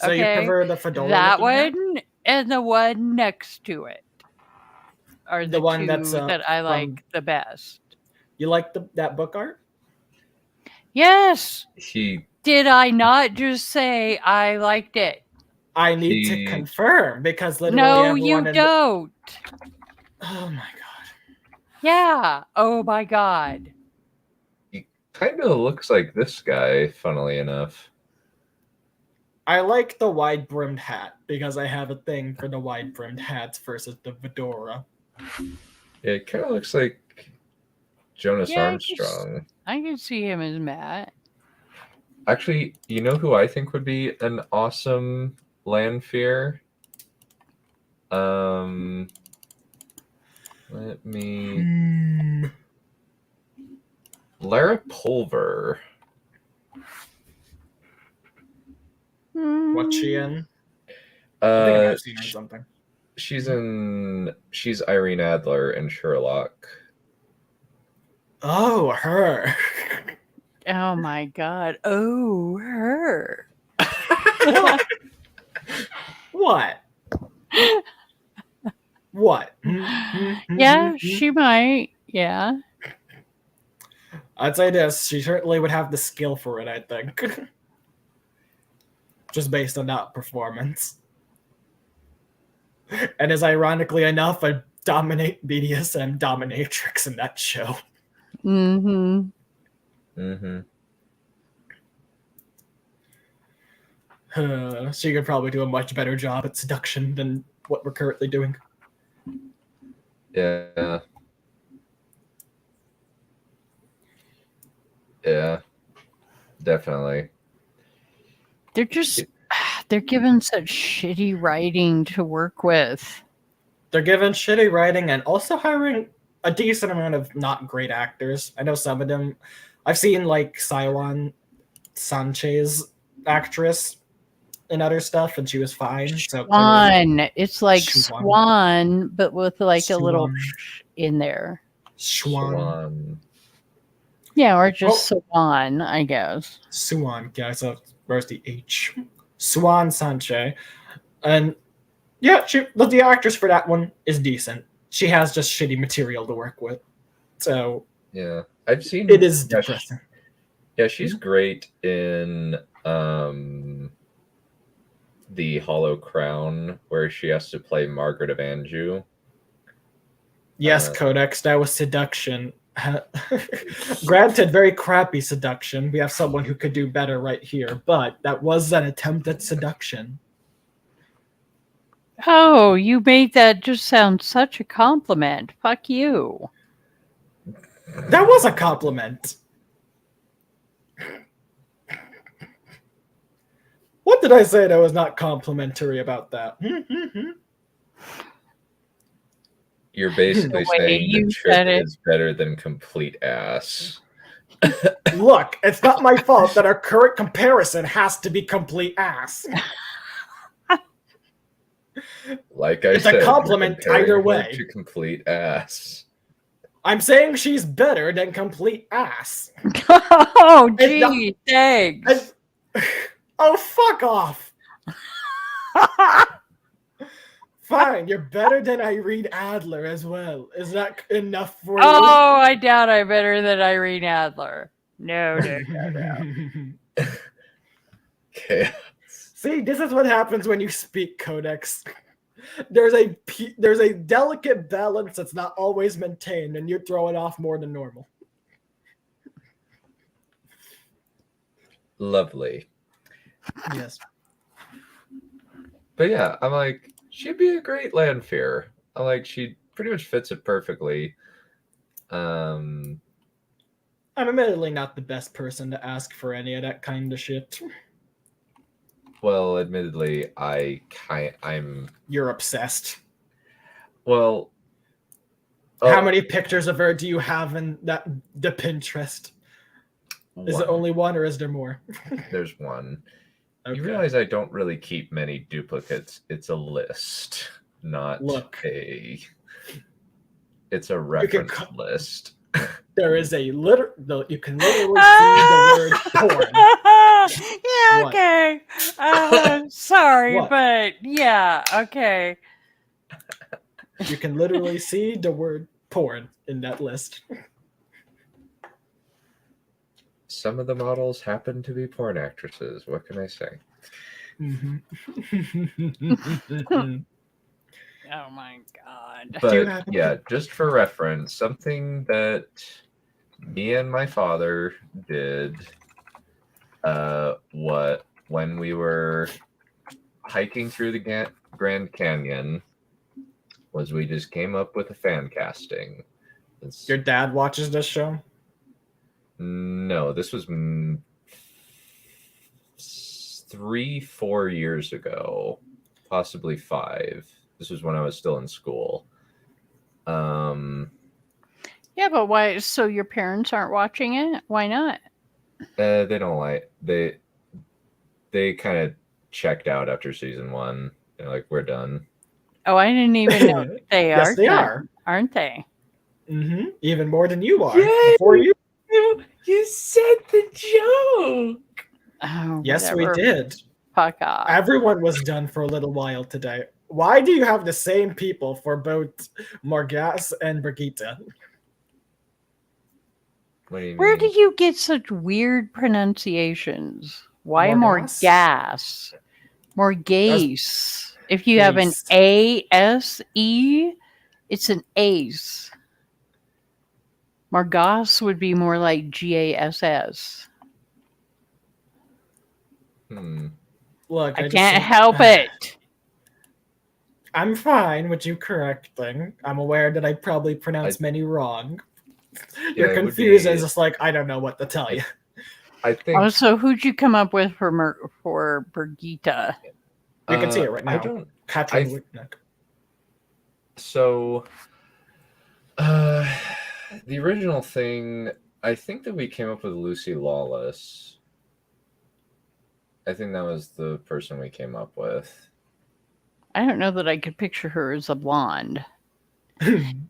[SPEAKER 5] So you
[SPEAKER 4] Okay,
[SPEAKER 5] prefer the fedora?
[SPEAKER 4] that
[SPEAKER 5] looking hat?
[SPEAKER 4] one and the one next to it are the
[SPEAKER 5] one
[SPEAKER 4] two
[SPEAKER 5] that's,
[SPEAKER 4] that I
[SPEAKER 5] from-
[SPEAKER 4] like the best.
[SPEAKER 5] You like that book art?
[SPEAKER 4] Yes.
[SPEAKER 2] He
[SPEAKER 4] Did I not just say I liked it?
[SPEAKER 5] I need
[SPEAKER 2] He-
[SPEAKER 5] to confirm because literally
[SPEAKER 4] No,
[SPEAKER 5] everyone
[SPEAKER 4] you
[SPEAKER 5] in the-
[SPEAKER 4] don't.
[SPEAKER 5] Oh my god.
[SPEAKER 4] Yeah. Oh my god.
[SPEAKER 2] kind of looks like this guy, funnily enough.
[SPEAKER 5] I like the wide-brimmed hat because I have a thing for the wide-brimmed hats versus the fedora.
[SPEAKER 2] Yeah, it kind of looks like Jonas
[SPEAKER 4] Yeah,
[SPEAKER 2] Armstrong.
[SPEAKER 4] I can see him as Matt.
[SPEAKER 2] Actually, you know who I think would be an awesome Lanfear? Let me... Lara Pulver.
[SPEAKER 5] What's she in? I think I've seen her in something.
[SPEAKER 2] She's Irene Adler in Sherlock.
[SPEAKER 5] Oh, her.
[SPEAKER 4] Oh my god. Oh, her.
[SPEAKER 5] What? What?
[SPEAKER 4] Yeah, she might. Yeah.
[SPEAKER 5] I'd say this. She certainly would have the skill for it, I think. Just based on that performance. And is ironically enough a BDSM dominatrix in that show.
[SPEAKER 4] Mm-hmm.
[SPEAKER 5] She could probably do a much better job at seduction than what we're currently doing.
[SPEAKER 2] Yeah. Yeah. Definitely.
[SPEAKER 4] They're given such shitty writing to work with.
[SPEAKER 5] They're given shitty writing and also hiring a decent amount of not great actors. I know some of them. I've seen like Saiwan Sanchez actress and other stuff, and she was fine. So
[SPEAKER 4] Swan. It's like
[SPEAKER 5] Swan.
[SPEAKER 4] Swan, but with like a little
[SPEAKER 5] Swan.
[SPEAKER 4] sh in there.
[SPEAKER 5] Swan.
[SPEAKER 4] Yeah, or just Swan, I guess.
[SPEAKER 5] Swan. Yeah, so where's the H? Swan Sanchez. And yeah, the actress for that one is decent. She has just shitty material to work with. So
[SPEAKER 2] yeah, I've seen
[SPEAKER 5] it is depressing.
[SPEAKER 2] Yeah, she's great in the Hollow Crown, where she has to play Margaret of Anjou.
[SPEAKER 5] Yes, Codex, that was seduction. Granted, very crappy seduction. We have someone who could do better right here, but that was an attempt at seduction.
[SPEAKER 4] Oh, you made that just sound such a compliment. Fuck you.
[SPEAKER 5] That was a compliment. What did I say that was not complimentary about that?
[SPEAKER 2] You're basically saying
[SPEAKER 4] you
[SPEAKER 2] the
[SPEAKER 4] said
[SPEAKER 2] trip
[SPEAKER 4] it.
[SPEAKER 2] is better than complete ass.
[SPEAKER 5] Look, it's not my fault that our current comparison has to be complete ass.
[SPEAKER 2] Like I
[SPEAKER 5] It's
[SPEAKER 2] said,
[SPEAKER 5] a
[SPEAKER 2] you're
[SPEAKER 5] compliment
[SPEAKER 2] comparing
[SPEAKER 5] either
[SPEAKER 2] her
[SPEAKER 5] way.
[SPEAKER 2] to complete ass.
[SPEAKER 5] I'm saying she's better than complete ass.
[SPEAKER 4] Oh, gee, thanks.
[SPEAKER 5] Oh, fuck off. Fine, you're better than Irene Adler as well. Is that enough for you?
[SPEAKER 4] Oh, I doubt I'm better than Irene Adler. No.
[SPEAKER 2] Okay.
[SPEAKER 5] See, this is what happens when you speak, Codex. There's a delicate balance that's not always maintained, and you throw it off more than normal.
[SPEAKER 2] Lovely.
[SPEAKER 5] Yes.
[SPEAKER 2] But yeah, I'm like, she'd be a great Lanfear. I'm like, she pretty much fits it perfectly.
[SPEAKER 5] I'm admittedly not the best person to ask for any of that kind of shit.
[SPEAKER 2] Well, admittedly, I'm.
[SPEAKER 5] You're obsessed.
[SPEAKER 2] Well,
[SPEAKER 5] how many pictures of her do you have in the Pinterest? Is it only one, or is there more?
[SPEAKER 2] There's one.
[SPEAKER 5] Okay.
[SPEAKER 2] You realize I don't really keep many duplicates. It's a list, not a. It's a reference list.
[SPEAKER 5] There is a you can literally see the word porn.
[SPEAKER 4] Yeah,
[SPEAKER 5] What?
[SPEAKER 4] okay. Sorry,
[SPEAKER 5] What?
[SPEAKER 4] but yeah, okay.
[SPEAKER 5] You can literally see the word porn in that list.
[SPEAKER 2] Some of the models happen to be porn actresses. What can I say?
[SPEAKER 5] Mhm.
[SPEAKER 4] Oh my god.
[SPEAKER 2] But yeah, just for reference, something that me and my father did when we were hiking through the Grand Canyon was we just came up with a fan casting.
[SPEAKER 5] Your dad watches this show?
[SPEAKER 2] No, this was 3-4 years ago, possibly 5. This was when I was still in school.
[SPEAKER 4] Yeah, but why? So your parents aren't watching it? Why not?
[SPEAKER 2] They don't like they kind of checked out after season 1. They're like, we're done.
[SPEAKER 4] Oh, I didn't even know they
[SPEAKER 5] Yes,
[SPEAKER 4] are.
[SPEAKER 5] they are.
[SPEAKER 4] Aren't they?
[SPEAKER 5] Mm-hmm. Even more than you are.
[SPEAKER 10] Yay!
[SPEAKER 5] Before you.
[SPEAKER 10] You said the joke.
[SPEAKER 4] Oh,
[SPEAKER 5] Yes,
[SPEAKER 4] whatever.
[SPEAKER 5] we did.
[SPEAKER 4] Fuck off.
[SPEAKER 5] Everyone was done for a little while today. Why do you have the same people for both Morgas and Brigitte?
[SPEAKER 2] What do you
[SPEAKER 4] Where
[SPEAKER 2] mean?
[SPEAKER 4] do you get such weird pronunciations? Why more
[SPEAKER 5] Morgas?
[SPEAKER 4] gas? More gaze. If you have an
[SPEAKER 5] Gaze.
[SPEAKER 4] A-S-E, it's an ace. Margas would be more like G-A-S-S.
[SPEAKER 5] Look,
[SPEAKER 4] I
[SPEAKER 5] just
[SPEAKER 4] can't
[SPEAKER 5] said-
[SPEAKER 4] help it.
[SPEAKER 5] I'm fine with you correcting. I'm aware that I probably pronounced many wrong. You're
[SPEAKER 2] it would
[SPEAKER 5] confused
[SPEAKER 2] be-
[SPEAKER 5] and just like, I don't know what to tell you.
[SPEAKER 2] I think
[SPEAKER 4] Oh, so who'd you come up with for Brigitte?
[SPEAKER 5] You can see it right now.
[SPEAKER 2] I don't.
[SPEAKER 5] Katrin
[SPEAKER 2] I-
[SPEAKER 5] Wittnick.
[SPEAKER 2] So, the original thing, I think that we came up with Lucy Lawless. I think that was the person we came up with.
[SPEAKER 4] I don't know that I could picture her as a blonde.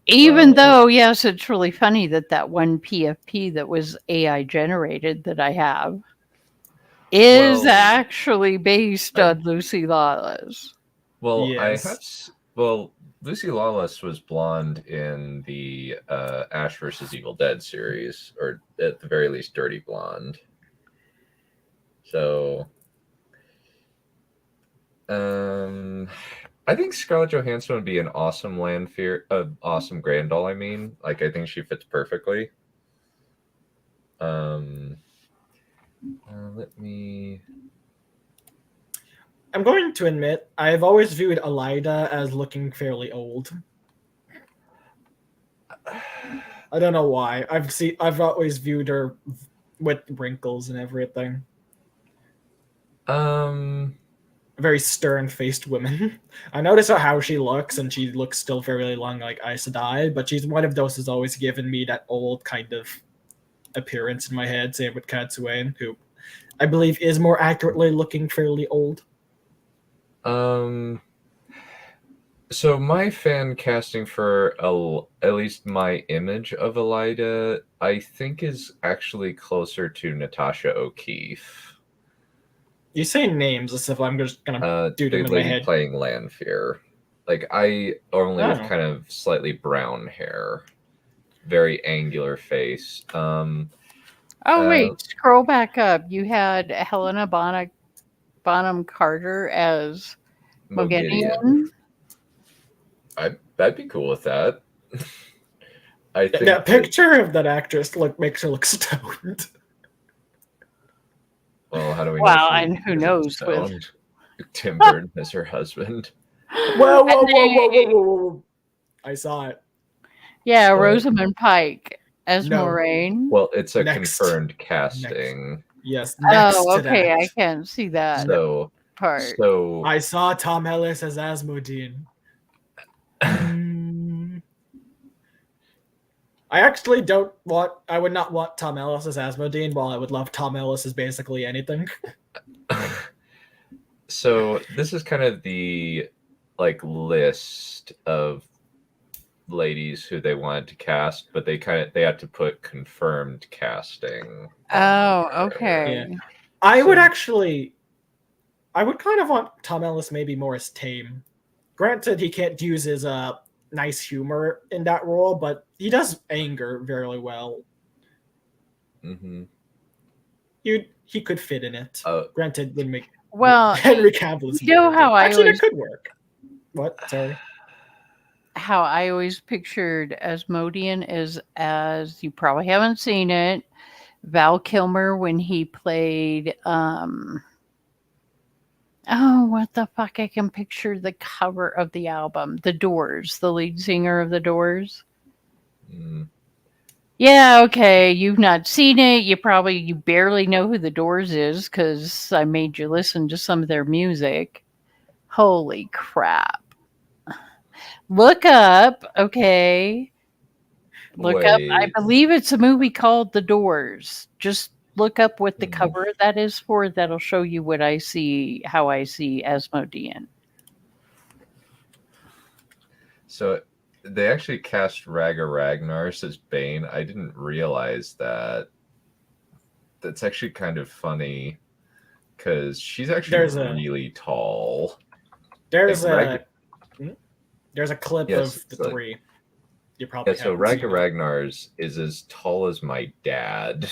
[SPEAKER 4] Even though, yes, it's really funny that one PFP that was AI generated that I have is
[SPEAKER 2] Well,
[SPEAKER 4] actually based on Lucy Lawless.
[SPEAKER 2] Well,
[SPEAKER 5] Yes.
[SPEAKER 2] Lucy Lawless was blonde in the Ash vs. Evil Dead series, or at the very least, Dirty Blonde. So, I think Scarlett Johansson would be an awesome awesome Grandal. I mean, like, I think she fits perfectly. Let me.
[SPEAKER 5] I'm going to admit, I've always viewed Elida as looking fairly old. I don't know why. I've always viewed her with wrinkles and everything. A very stern-faced woman. I notice how she looks, and she looks still very long like Aes Sedai, but she's one of those who's always given me that old kind of appearance in my head. Same with Katsuane, who I believe is more accurately looking fairly old.
[SPEAKER 2] So my fan casting for at least my image of Elida, I think, is actually closer to Natasha O'Keeffe.
[SPEAKER 5] You say names as if I'm just gonna do them
[SPEAKER 2] the
[SPEAKER 5] in my
[SPEAKER 2] lady
[SPEAKER 5] head.
[SPEAKER 2] playing Lanfear. Like, I only with
[SPEAKER 5] Oh.
[SPEAKER 2] kind of slightly brown hair, very angular face.
[SPEAKER 4] Oh, wait, scroll back up. You had Helena Bonham Carter as Moghedien.
[SPEAKER 2] I'd be cool with that. I think
[SPEAKER 5] That picture of that actress makes her look stoned.
[SPEAKER 2] Well, how do we know?
[SPEAKER 4] Well,
[SPEAKER 2] she
[SPEAKER 4] and who
[SPEAKER 2] isn't
[SPEAKER 4] knows
[SPEAKER 2] stoned? Tim Burton as her husband.
[SPEAKER 5] Whoa. I saw it.
[SPEAKER 4] Yeah,
[SPEAKER 2] So-
[SPEAKER 4] Rosamund Pike as
[SPEAKER 5] No.
[SPEAKER 4] Moraine.
[SPEAKER 2] Well, it's a
[SPEAKER 5] Next.
[SPEAKER 2] confirmed casting.
[SPEAKER 5] Yes, next
[SPEAKER 4] Oh,
[SPEAKER 5] to
[SPEAKER 4] okay,
[SPEAKER 5] that.
[SPEAKER 4] I can't see that
[SPEAKER 2] So,
[SPEAKER 4] part.
[SPEAKER 5] I saw Tom Ellis as Asmodine. I actually I would not want Tom Ellis as Asmodine, while I would love Tom Ellis as basically anything.
[SPEAKER 2] So this is kind of the list of ladies who they wanted to cast, but they had to put confirmed casting.
[SPEAKER 4] Oh, okay.
[SPEAKER 5] I would kind of want Tom Ellis maybe more as tame. Granted, he can't use his nice humor in that role, but he does anger very well.
[SPEAKER 2] Mm-hmm.
[SPEAKER 5] He could fit in it. Granted, wouldn't make Henry Cavill.
[SPEAKER 4] You know how
[SPEAKER 5] that could work. What? Sorry.
[SPEAKER 4] How I always pictured Asmodean is, as you probably haven't seen it, Val Kilmer when he played what the fuck? I can picture the cover of the album. The Doors, the lead singer of the Doors.
[SPEAKER 2] Mm.
[SPEAKER 4] Yeah, okay. You've not seen it. You barely know who the Doors is because I made you listen to some of their music. Holy crap. Look up, okay. Look up. I believe it's a movie called The Doors. Just look up what the cover of that is for. That'll show you what I see, how I see Asmodean.
[SPEAKER 2] So they actually cast Ragga Ragnarsson as Bane. I didn't realize that. That's actually kind of funny because she's actually really tall.
[SPEAKER 5] There's a clip of the three. You probably
[SPEAKER 2] so Ragga Ragnarsson is as tall as my dad.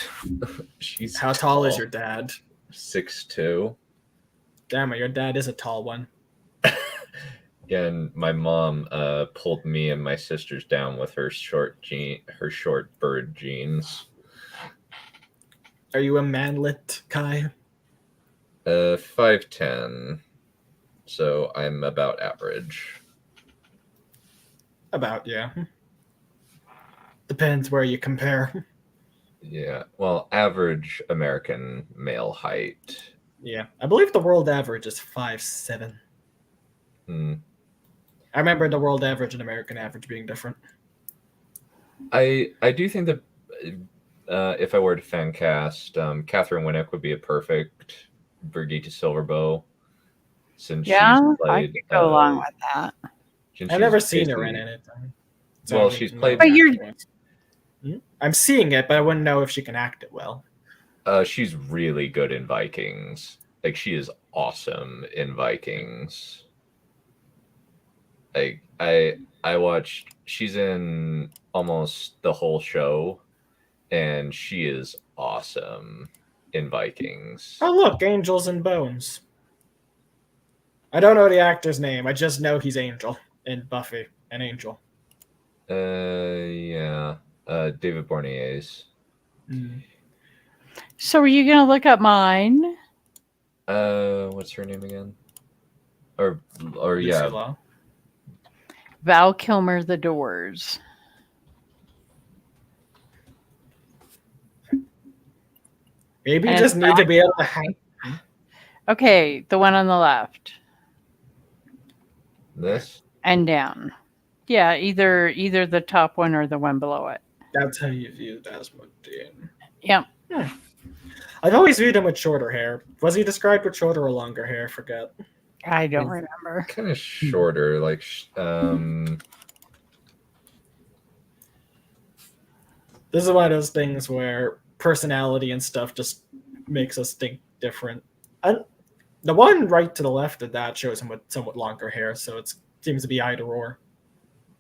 [SPEAKER 2] She's
[SPEAKER 5] How tall is your dad?
[SPEAKER 2] 6'2".
[SPEAKER 5] Damn it, your dad is a tall one.
[SPEAKER 2] And my mom pulled me and my sisters down with her short bird jeans.
[SPEAKER 5] Are you a manlet, Kai?
[SPEAKER 2] 5'10". So I'm about average.
[SPEAKER 5] About, yeah. Depends where you compare.
[SPEAKER 2] Yeah, well, average American male height.
[SPEAKER 5] Yeah, I believe the world average is 5'7". I remember the world average and American average being different.
[SPEAKER 2] I do think that if I were to fan cast, Catherine Winnick would be a perfect Brigitte Silverbow. Since she's played,
[SPEAKER 4] I could go along with that.
[SPEAKER 5] I've never seen her in anything. So
[SPEAKER 2] Well, she's played.
[SPEAKER 4] But you're
[SPEAKER 5] I'm seeing it, but I wouldn't know if she can act it well.
[SPEAKER 2] She's really good in Vikings. Like, she is awesome in Vikings. Like, I watched. She's in almost the whole show, and she is awesome in Vikings.
[SPEAKER 5] Oh, look, Angels and Bones. I don't know the actor's name. I just know he's Angel in Buffy and Angel.
[SPEAKER 2] Yeah. David Bourniers.
[SPEAKER 4] So are you going to look up mine?
[SPEAKER 2] What's her name again? Or yeah.
[SPEAKER 4] Val Kilmer, The Doors.
[SPEAKER 5] Maybe you just need to be able to hang.
[SPEAKER 4] Okay, the one on the left.
[SPEAKER 2] This?
[SPEAKER 4] And down. Yeah, either the top one or the one below it.
[SPEAKER 5] That's how you view Asmodean.
[SPEAKER 4] Yep.
[SPEAKER 5] I've always viewed him with shorter hair. Was he described with shorter or longer hair? I forget.
[SPEAKER 4] I don't remember.
[SPEAKER 2] Kind of shorter, like
[SPEAKER 5] This is one of those things where personality and stuff just makes us think different. The one right to the left of that shows him with somewhat longer hair, so it seems to be either or.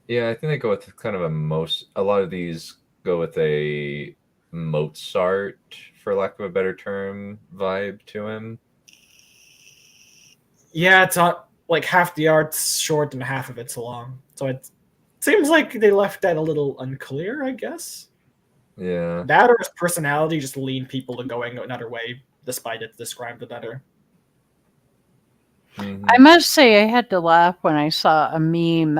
[SPEAKER 2] Yeah, I think they go with kind of a lot of these go with a Mozart, for lack of a better term, vibe to him.
[SPEAKER 5] Yeah, it's not like half the art's short and half of it's long. So it seems like they left that a little unclear, I guess.
[SPEAKER 2] Yeah.
[SPEAKER 5] That or his personality just leaned people to going another way, despite it described another.
[SPEAKER 4] I must say I had to laugh when I saw a meme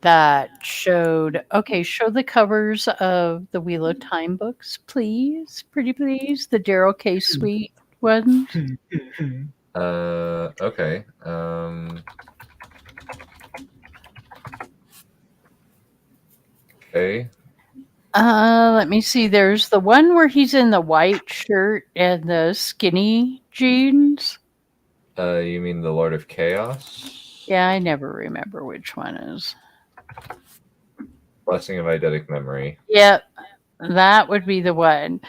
[SPEAKER 4] that showed, show the covers of the Wheel of Time books, please. Pretty please. The Daryl K. Sweet ones.
[SPEAKER 2] Okay. Okay.
[SPEAKER 4] Let me see. There's the one where he's in the white shirt and the skinny jeans.
[SPEAKER 2] You mean the Lord of Chaos?
[SPEAKER 4] Yeah, I never remember which one is.
[SPEAKER 2] Blessing of Eidetic Memory.
[SPEAKER 4] Yep, that would be the one.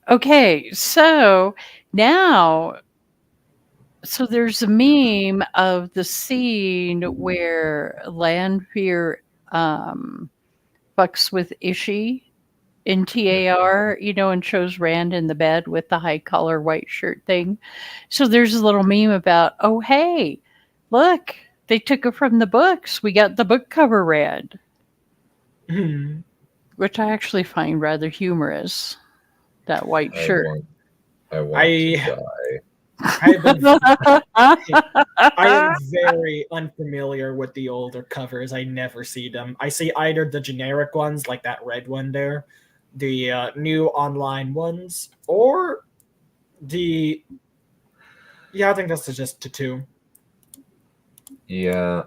[SPEAKER 4] Okay, so Now, so there's a meme of the scene where Lanfear fucks with Ishii in TAR, and shows Rand in the bed with the high collar white shirt thing. So there's a little meme about, oh, hey, look, they took it from the books. We got the book cover Rand. Which I actually find rather humorous. That white shirt.
[SPEAKER 2] I want to die.
[SPEAKER 5] I am very unfamiliar with the older covers. I never see them. I see either the generic ones, like that red one there, the new online ones, or the... Yeah, I think that's just the two.
[SPEAKER 2] Yeah.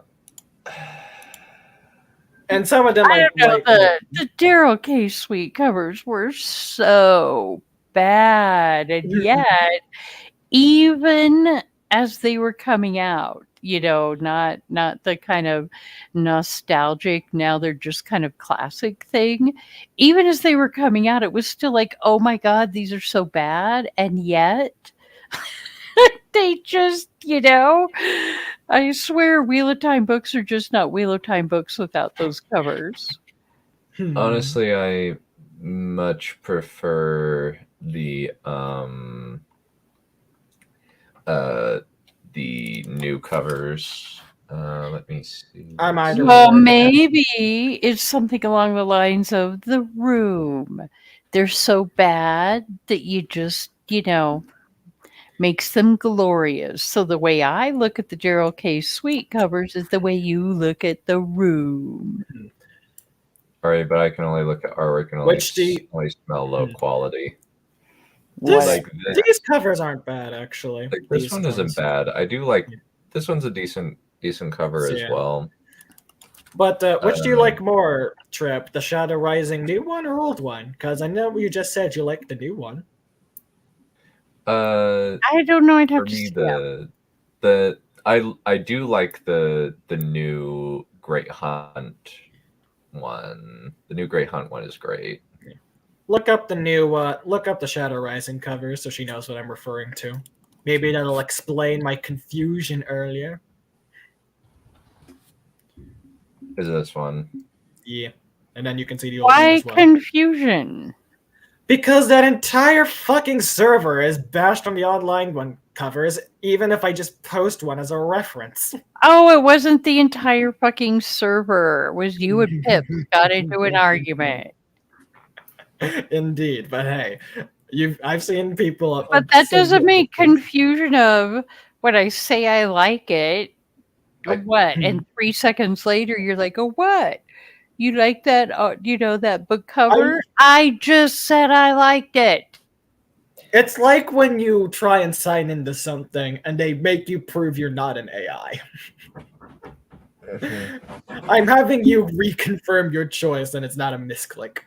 [SPEAKER 5] And some of them
[SPEAKER 4] I don't know, the Daryl K. Sweet covers were so bad, and yet, even as they were coming out, not the kind of nostalgic, now they're just kind of classic thing. Even as they were coming out, it was still like, oh my God, these are so bad, and yet they just, I swear Wheel of Time books are just not Wheel of Time books without those covers.
[SPEAKER 2] Honestly, I much prefer the new covers. Let me see.
[SPEAKER 4] Well, maybe it's something along the lines of The Room. They're so bad that you just, makes them glorious. So the way I look at the Daryl K. Sweet covers is the way you look at The Room.
[SPEAKER 2] All right, but I can only look at artwork and only smell low quality.
[SPEAKER 5] These covers aren't bad, actually.
[SPEAKER 2] Like, this one isn't bad. I do like this one's a decent cover as well.
[SPEAKER 5] But which do you like more, Trip? The Shadow Rising new one or old one? Because I know you just said you like the new one.
[SPEAKER 4] I don't know. I'd have to see
[SPEAKER 2] I do like the new Great Hunt one. The new Great Hunt one is great.
[SPEAKER 5] Look up the Shadow Rising cover so she knows what I'm referring to. Maybe that'll explain my confusion earlier.
[SPEAKER 2] Is this one?
[SPEAKER 5] Yeah, and then you can see the old one
[SPEAKER 4] Why
[SPEAKER 5] as well.
[SPEAKER 4] confusion?
[SPEAKER 5] Because that entire fucking server is bashed on the online one covers, even if I just post one as a reference.
[SPEAKER 4] Oh, it wasn't the entire fucking server. It was you and Pip got into an argument.
[SPEAKER 5] Indeed, but hey, I've seen people.
[SPEAKER 4] But that doesn't make confusion of when I say I like it. And 3 seconds later, you're like, oh, what? You like that? That book cover? I just said I liked it.
[SPEAKER 5] It's like when you try and sign into something and they make you prove you're not an AI. I'm having you reconfirm your choice and it's not a misclick.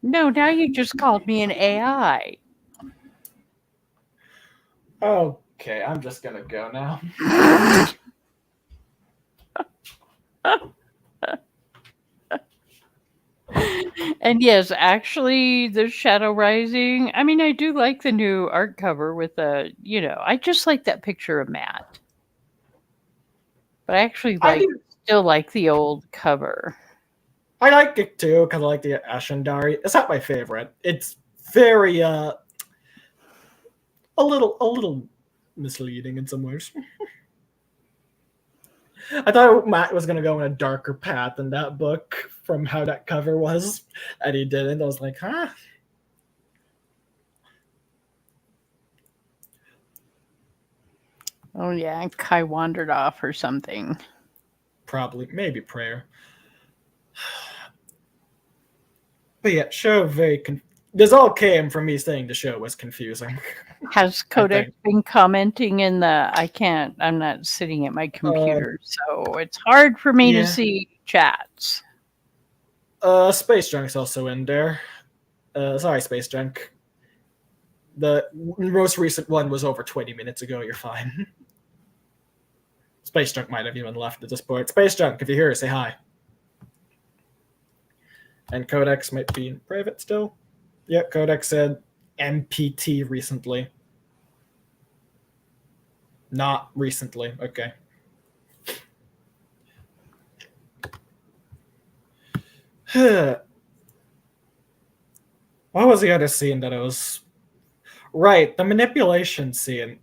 [SPEAKER 4] No, now you just called me an AI.
[SPEAKER 5] Okay, I'm just gonna go now.
[SPEAKER 4] And yes, actually, the Shadow Rising, I mean, I do like the new art cover with I just like that picture of Matt. But I actually still like the old cover.
[SPEAKER 5] I like it too, because I like the Ashendari. It's not my favorite. It's very, a little misleading in some ways. I thought Matt was going to go in a darker path in that book from how that cover was, and he didn't. I was like, huh?
[SPEAKER 4] Oh, yeah, Kai wandered off or something.
[SPEAKER 5] Probably, maybe prayer. But yeah, show very... This all came from me saying the show was confusing.
[SPEAKER 4] Has Codex been commenting in the... I'm not sitting at my computer, so it's hard for me to see chats.
[SPEAKER 5] Space Junk's also in there. Sorry, Space Junk. The most recent one was over 20 minutes ago. You're fine. Space Junk might have even left at this point. Space Junk, if you're here, say hi. And Codex might be in private still. Yeah, Codex said MPT recently. Not recently. Okay. What was the other scene that I was... Right, the manipulation scene.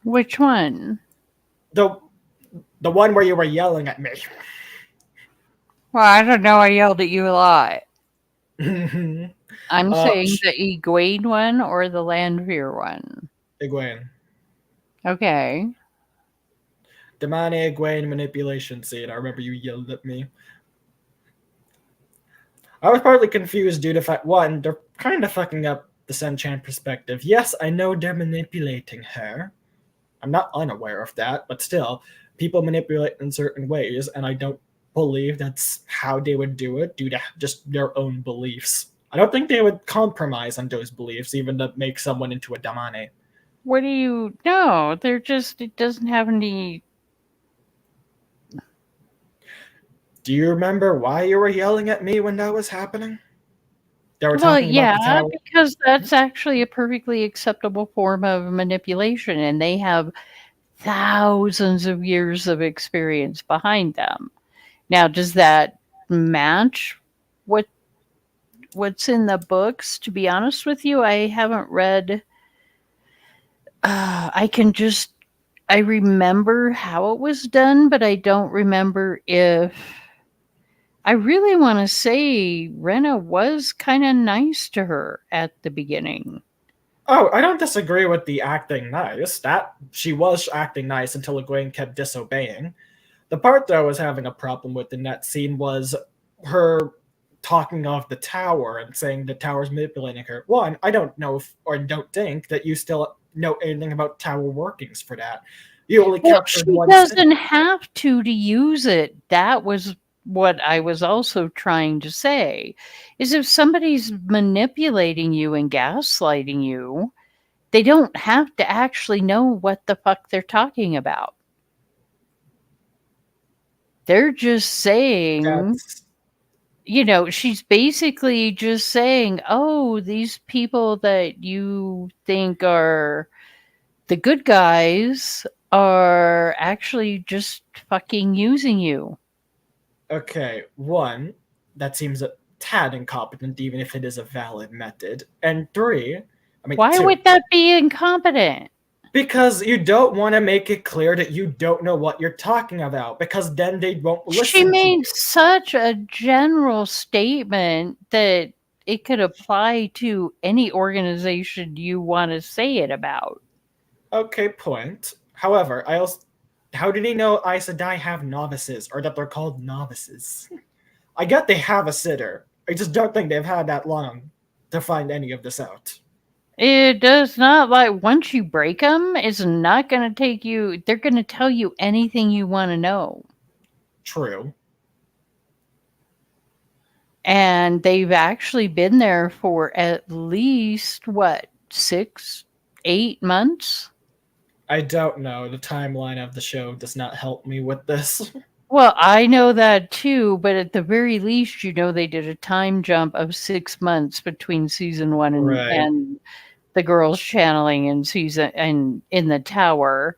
[SPEAKER 4] Which one?
[SPEAKER 5] The one where you were yelling at me.
[SPEAKER 4] Well, I don't know. I yelled at you a lot.
[SPEAKER 5] Egwene.
[SPEAKER 4] I'm saying the Egwene one or the Landveer one. Okay.
[SPEAKER 5] Damane Egwene manipulation scene. I remember you yelled at me. I was partly confused due to fact one, they're kind of fucking up the Senchan perspective. Yes, I know they're manipulating her. I'm not unaware of that, but still, people manipulate in certain ways, and I don't believe that's how they would do it due to just their own beliefs. I don't think they would compromise on those beliefs, even to make someone into a damane.
[SPEAKER 4] What do you... No, they're just... It doesn't have any...
[SPEAKER 5] Do you remember why you were yelling at me when that was happening? They were
[SPEAKER 4] Well,
[SPEAKER 5] talking about the
[SPEAKER 4] yeah,
[SPEAKER 5] tower.
[SPEAKER 4] because that's actually a perfectly acceptable form of manipulation, and they have thousands of years of experience behind them. Now, does that match what's in the books? To be honest with you, I haven't read. I remember how it was done, but I don't remember if. I really want to say Rena was kind of nice to her at the beginning.
[SPEAKER 5] Oh, I don't disagree with the acting nice. That she was acting nice until Egwene kept disobeying. The part that I was having a problem with in that scene was her talking of the tower and saying the tower's manipulating her. One, I don't know or don't think that you still know anything about tower workings for that. You only captured one.
[SPEAKER 4] She doesn't have to use it. That was what I was also trying to say, is if somebody's manipulating you and gaslighting you, they don't have to actually know what the fuck they're talking about. They're just saying, she's basically just saying, oh, these people that you think are the good guys are actually just fucking using you.
[SPEAKER 5] Okay, one, that seems a tad incompetent, even if it is a valid method. And three,
[SPEAKER 4] why would that be incompetent?
[SPEAKER 5] Because you don't want to make it clear that you don't know what you're talking about, because then they won't listen.
[SPEAKER 4] She made such a general statement that it could apply to any organization you want to say it about.
[SPEAKER 5] Okay, point. However, how did he know Aes Sedai have novices, or that they're called novices? I get they have a sitter. I just don't think they've had that long to find any of this out.
[SPEAKER 4] It does not, once you break them, it's not going to take you, they're going to tell you anything you want to know.
[SPEAKER 5] True.
[SPEAKER 4] And they've actually been there for at least, 6, 8 months?
[SPEAKER 5] I don't know. The timeline of the show does not help me with this.
[SPEAKER 4] Well, I know that too, but at the very least, they did a time jump of 6 months between season 1 and the girls channeling in the tower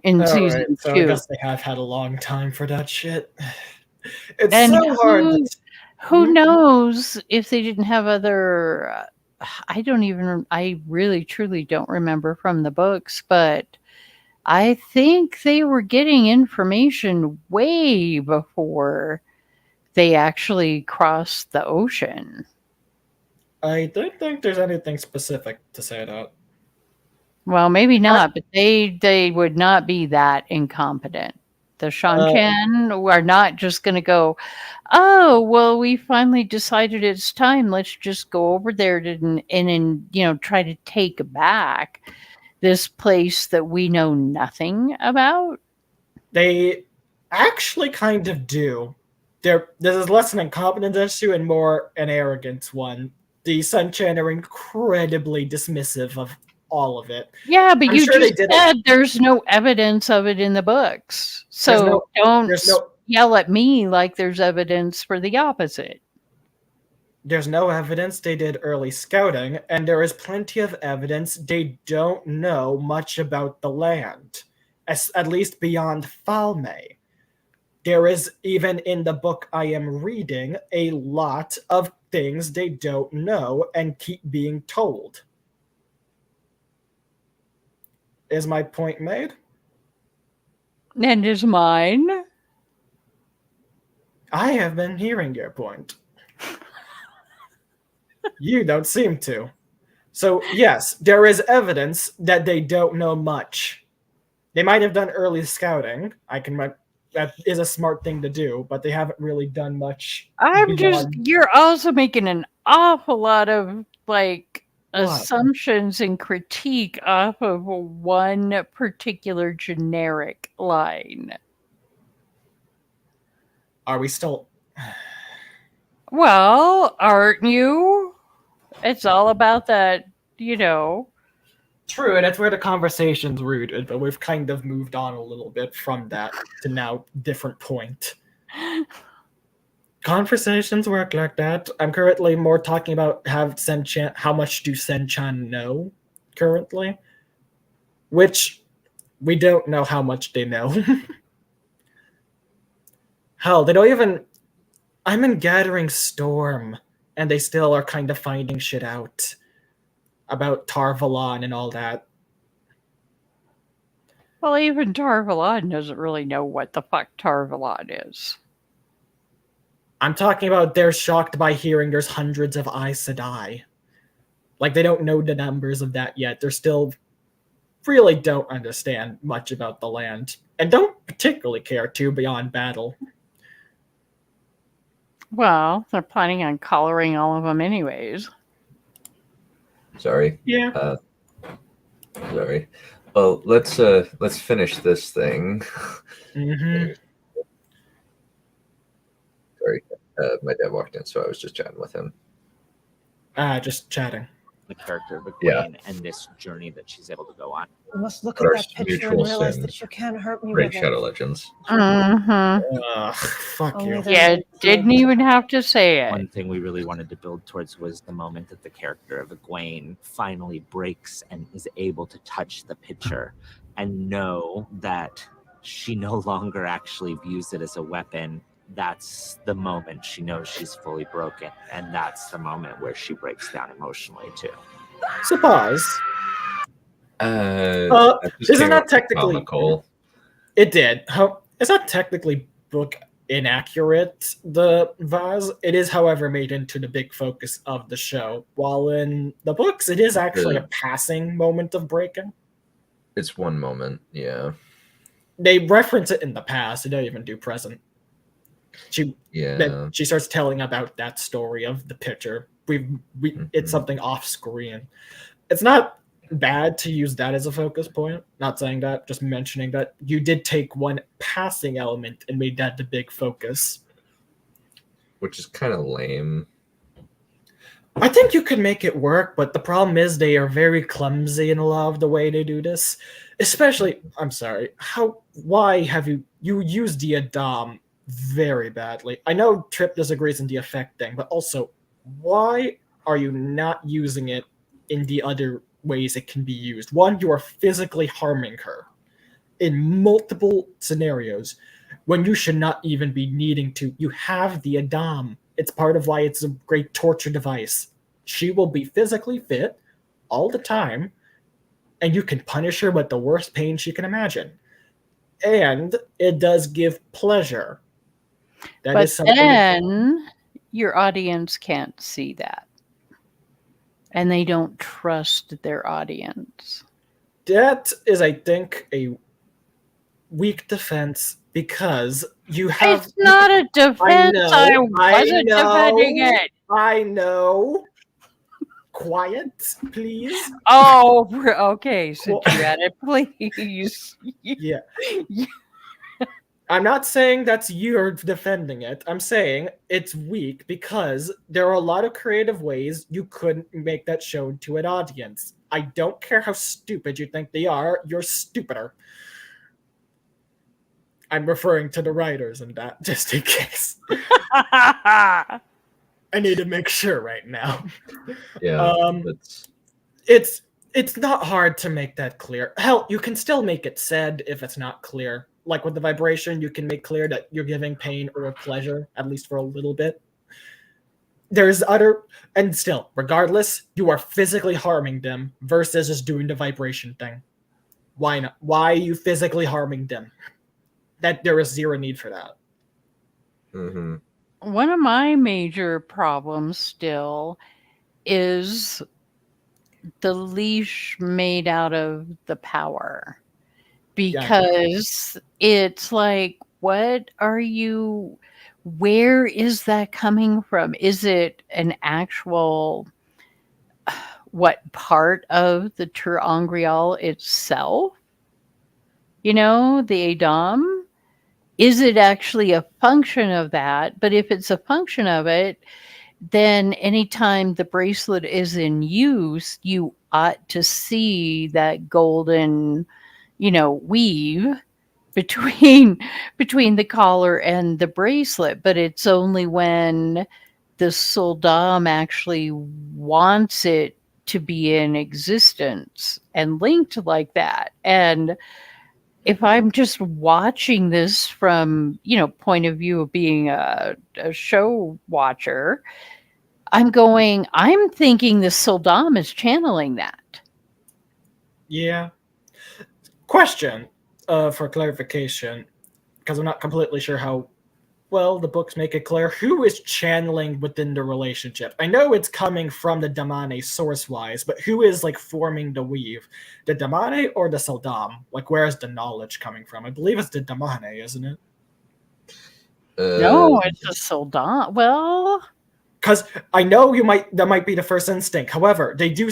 [SPEAKER 4] in season 2.
[SPEAKER 5] So I guess they have had a long time for that shit. It's so hard.
[SPEAKER 4] Who knows if they didn't have other... I really truly don't remember from the books, but I think they were getting information way before they actually crossed the ocean.
[SPEAKER 5] I don't think there's anything specific to say that.
[SPEAKER 4] Well, maybe not, but they would not be that incompetent. The Seanchan are not just going to go, oh, well, we finally decided it's time. Let's just go over there and try to take back this place that we know nothing about.
[SPEAKER 5] They actually kind of do. This is less an incompetence issue and more an arrogance one. The Seanchan are incredibly dismissive of all of it.
[SPEAKER 4] Yeah, but you just said there's no evidence of it in the books. So don't yell at me like there's evidence for the opposite.
[SPEAKER 5] there's no evidence they did early scouting, and there is plenty of evidence they don't know much about the land, at least beyond Falme. There is, even in the book I am reading, a lot of things they don't know and keep being told. Is my point made?
[SPEAKER 4] And is mine?
[SPEAKER 5] I have been hearing your point. You don't seem to. So, yes, there is evidence that they don't know much. They might have done early scouting. That is a smart thing to do, but they haven't really done much.
[SPEAKER 4] You're also making an awful lot of, like, assumptions and critique off of one particular generic line.
[SPEAKER 5] Are we still...
[SPEAKER 4] Well, aren't you? It's all about that,
[SPEAKER 5] True, and that's where the conversation's rooted, but we've kind of moved on a little bit from that to now different point. Conversations work like that. I'm currently more talking about how much do Sen-chan know currently, which we don't know how much they know. Hell, they don't even... I'm in Gathering Storm, and they still are kind of finding shit out about Tar-Valon and all that.
[SPEAKER 4] Well, even Tar-Valon doesn't really know what the fuck Tar-Valon is.
[SPEAKER 5] I'm talking about they're shocked by hearing there's hundreds of Aes Sedai. Like, they don't know the numbers of that yet. They're still really don't understand much about the land, and don't particularly care to beyond battle.
[SPEAKER 4] Well, they're planning on collaring all of them anyways.
[SPEAKER 2] Sorry.
[SPEAKER 5] Yeah.
[SPEAKER 2] Sorry. Well, let's finish this thing.
[SPEAKER 5] Mm-hmm.
[SPEAKER 2] Sorry. My dad walked in, so I was just chatting with him.
[SPEAKER 5] Just chatting.
[SPEAKER 3] The character of Egwene and this journey that she's able to go on.
[SPEAKER 9] You must look
[SPEAKER 2] But
[SPEAKER 9] at
[SPEAKER 2] our
[SPEAKER 9] that picture and
[SPEAKER 2] mutual
[SPEAKER 9] realize
[SPEAKER 2] sin,
[SPEAKER 9] that you can't hurt me
[SPEAKER 2] Great
[SPEAKER 9] with
[SPEAKER 2] Shadow
[SPEAKER 9] it.
[SPEAKER 2] Legends.
[SPEAKER 5] Fuck
[SPEAKER 9] Only
[SPEAKER 5] you.
[SPEAKER 9] the
[SPEAKER 4] Yeah,
[SPEAKER 9] Lord
[SPEAKER 4] didn't
[SPEAKER 9] knows.
[SPEAKER 4] even have to say it.
[SPEAKER 3] One thing we really wanted to build towards was the moment that the character of Egwene finally breaks and is able to touch the picture and know that she no longer actually views it as a weapon. That's the moment she knows she's fully broken, and that's the moment where she breaks down emotionally too.
[SPEAKER 5] So pause.
[SPEAKER 2] That just
[SPEAKER 5] Isn't
[SPEAKER 2] came
[SPEAKER 5] that
[SPEAKER 2] up
[SPEAKER 5] technically...
[SPEAKER 2] comical.
[SPEAKER 5] It did. It's not technically book inaccurate, the vase. It is, however, made into the big focus of the show. While in the books, it is actually a passing moment of breaking.
[SPEAKER 2] It's one moment, yeah.
[SPEAKER 5] They reference it in the past. They don't even do present. She starts telling about that story of the picture. It's something off screen. It's not bad to use that as a focus point. Not saying that, just mentioning that you did take one passing element and made that the big focus.
[SPEAKER 2] Which is kind of lame.
[SPEAKER 5] I think you could make it work, but the problem is they are very clumsy in a lot of the way they do this. Especially, I'm sorry, why have you used the Adam very badly? I know Trip disagrees in the effect thing, but also, why are you not using it in the other ways it can be used? One, you are physically harming her in multiple scenarios when you should not even be needing to. You have the Adam. It's part of why it's a great torture device. She will be physically fit all the time, and you can punish her with the worst pain she can imagine. And it does give pleasure.
[SPEAKER 4] But then your audience can't see that. And they don't trust their audience.
[SPEAKER 5] That is, I think, a weak defense because you have...
[SPEAKER 4] It's not a defense. I wasn't defending it.
[SPEAKER 5] I know. Quiet, please.
[SPEAKER 4] Oh, okay. So you had it, please.
[SPEAKER 5] Yeah. I'm not saying that's you're defending it. I'm saying it's weak because there are a lot of creative ways you couldn't make that shown to an audience. I don't care how stupid you think they are. You're stupider. I'm referring to the writers and that, just in case. I need to make sure right now.
[SPEAKER 2] Yeah,
[SPEAKER 5] It's not hard to make that clear. Hell, you can still make it said if it's not clear. Like with the vibration, you can make clear that you're giving pain or pleasure, at least for a little bit. And still, regardless, you are physically harming them versus just doing the vibration thing. Why not? Why are you physically harming them? That there is zero need for that.
[SPEAKER 2] Mm-hmm.
[SPEAKER 4] One of my major problems still is the leash made out of the power. Because it's like, where is that coming from? Is it an actual, what part of the Ter'angreal itself? You know, the Adam? Is it actually a function of that? But if it's a function of it, then anytime the bracelet is in use, you ought to see that golden, weave between the collar and the bracelet. But it's only when the Soldam actually wants it to be in existence and linked like that. And if I'm just watching this from, point of view of being a show watcher, I'm thinking the Soldam is channeling that.
[SPEAKER 5] Yeah. Question for clarification, because I'm not completely sure how well the books make it clear. Who is channeling within the relationship? I know it's coming from the Damane source-wise, but who is forming the weave? The Damane or the Soldam? Where is the knowledge coming from? I believe it's the Damane, isn't it?
[SPEAKER 4] No, it's the Soldam. Well,
[SPEAKER 5] because I know that might be the first instinct. However, they do.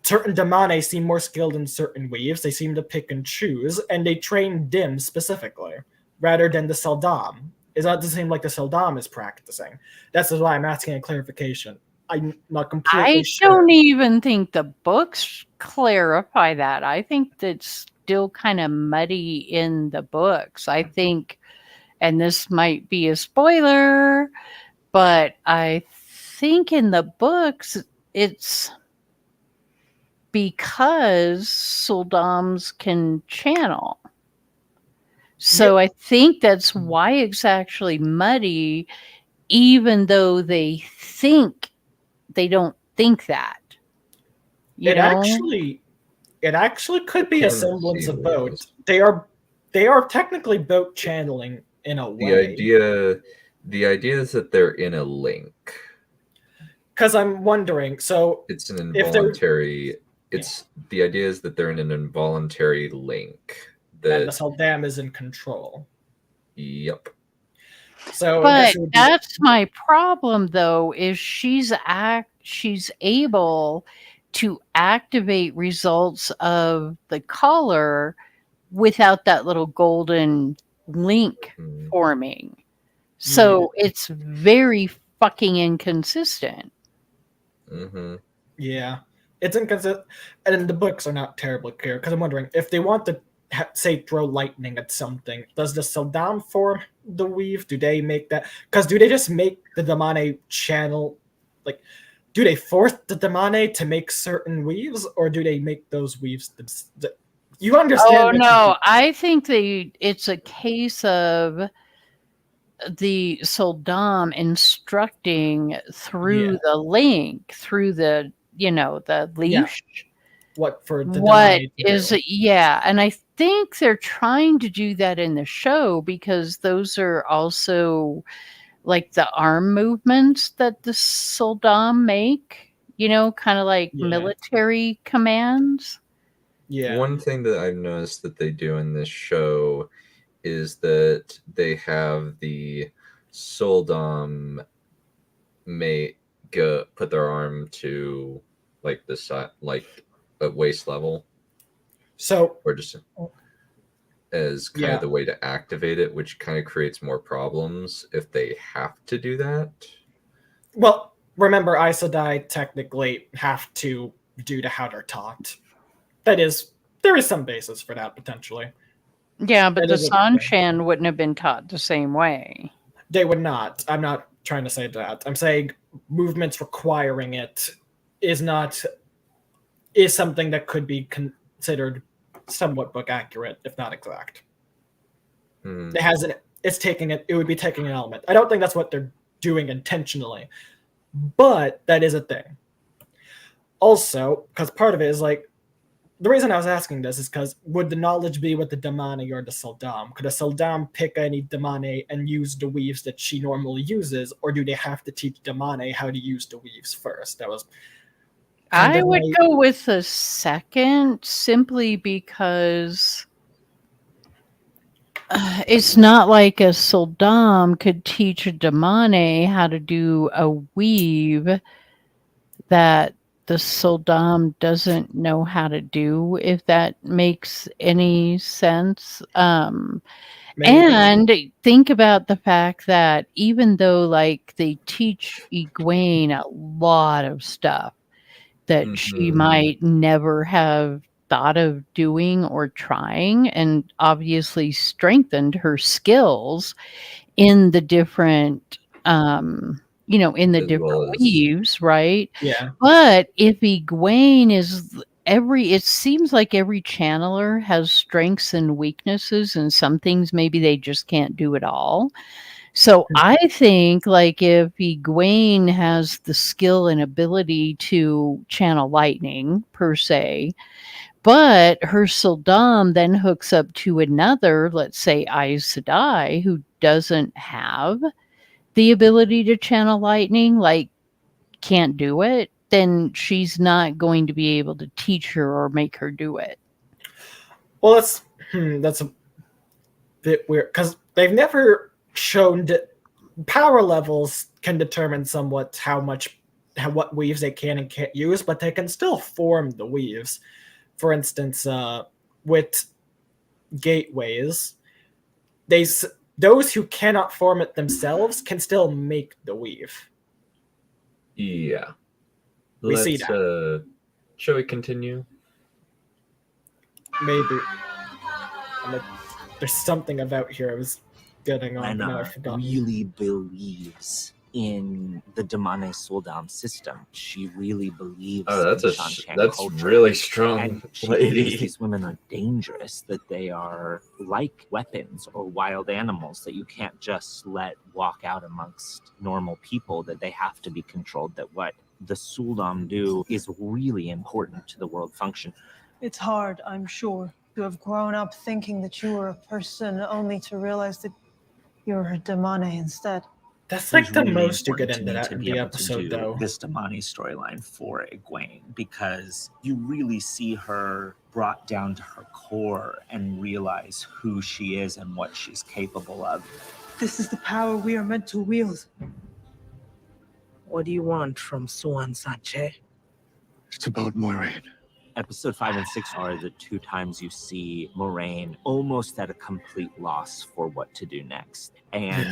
[SPEAKER 5] Certain Damane seem more skilled in certain weaves. They seem to pick and choose, and they train Dim specifically, rather than the Soldam. It doesn't seem like the Soldam is practicing. That's why I'm asking a clarification. I'm not completely sure.
[SPEAKER 4] I don't even think the books clarify that. I think that's still kind of muddy in the books. I think, and this might be a spoiler, but I think in the books it's because Soldams can channel. So I think that's why it's actually muddy, even though they don't think that.
[SPEAKER 5] It actually could be a semblance of both. They are technically both channeling in a way.
[SPEAKER 2] The idea is that they're in a link.
[SPEAKER 5] Because I'm wondering, so
[SPEAKER 2] it's an involuntary. The idea is that they're in an involuntary link.
[SPEAKER 5] And the Soldam is in control.
[SPEAKER 2] Yep.
[SPEAKER 5] So,
[SPEAKER 4] but that's my problem, though, is she's able to activate results of the collar without that little golden link forming. So it's very fucking inconsistent.
[SPEAKER 2] Mm-hmm.
[SPEAKER 5] Yeah, it's inconsistent, and the books are not terribly clear. Because I'm wondering if they want to say throw lightning at something, does the Soldam form the weave? Do they make that? Because do they just make the Damane channel? Do they force the Damane to make certain weaves, or do they make those weaves? You understand?
[SPEAKER 4] Oh no, I think it's a case of the Soldam instructing through the link, through the the leash.
[SPEAKER 5] Yeah. What
[SPEAKER 4] is and I think they're trying to do that in the show because those are also like the arm movements that the Soldam make, kind of like military commands.
[SPEAKER 5] Yeah.
[SPEAKER 2] One thing that I've noticed that they do in this show is that they have the Soldam put their arm to the side, at waist level.
[SPEAKER 5] So,
[SPEAKER 2] or just as kind of the way to activate it, which kind of creates more problems if they have to do that.
[SPEAKER 5] Well, remember, Aes Sedai technically have to do to how they're taught. That is, there is some basis for that potentially.
[SPEAKER 4] Yeah, but the Sanshan wouldn't have been taught the same way.
[SPEAKER 5] They would not. I'm not trying to say that. I'm saying movements requiring it is something that could be considered somewhat book accurate, if not exact. It hasn't. It would be taking an element. I don't think that's what they're doing intentionally, but that is a thing. Also, because part of it is like, the reason I was asking this is because would the knowledge be with the Damane or the Saldam? Could a Saldam pick any Damane and use the weaves that she normally uses, or do they have to teach Damane how to use the weaves first? That was.
[SPEAKER 4] I would go with the second, simply because it's not like a Saldam could teach a Damane how to do a weave that the Saldam doesn't know how to do, if that makes any sense. And think about the fact that even though like they teach Egwene a lot of stuff that she might never have thought of doing or trying, and obviously strengthened her skills in the different in the different weaves, right?
[SPEAKER 5] Yeah.
[SPEAKER 4] But if Egwene is it seems like every channeler has strengths and weaknesses, and some things maybe they just can't do at all. So I think like if Egwene has the skill and ability to channel lightning per se, but her Saldam then hooks up to another, let's say Aes Sedai, who doesn't have the ability to channel lightning, like can't do it, then she's not going to be able to teach her or make her do it.
[SPEAKER 5] Well, that's a bit weird because they've never shown that power levels can determine somewhat what weaves they can and can't use, but they can still form the weaves. For instance, with gateways, those who cannot form it themselves can still make the weave.
[SPEAKER 2] Yeah.
[SPEAKER 5] We see that.
[SPEAKER 2] Shall we continue?
[SPEAKER 5] Maybe. There's something about here I was getting on, but now I forgot.
[SPEAKER 3] Really believes in the Damane Saldam system. She really believes
[SPEAKER 2] that's really strong,
[SPEAKER 3] and she
[SPEAKER 2] lady.
[SPEAKER 3] believes these women are dangerous, that they are like weapons or wild animals that you can't just let walk out amongst normal people, that they have to be controlled, that what the Saldam do is really important to the world function.
[SPEAKER 12] It's hard, I'm sure, to have grown up thinking that you were a person only to realize that you're a Damane instead.
[SPEAKER 5] That's like the most you get into that in the episode, though.
[SPEAKER 3] This Damane storyline for Egwene, because you really see her brought down to her core and realize who she is and what she's capable of.
[SPEAKER 12] This is the power we are meant to wield.
[SPEAKER 10] What do you want from Suan Sanche?
[SPEAKER 11] It's about Moiraine.
[SPEAKER 3] Episode 5 and 6 are the two times you see Moiraine almost at a complete loss for what to do next. And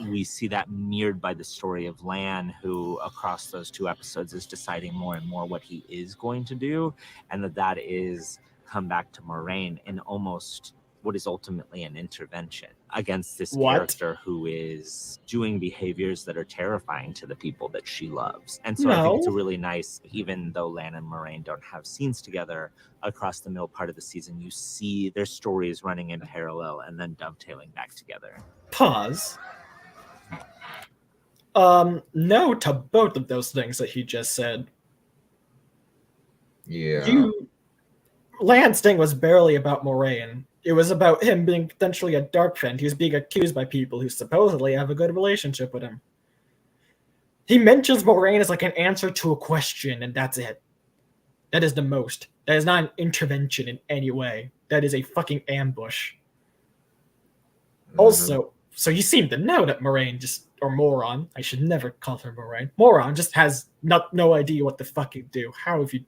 [SPEAKER 3] we see that mirrored by the story of Lan, who across those two episodes is deciding more and more what he is going to do, and that is come back to Moiraine in almost what is ultimately an intervention against this character who is doing behaviors that are terrifying to the people that she loves. And so I think it's a really nice, even though Lan and Moiraine don't have scenes together, across the middle part of the season, you see their stories running in parallel and then dovetailing back together.
[SPEAKER 5] Pause. No to both of those things that he just said.
[SPEAKER 2] Yeah.
[SPEAKER 5] Lan's thing was barely about Moiraine. It was about him being potentially a dark friend. He was being accused by people who supposedly have a good relationship with him. He mentions Moiraine as like an answer to a question, and that's it. That is the most. That is not an intervention in any way. That is a fucking ambush. Also, so you seem to know that Moiraine or Moron, I should never call her Moiraine. Moron just has no idea what the fuck you do. How have you...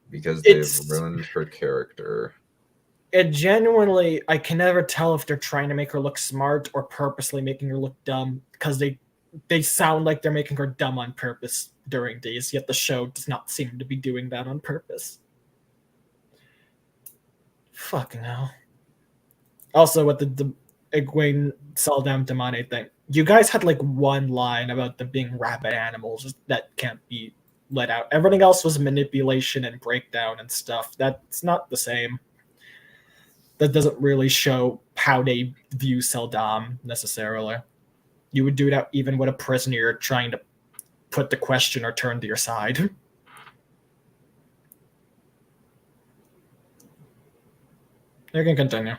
[SPEAKER 2] Because they've ruined her character.
[SPEAKER 5] It genuinely, I can never tell if they're trying to make her look smart or purposely making her look dumb, because they sound like they're making her dumb on purpose during these, yet the show does not seem to be doing that on purpose. Fucking hell. Also, with Egwene Seldam Damane thing. You guys had like one line about them being rabid animals that can't be let out. Everything else was manipulation and breakdown and stuff. That's not the same. That doesn't really show how they view Seldam necessarily. You would do that even with a prisoner you're trying to put the question or turn to your side. You can continue.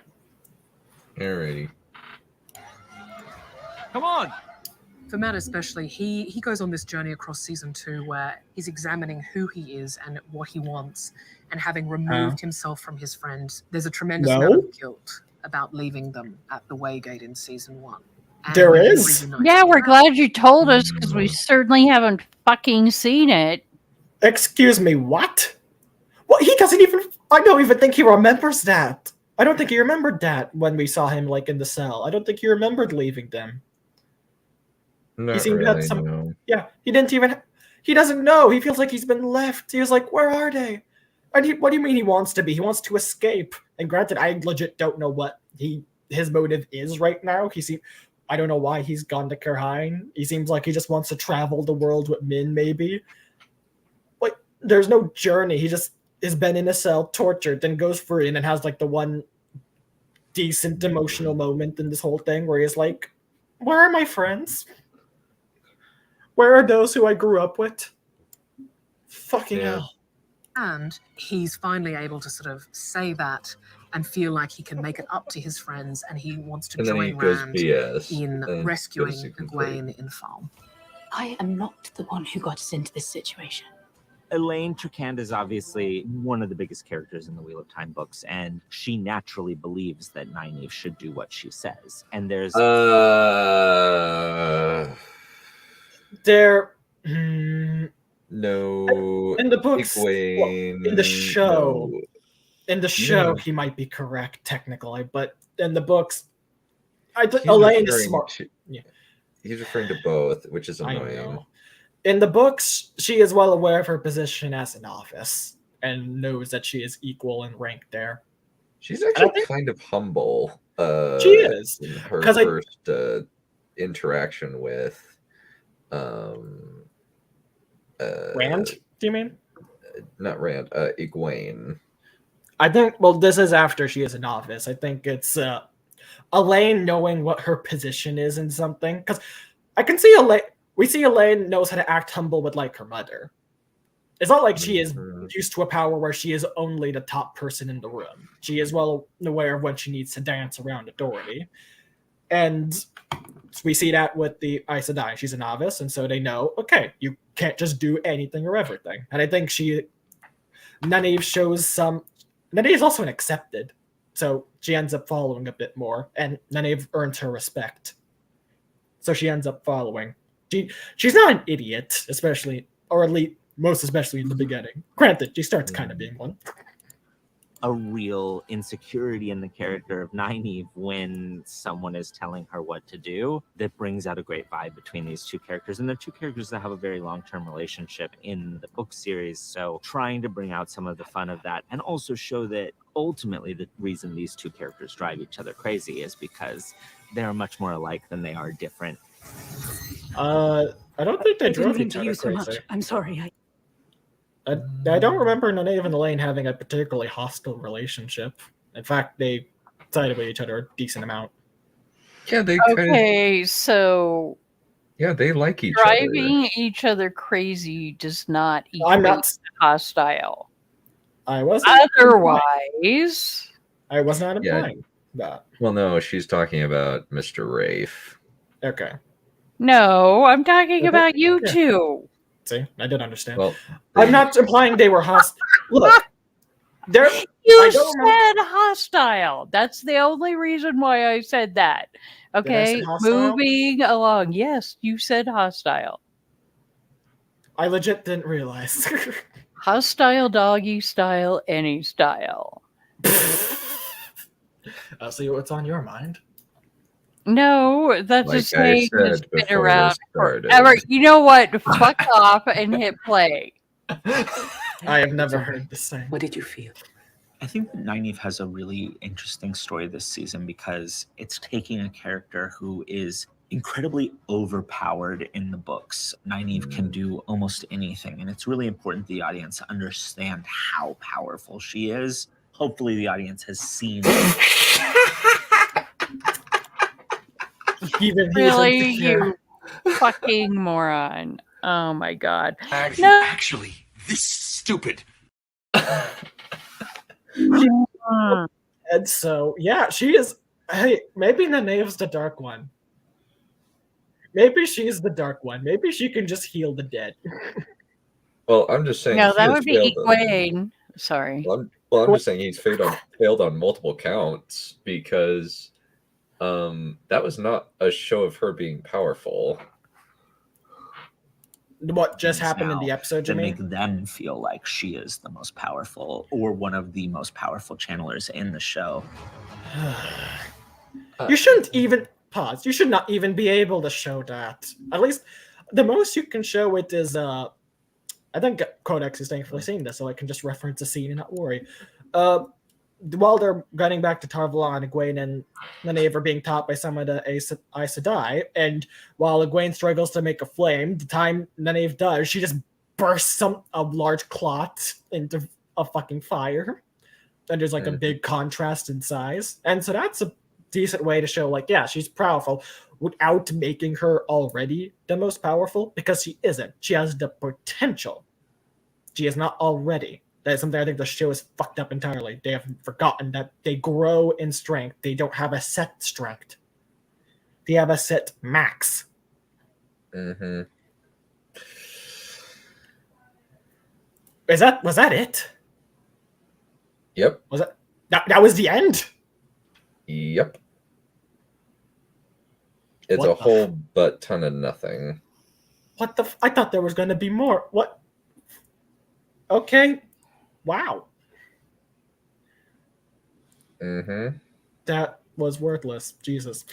[SPEAKER 2] Alrighty.
[SPEAKER 10] Come on! For Matt especially, he goes on this journey across season 2 where he's examining who he is and what he wants, and having removed himself from his friends, there's a tremendous amount of guilt about leaving them at the Waygate in season 1. And
[SPEAKER 5] there
[SPEAKER 10] when he
[SPEAKER 5] is?
[SPEAKER 10] reunites
[SPEAKER 4] Yeah,
[SPEAKER 10] with
[SPEAKER 4] we're
[SPEAKER 10] Matt-
[SPEAKER 4] glad you told us because we certainly haven't fucking seen it.
[SPEAKER 5] Excuse me, what? Well, he doesn't even... I don't even think he remembers that. I don't think he remembered that when we saw him like in the cell. I don't think he remembered leaving them.
[SPEAKER 2] Not
[SPEAKER 5] He seemed to have
[SPEAKER 2] really,
[SPEAKER 5] some...
[SPEAKER 2] no.
[SPEAKER 5] Yeah, he didn't even... He doesn't know. He feels like he's been left. He was like, where are they? And what do you mean he wants to be? He wants to escape. And granted, I legit don't know what his motive is right now. I don't know why he's gone to Kerheim. He seems like he just wants to travel the world with Min, maybe. Like, there's no journey. He just has been in a cell, tortured, then goes free, and then has like the one decent emotional moment in this whole thing where he's like, where are my friends? Where are those who I grew up with? Fucking hell.
[SPEAKER 10] And he's finally able to sort of say that and feel like he can make it up to his friends, and he wants to
[SPEAKER 2] And then he
[SPEAKER 10] join
[SPEAKER 2] goes
[SPEAKER 10] Rand
[SPEAKER 2] BS,
[SPEAKER 10] in
[SPEAKER 2] and
[SPEAKER 10] rescuing
[SPEAKER 2] goes to complete.
[SPEAKER 10] Egwene in Farm.
[SPEAKER 8] I am not the one who got us into this situation.
[SPEAKER 3] Elaine Tricand is obviously one of the biggest characters in the Wheel of Time books, and she naturally believes that Nynaeve should do what she says. And there's
[SPEAKER 2] no.
[SPEAKER 5] In the books,
[SPEAKER 2] Egwene,
[SPEAKER 5] in the show,
[SPEAKER 2] no.
[SPEAKER 5] he might be correct technically, but in the books,
[SPEAKER 2] He's
[SPEAKER 5] Elaine is
[SPEAKER 2] referring
[SPEAKER 5] smart.
[SPEAKER 2] to- He's referring to both, which is
[SPEAKER 5] I
[SPEAKER 2] annoying.
[SPEAKER 5] know. In the books, she is well aware of her position as an office and knows that she is equal in rank there.
[SPEAKER 2] She's actually kind of humble.
[SPEAKER 5] She is.
[SPEAKER 2] In her
[SPEAKER 5] 'Cause
[SPEAKER 2] first interaction with
[SPEAKER 5] Rand, do you mean?
[SPEAKER 2] Not Rand, Egwene.
[SPEAKER 5] I think, well, this is after she is a novice. I think it's Elaine knowing what her position is in something. Because I can see we see Elaine knows how to act humble with like her mother. It's not like she is used to a power where she is only the top person in the room. She is well aware of when she needs to dance around authority. And we see that with the Aes Sedai. She's a novice, and so they know, okay, you can't just do anything or everything. And I think Nynaeve shows some... Nynaeve is also an accepted, so she ends up following a bit more, and Nynaeve earns her respect. So she ends up following. She's not an idiot, especially, or at least most especially in the beginning. Granted, she starts kind of being one.
[SPEAKER 3] a real insecurity in the character of Nynaeve when someone is telling her what to do that brings out a great vibe between these two characters. And they're two characters that have a very long-term relationship in the book series. So trying to bring out some of the fun of that and also show that ultimately the reason these two characters drive each other crazy is because they're much more alike than they are different.
[SPEAKER 5] I don't think they
[SPEAKER 8] I didn't
[SPEAKER 5] drove
[SPEAKER 8] mean
[SPEAKER 5] each
[SPEAKER 8] to
[SPEAKER 5] other
[SPEAKER 8] use so
[SPEAKER 5] crazy.
[SPEAKER 8] much. I'm sorry.
[SPEAKER 5] I don't remember Nynaeve and Elaine having a particularly hostile relationship. In fact, they sided with each other a decent amount.
[SPEAKER 2] Yeah, they
[SPEAKER 4] Okay, so
[SPEAKER 2] yeah, they like each other.
[SPEAKER 4] driving each other crazy does not
[SPEAKER 5] I'm
[SPEAKER 4] equate
[SPEAKER 5] not-
[SPEAKER 4] to hostile.
[SPEAKER 5] I was
[SPEAKER 4] Otherwise,
[SPEAKER 5] I was not implying that.
[SPEAKER 2] Well, no, she's talking about Mr. Rafe.
[SPEAKER 5] Okay.
[SPEAKER 4] no, I'm talking
[SPEAKER 5] Okay,
[SPEAKER 4] about you
[SPEAKER 5] yeah.
[SPEAKER 4] two.
[SPEAKER 5] See, I did understand.
[SPEAKER 2] Well,
[SPEAKER 5] I'm not implying they were hostile. Look, there.
[SPEAKER 4] You
[SPEAKER 5] I don't remember-
[SPEAKER 4] said hostile. That's the only reason why I said that.
[SPEAKER 5] I
[SPEAKER 4] Okay,
[SPEAKER 5] say hostile?
[SPEAKER 4] moving along. Yes, you said hostile.
[SPEAKER 5] I legit didn't realize.
[SPEAKER 4] Hostile, doggy style, any style.
[SPEAKER 5] I'll see what's on your mind.
[SPEAKER 4] No, that's
[SPEAKER 2] Like
[SPEAKER 4] a
[SPEAKER 2] I
[SPEAKER 4] saying that's
[SPEAKER 2] said
[SPEAKER 4] been
[SPEAKER 2] before
[SPEAKER 4] around
[SPEAKER 2] this started.
[SPEAKER 4] forever. You know what? Fuck off and hit play.
[SPEAKER 5] I have never heard the same.
[SPEAKER 8] What did you feel?
[SPEAKER 3] I think that Nynaeve has a really interesting story this season because it's taking a character who is incredibly overpowered in the books. Nynaeve can do almost anything, and it's really important the audience understand how powerful she is. Hopefully the audience has seen
[SPEAKER 4] Really, you fucking moron. Oh my god.
[SPEAKER 13] Actually, this is stupid.
[SPEAKER 5] And so, yeah, she is. Hey, maybe Nynaeve's the dark one. Maybe she's the dark one. Maybe she can just heal the dead.
[SPEAKER 2] Well, I'm just saying.
[SPEAKER 4] No,
[SPEAKER 2] he
[SPEAKER 4] that
[SPEAKER 2] has
[SPEAKER 4] would be
[SPEAKER 2] failed on-
[SPEAKER 4] Egwene. Sorry.
[SPEAKER 2] Well, I'm just saying he's failed on multiple counts because that was not a show of her being powerful.
[SPEAKER 5] What just happened in the episode,
[SPEAKER 3] to
[SPEAKER 5] Jimmy?
[SPEAKER 3] make them feel like she is the most powerful or one of the most powerful channelers in the show.
[SPEAKER 5] You shouldn't even pause. You should not even be able to show that. At least the most you can show it is I think Codex is thankfully seeing this, so I can just reference the scene and not worry. While they're getting back to Tarvalon, Egwene and Nynaeve are being taught by some of the Aes Sedai, and while Egwene struggles to make a flame, the time Nynaeve does, she just bursts a large clot into a fucking fire. And there's like a big contrast in size. And so that's a decent way to show, like, yeah, she's powerful without making her already the most powerful, because she isn't. She has the potential. She is not already. That is something I think the show is fucked up entirely. They have forgotten that they grow in strength. They don't have a set strength. They have a set max.
[SPEAKER 2] Mm-hmm.
[SPEAKER 5] Was that it?
[SPEAKER 2] Yep.
[SPEAKER 5] Was that was the end?
[SPEAKER 2] Yep. It's
[SPEAKER 5] What
[SPEAKER 2] a
[SPEAKER 5] the
[SPEAKER 2] whole butt ton of nothing.
[SPEAKER 5] What the? I thought there was going to be more. What? Okay. Wow.
[SPEAKER 2] Mm-hmm.
[SPEAKER 5] That was worthless. Jesus.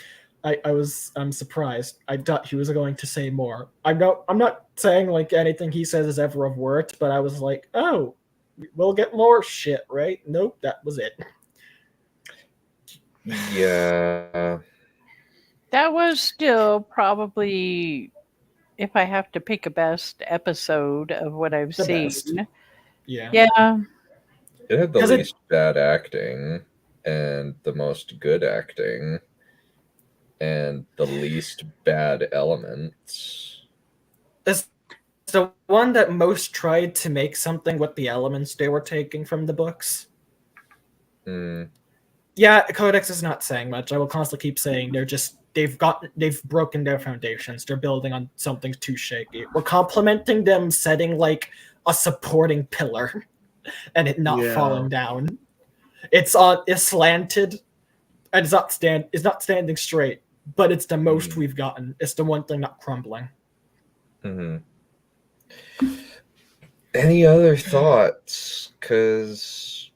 [SPEAKER 5] I'm surprised. I thought he was going to say more. I'm not saying like anything he says is ever of worth, but I was like, oh, we'll get more shit, right? Nope, that was it.
[SPEAKER 2] Yeah.
[SPEAKER 4] That was still probably, if I have to pick a best episode of what I've
[SPEAKER 5] The
[SPEAKER 4] seen.
[SPEAKER 5] best. Yeah.
[SPEAKER 4] Yeah.
[SPEAKER 2] It had the
[SPEAKER 5] 'Cause it-
[SPEAKER 2] least bad acting and the most good acting and the least bad elements.
[SPEAKER 5] It's the one that most tried to make something with the elements they were taking from the books. Yeah, Codex is not saying much. I will constantly keep saying they've broken their foundations. They're building on something too shaky. We're complimenting them setting like a supporting pillar and it not falling down. It's slanted and it's not standing straight, but it's the most we've gotten. It's the one thing not crumbling.
[SPEAKER 2] Mm-hmm. Any other thoughts? Because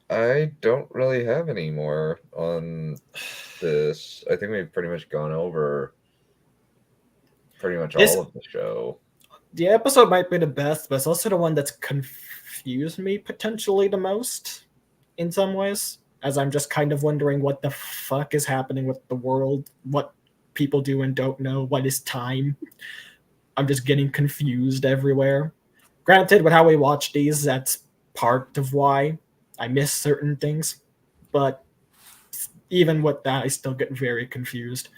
[SPEAKER 2] I don't really have any more on this. I think we've pretty much gone over pretty much all of the show.
[SPEAKER 5] The episode might be the best, but it's also the one that's confused me potentially the most in some ways, as I'm just kind of wondering what the fuck is happening with the world, what people do and don't know, what is time. I'm just getting confused everywhere. Granted, with how we watch these, that's part of why I miss certain things, but even with that, I still get very confused.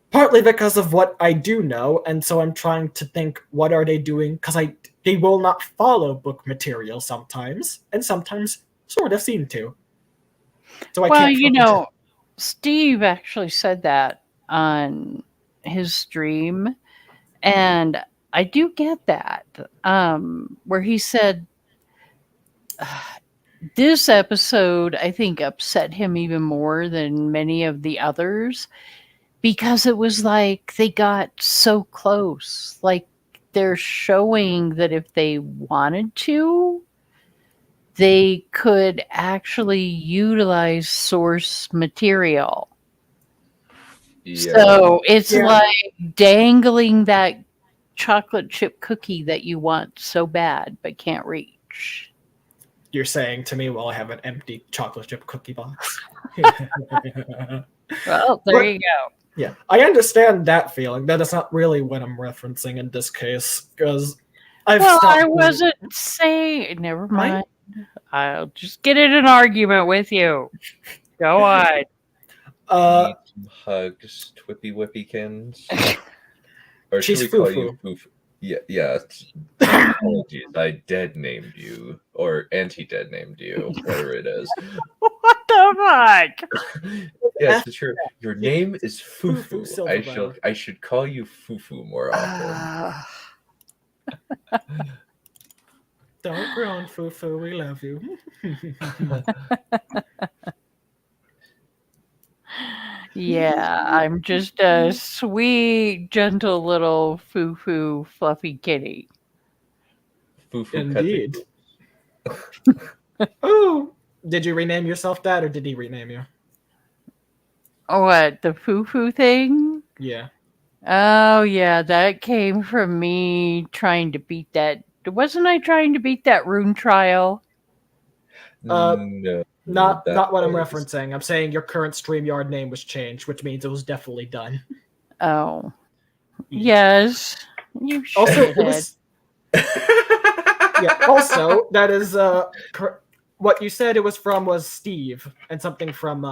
[SPEAKER 5] Partly because of what I do know, and so I'm trying to think, what are they doing? Because they will not follow book material sometimes, and sometimes sort of seem to. So I
[SPEAKER 4] Well,
[SPEAKER 5] can't
[SPEAKER 4] you
[SPEAKER 5] fucking
[SPEAKER 4] know,
[SPEAKER 5] tell.
[SPEAKER 4] Steve actually said that on his stream, and I do get that. Where he said this episode, I think, upset him even more than many of the others, because it was like they got so close. Like they're showing that if they wanted to, they could actually utilize source material.
[SPEAKER 2] Yeah.
[SPEAKER 4] So it's like dangling that chocolate chip cookie that you want so bad but can't reach.
[SPEAKER 5] you're saying to me while I have an empty chocolate chip cookie box.
[SPEAKER 4] Well, there you go.
[SPEAKER 5] Yeah, I understand that feeling. That is not really what I'm referencing in this case, because I
[SPEAKER 4] wasn't saying. Never mind. I'll just get in an argument with you. Go on.
[SPEAKER 2] Need some hugs, Twippy Whippykins. Or should we call you Foo-Foo? Yeah. Apologies, I dead named you, or anti-dead named you, whatever it is.
[SPEAKER 4] What the fuck?
[SPEAKER 2] Yes, it's true. Your name is Foo-Foo. I should call you Foo-Foo more often.
[SPEAKER 5] Don't groan, Foo-Foo. We love you.
[SPEAKER 4] Yeah, I'm just a sweet, gentle little foo-foo fluffy kitty.
[SPEAKER 2] Foo-Foo.
[SPEAKER 5] Indeed. Oh, did you rename yourself that, or did he rename you?
[SPEAKER 4] What, the foo-foo thing?
[SPEAKER 5] Yeah.
[SPEAKER 4] Oh, yeah, that came from me trying to beat that. Wasn't I trying to beat that rune trial?
[SPEAKER 2] No.
[SPEAKER 5] Not what I'm referencing. I'm saying your current StreamYard name was changed, which means it was definitely done.
[SPEAKER 4] Oh. Yes. You should
[SPEAKER 5] Also, it was... yeah, also, that is what you said it was from was Steve and something from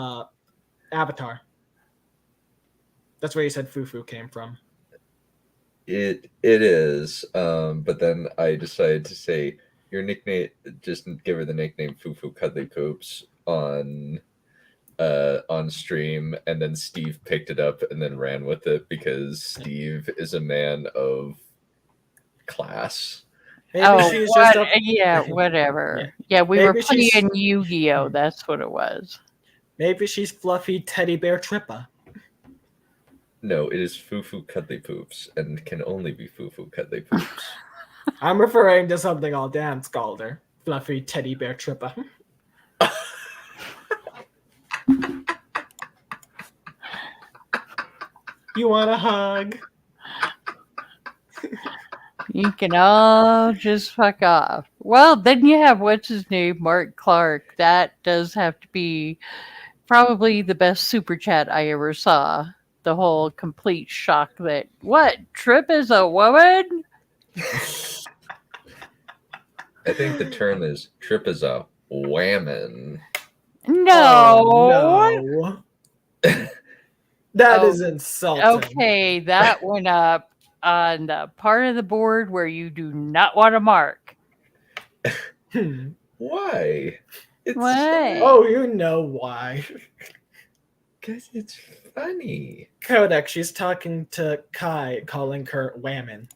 [SPEAKER 5] Avatar. That's where you said Foo-Foo came from.
[SPEAKER 2] It is, but then I decided to say your nickname, just give her the nickname Foo-Foo Cuddly Poops on stream, and then Steve picked it up and then ran with it because Steve is a man of class.
[SPEAKER 5] Maybe
[SPEAKER 4] whatever. Yeah, we were playing Yu-Gi-Oh! That's what it was.
[SPEAKER 5] Maybe she's fluffy teddy bear Trippa.
[SPEAKER 2] No, it is Foo-Foo Cuddly Poops, and can only be Foo-Foo Cuddly Poops.
[SPEAKER 5] I'm referring to something I'll dance called her. Fluffy teddy bear Trippa. You want a hug?
[SPEAKER 4] You can all just fuck off. Well, then you have, what's his name, Mark Clark. That does have to be probably the best super chat I ever saw. The whole complete shock that, what, Trip is a woman?
[SPEAKER 2] I think the term is Trip is a whammin'.
[SPEAKER 4] No.
[SPEAKER 5] Oh, no. That is insulting.
[SPEAKER 4] Okay, that went up on the part of the board where you do not want to mark.
[SPEAKER 2] Why?
[SPEAKER 4] Why?
[SPEAKER 5] Oh, you know why.
[SPEAKER 2] Because it's funny.
[SPEAKER 5] Kodak, she's talking to Kai, calling her whammin'.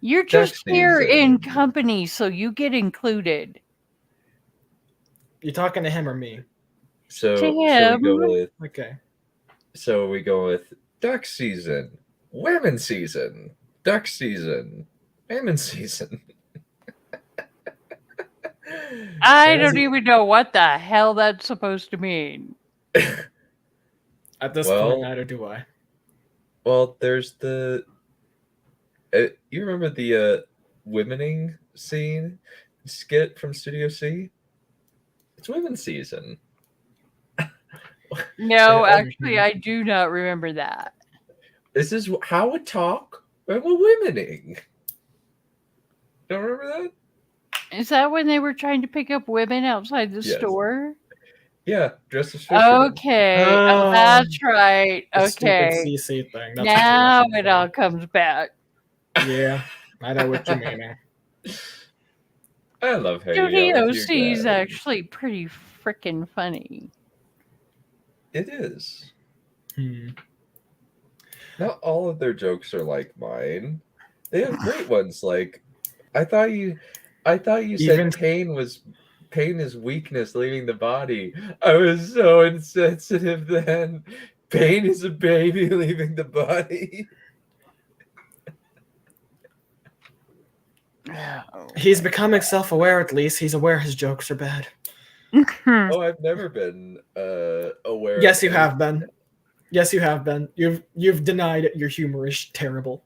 [SPEAKER 4] You're just here in company, so you get included.
[SPEAKER 5] You talking to him or me?
[SPEAKER 2] So we go with So we go with duck season, women season, duck season, women season.
[SPEAKER 4] I don't even know what the hell that's supposed to mean.
[SPEAKER 5] At this point, neither do I.
[SPEAKER 2] Well, there's the. You remember the womening scene skit from Studio C? It's women's season.
[SPEAKER 4] No, actually, I do not remember that.
[SPEAKER 2] This is how we talk when we're womening. Don't remember that?
[SPEAKER 4] Is that when they were trying to pick up women outside the store?
[SPEAKER 2] Yeah, dressed as fishermen.
[SPEAKER 4] Okay, that's right. Okay,
[SPEAKER 5] CC thing. That's
[SPEAKER 4] now it all comes back.
[SPEAKER 5] Yeah, I know what you mean.
[SPEAKER 2] I love her.
[SPEAKER 4] Studio C is actually pretty freaking funny.
[SPEAKER 2] It is. Not all of their jokes are like mine. They have great ones. Like, I thought you said pain is weakness leaving the body. I was so insensitive then. Pain is a baby leaving the body.
[SPEAKER 5] He's becoming self-aware. At least he's aware his jokes are bad.
[SPEAKER 2] Oh, I've never been aware.
[SPEAKER 5] Yes, you have been. Yes, you have been. You've denied it. Your humor is terrible.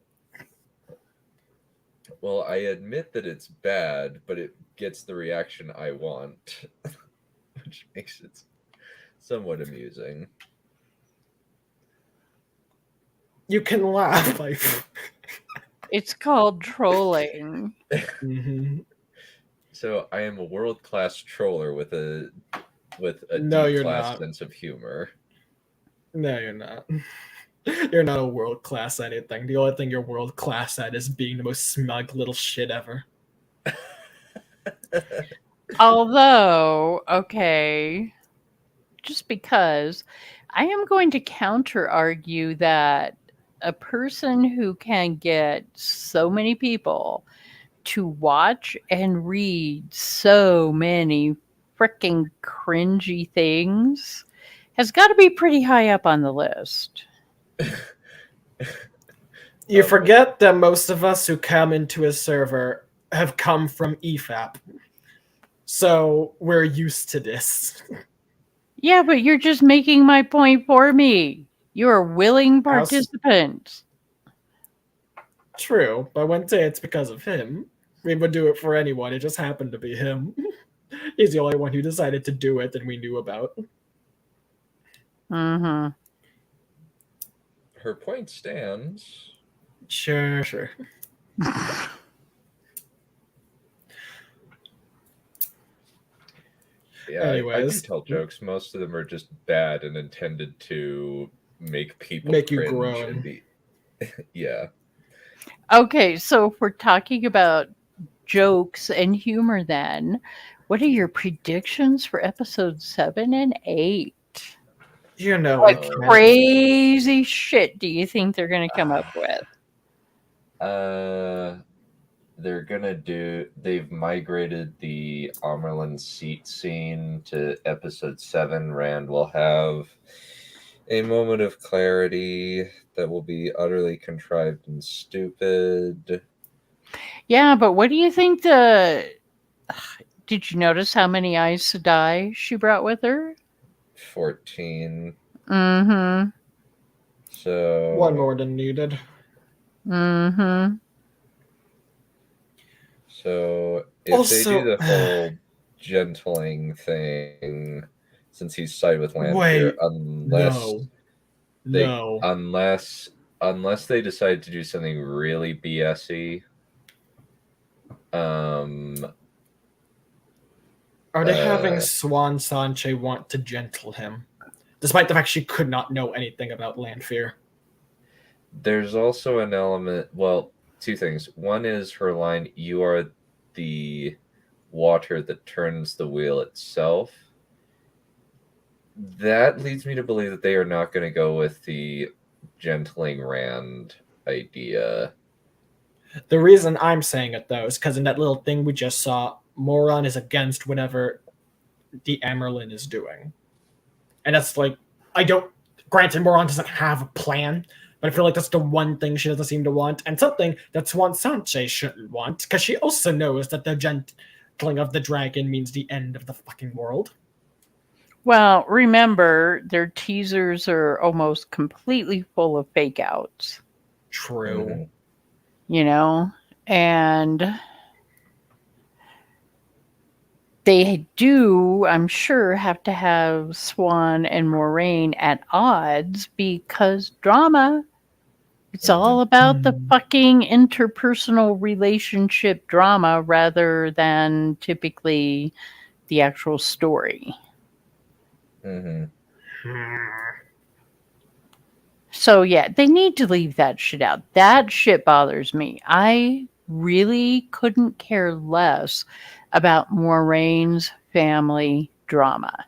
[SPEAKER 2] Well, I admit that it's bad, but it gets the reaction I want, which makes it somewhat amusing.
[SPEAKER 5] You can laugh.
[SPEAKER 4] It's called trolling.
[SPEAKER 5] Mhm.
[SPEAKER 2] So I am a world-class troller with a
[SPEAKER 5] No, you're
[SPEAKER 2] D-class
[SPEAKER 5] not.
[SPEAKER 2] sense of humor.
[SPEAKER 5] No, you're not. You're not a world class at anything. The only thing you're world class at is being the most smug little shit ever.
[SPEAKER 4] Although, okay, just because I am going to counter argue that a person who can get so many people to watch and read so many freaking cringy things has got to be pretty high up on the list.
[SPEAKER 5] You forget that most of us who come into a server have come from EFAP. So we're used to this.
[SPEAKER 4] Yeah, but you're just making my point for me. You're a willing participant.
[SPEAKER 5] True, but I wouldn't say it's because of him. We would do it for anyone. It just happened to be him. He's the only one who decided to do it and we knew about.
[SPEAKER 4] Mm-hmm.
[SPEAKER 2] Her point stands.
[SPEAKER 5] Sure.
[SPEAKER 2] Yeah,
[SPEAKER 5] Anyways.
[SPEAKER 2] I do tell jokes. Most of them are just bad and intended to make people
[SPEAKER 5] Make you
[SPEAKER 2] cringe
[SPEAKER 5] groan.
[SPEAKER 2] and be. Yeah.
[SPEAKER 4] Okay, so if we're talking about jokes and humor, then what are your predictions for episodes 7 and 8?
[SPEAKER 5] You know,
[SPEAKER 4] What crazy shit do you think they're going to come up with?
[SPEAKER 2] They're gonna do. They've migrated the Amerlin seat scene to episode 7. Rand will have a moment of clarity that will be utterly contrived and stupid.
[SPEAKER 4] Yeah, but what do you think the... Did you notice how many Aes Sedai she brought with her?
[SPEAKER 2] 14.
[SPEAKER 4] Mm-hmm.
[SPEAKER 2] So...
[SPEAKER 5] One more than needed.
[SPEAKER 4] Mm-hmm.
[SPEAKER 2] So if they do the whole gentling thing, since he's sided with Lanfear, unless they decide to do something really BS-y,
[SPEAKER 5] are they having Swan Sanche want to gentle him, despite the fact she could not know anything about Lanfear?
[SPEAKER 2] There's also an element. Well, two things. One is her line, "You are the water that turns the wheel itself." That leads me to believe that they are not going to go with the gentling Rand idea.
[SPEAKER 5] The reason I'm saying it, though, is because in that little thing we just saw, Moron is against whatever the Amerlin is doing. And that's like, granted, Moron doesn't have a plan, but I feel like that's the one thing she doesn't seem to want, and something that Swan Sanche shouldn't want, because she also knows that the gentling of the dragon means the end of the fucking world.
[SPEAKER 4] Well, remember, their teasers are almost completely full of fake outs.
[SPEAKER 5] True.
[SPEAKER 2] Mm-hmm.
[SPEAKER 4] You know? And they do, I'm sure, have to have Swan and Moraine at odds because drama. It's all about the fucking interpersonal relationship drama rather than typically the actual story.
[SPEAKER 2] Mm-hmm.
[SPEAKER 4] So yeah, they need to leave that shit out. That shit bothers me. I really couldn't care less about Moraine's family drama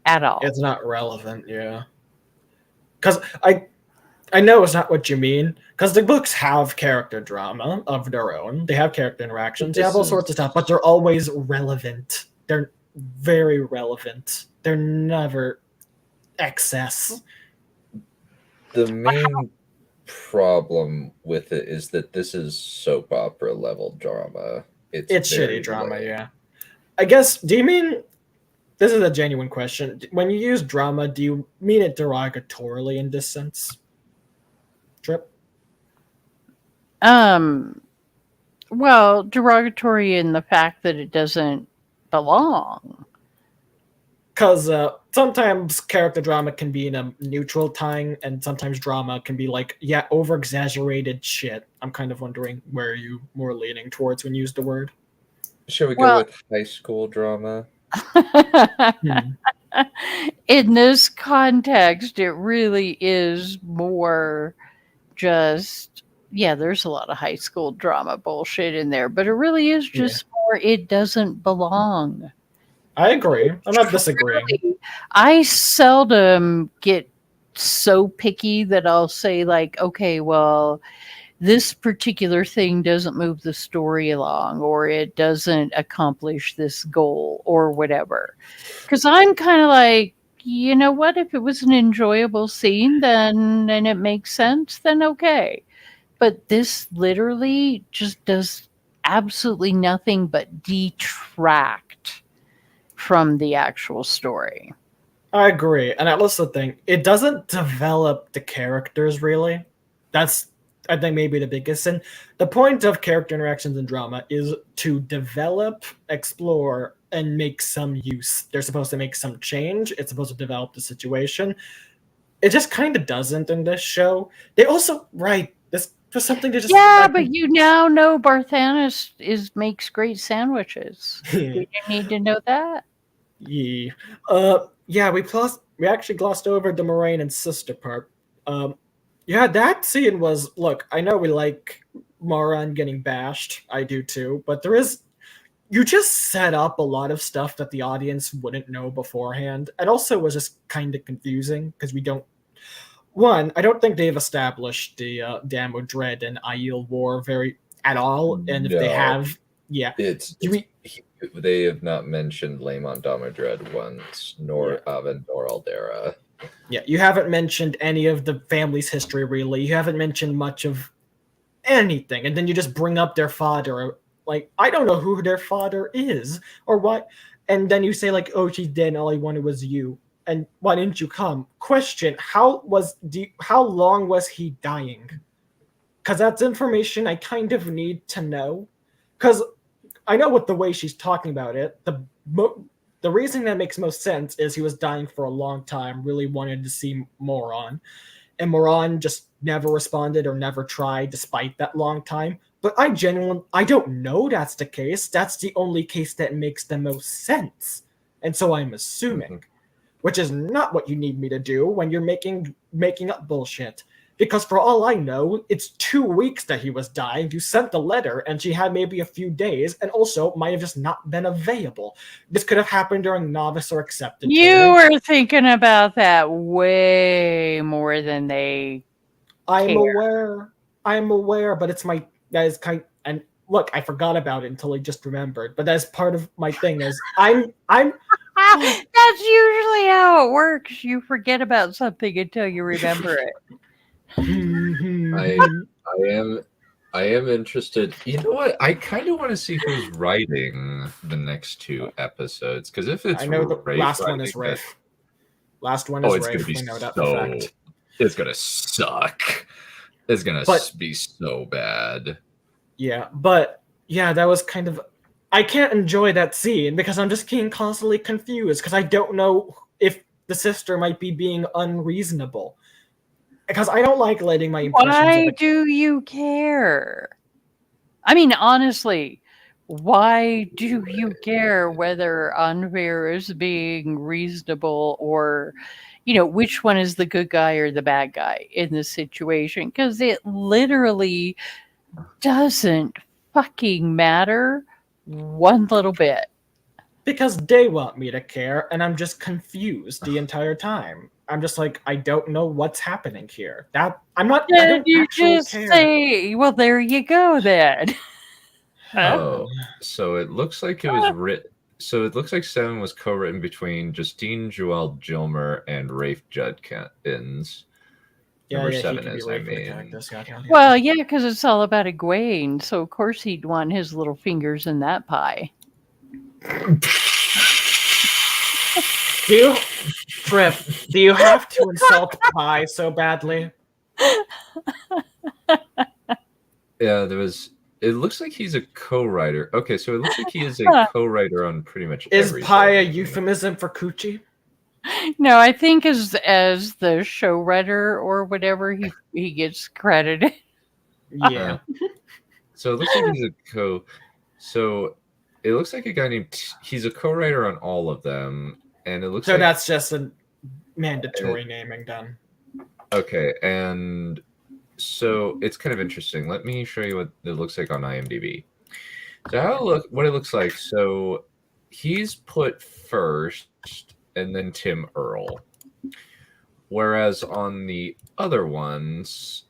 [SPEAKER 4] at all.
[SPEAKER 5] It's not relevant, yeah. Because I know it's not what you mean, because the books have character drama of their own. They have character interactions. They have all sorts of stuff, but they're always relevant. They're very relevant. They're never excess.
[SPEAKER 2] The main problem with it is that this is soap opera level drama. It's
[SPEAKER 5] shitty drama, yeah. I guess, do you mean, this is a genuine question, when you use drama, do you mean it derogatorily in this sense? Trip?
[SPEAKER 4] Well, derogatory in the fact that it doesn't belong.
[SPEAKER 5] Because sometimes character drama can be in a neutral time, and sometimes drama can be like, yeah, over-exaggerated shit. I'm kind of wondering where you more leaning towards when you use the word.
[SPEAKER 2] Should we go
[SPEAKER 4] Well-
[SPEAKER 2] with high school drama?
[SPEAKER 4] In this context, it really is more just, yeah, there's a lot of high school drama bullshit in there, but it really is just more, it doesn't belong.
[SPEAKER 5] I agree. I'm not disagreeing.
[SPEAKER 4] I seldom get so picky that I'll say, like, okay, well, this particular thing doesn't move the story along, or it doesn't accomplish this goal, or whatever. Because I'm kind of like, you know what? If it was an enjoyable scene, then and it makes sense, then okay. But this literally just does absolutely nothing but detract from the actual story.
[SPEAKER 5] I agree. And I also think it doesn't develop the characters really. That's, I think, maybe the biggest. And the point of character interactions in drama is to develop, explore, and make some use. They're supposed to make some change. It's supposed to develop the situation. It just kind of doesn't in this show. They also write this for something to just...
[SPEAKER 4] Yeah, but you now know Barthanas makes great sandwiches. Did you need to know that?
[SPEAKER 5] Yeah. Yeah, we actually glossed over the Moraine and sister part. Yeah, that scene was, look, I know we like Moran getting bashed. I do too, but you just set up a lot of stuff that the audience wouldn't know beforehand. It also was just kind of confusing because I don't think they've established the Damo Dread and Aiel War at all. And if they have, yeah.
[SPEAKER 2] They have not mentioned Laemon Damodred once, nor Avon nor Aldera.
[SPEAKER 5] Yeah, you haven't mentioned any of the family's history, really. You haven't mentioned much of anything. And then you just bring up their father. Like, I don't know who their father is or what. And then you say, like, oh, she's dead and all I wanted was you. And why didn't you come? Question, how long was he dying? Because that's information I kind of need to know. Because I know what the way she's talking about it. The reason that makes most sense is he was dying for a long time, really wanted to see Moran. And Moran just never responded or never tried despite that long time. But I don't know that's the case. That's the only case that makes the most sense. And so I'm assuming, which is not what you need me to do when you're making up bullshit. Because for all I know, it's 2 weeks that he was dying. You sent the letter, and she had maybe a few days, and also might have just not been available. This could have happened during novice or accepted.
[SPEAKER 4] You were thinking about that way more than they.
[SPEAKER 5] I'm aware, but and look, I forgot about it until I just remembered. But that's part of my thing is I'm.
[SPEAKER 4] That's usually how it works. You forget about something until you remember it.
[SPEAKER 2] I am interested. You know what? I kind of want to see who's writing the next 2 episodes, because if it's
[SPEAKER 5] I know the
[SPEAKER 2] Rafe
[SPEAKER 5] last one is Rafe. Last one is
[SPEAKER 2] it's
[SPEAKER 5] Rafe.
[SPEAKER 2] gonna be
[SPEAKER 5] We know that for a fact.
[SPEAKER 2] It's gonna suck. It's gonna be so bad.
[SPEAKER 5] Yeah, but yeah, that was kind of. I can't enjoy that scene because I'm just being constantly confused because I don't know if the sister might be being unreasonable. Because I don't like letting my impressions.
[SPEAKER 4] Why do you care? I mean, honestly, why do you care whether Anver is being reasonable or, which one is the good guy or the bad guy in this situation? Because it literally doesn't fucking matter one little bit.
[SPEAKER 5] Because they want me to care, and I'm just confused the entire time. I'm just like, I don't know what's happening here. I'm not. I don't
[SPEAKER 4] you
[SPEAKER 5] actually
[SPEAKER 4] just
[SPEAKER 5] care.
[SPEAKER 4] say, well, there you go then.
[SPEAKER 2] Oh, so it looks like it was written. So it looks like 7 was co-written between Justine Joel Gilmer and Rafe Judkins. Number 7 is, I mean.
[SPEAKER 4] Well, yeah, because it's all about Egwene, so of course he'd want his little fingers in that pie.
[SPEAKER 5] Do you have to insult pie so badly?
[SPEAKER 2] Yeah, there was. It looks like he's a co-writer. Okay, so it looks like he is a co-writer on pretty much
[SPEAKER 5] Is
[SPEAKER 2] every
[SPEAKER 5] pie a
[SPEAKER 2] show.
[SPEAKER 5] euphemism for coochie?
[SPEAKER 4] No, I think as the show writer or whatever, he gets credited.
[SPEAKER 5] Yeah.
[SPEAKER 2] So it looks like he's a So it looks like a guy named. He's a co-writer on all of them, and it looks
[SPEAKER 5] So
[SPEAKER 2] like
[SPEAKER 5] that's just a mandatory naming done.
[SPEAKER 2] okay. And so it's kind of interesting. Let me show you what it looks like on IMDb. So what it looks like. So he's put first, and then Tim Earl. Whereas on the other ones,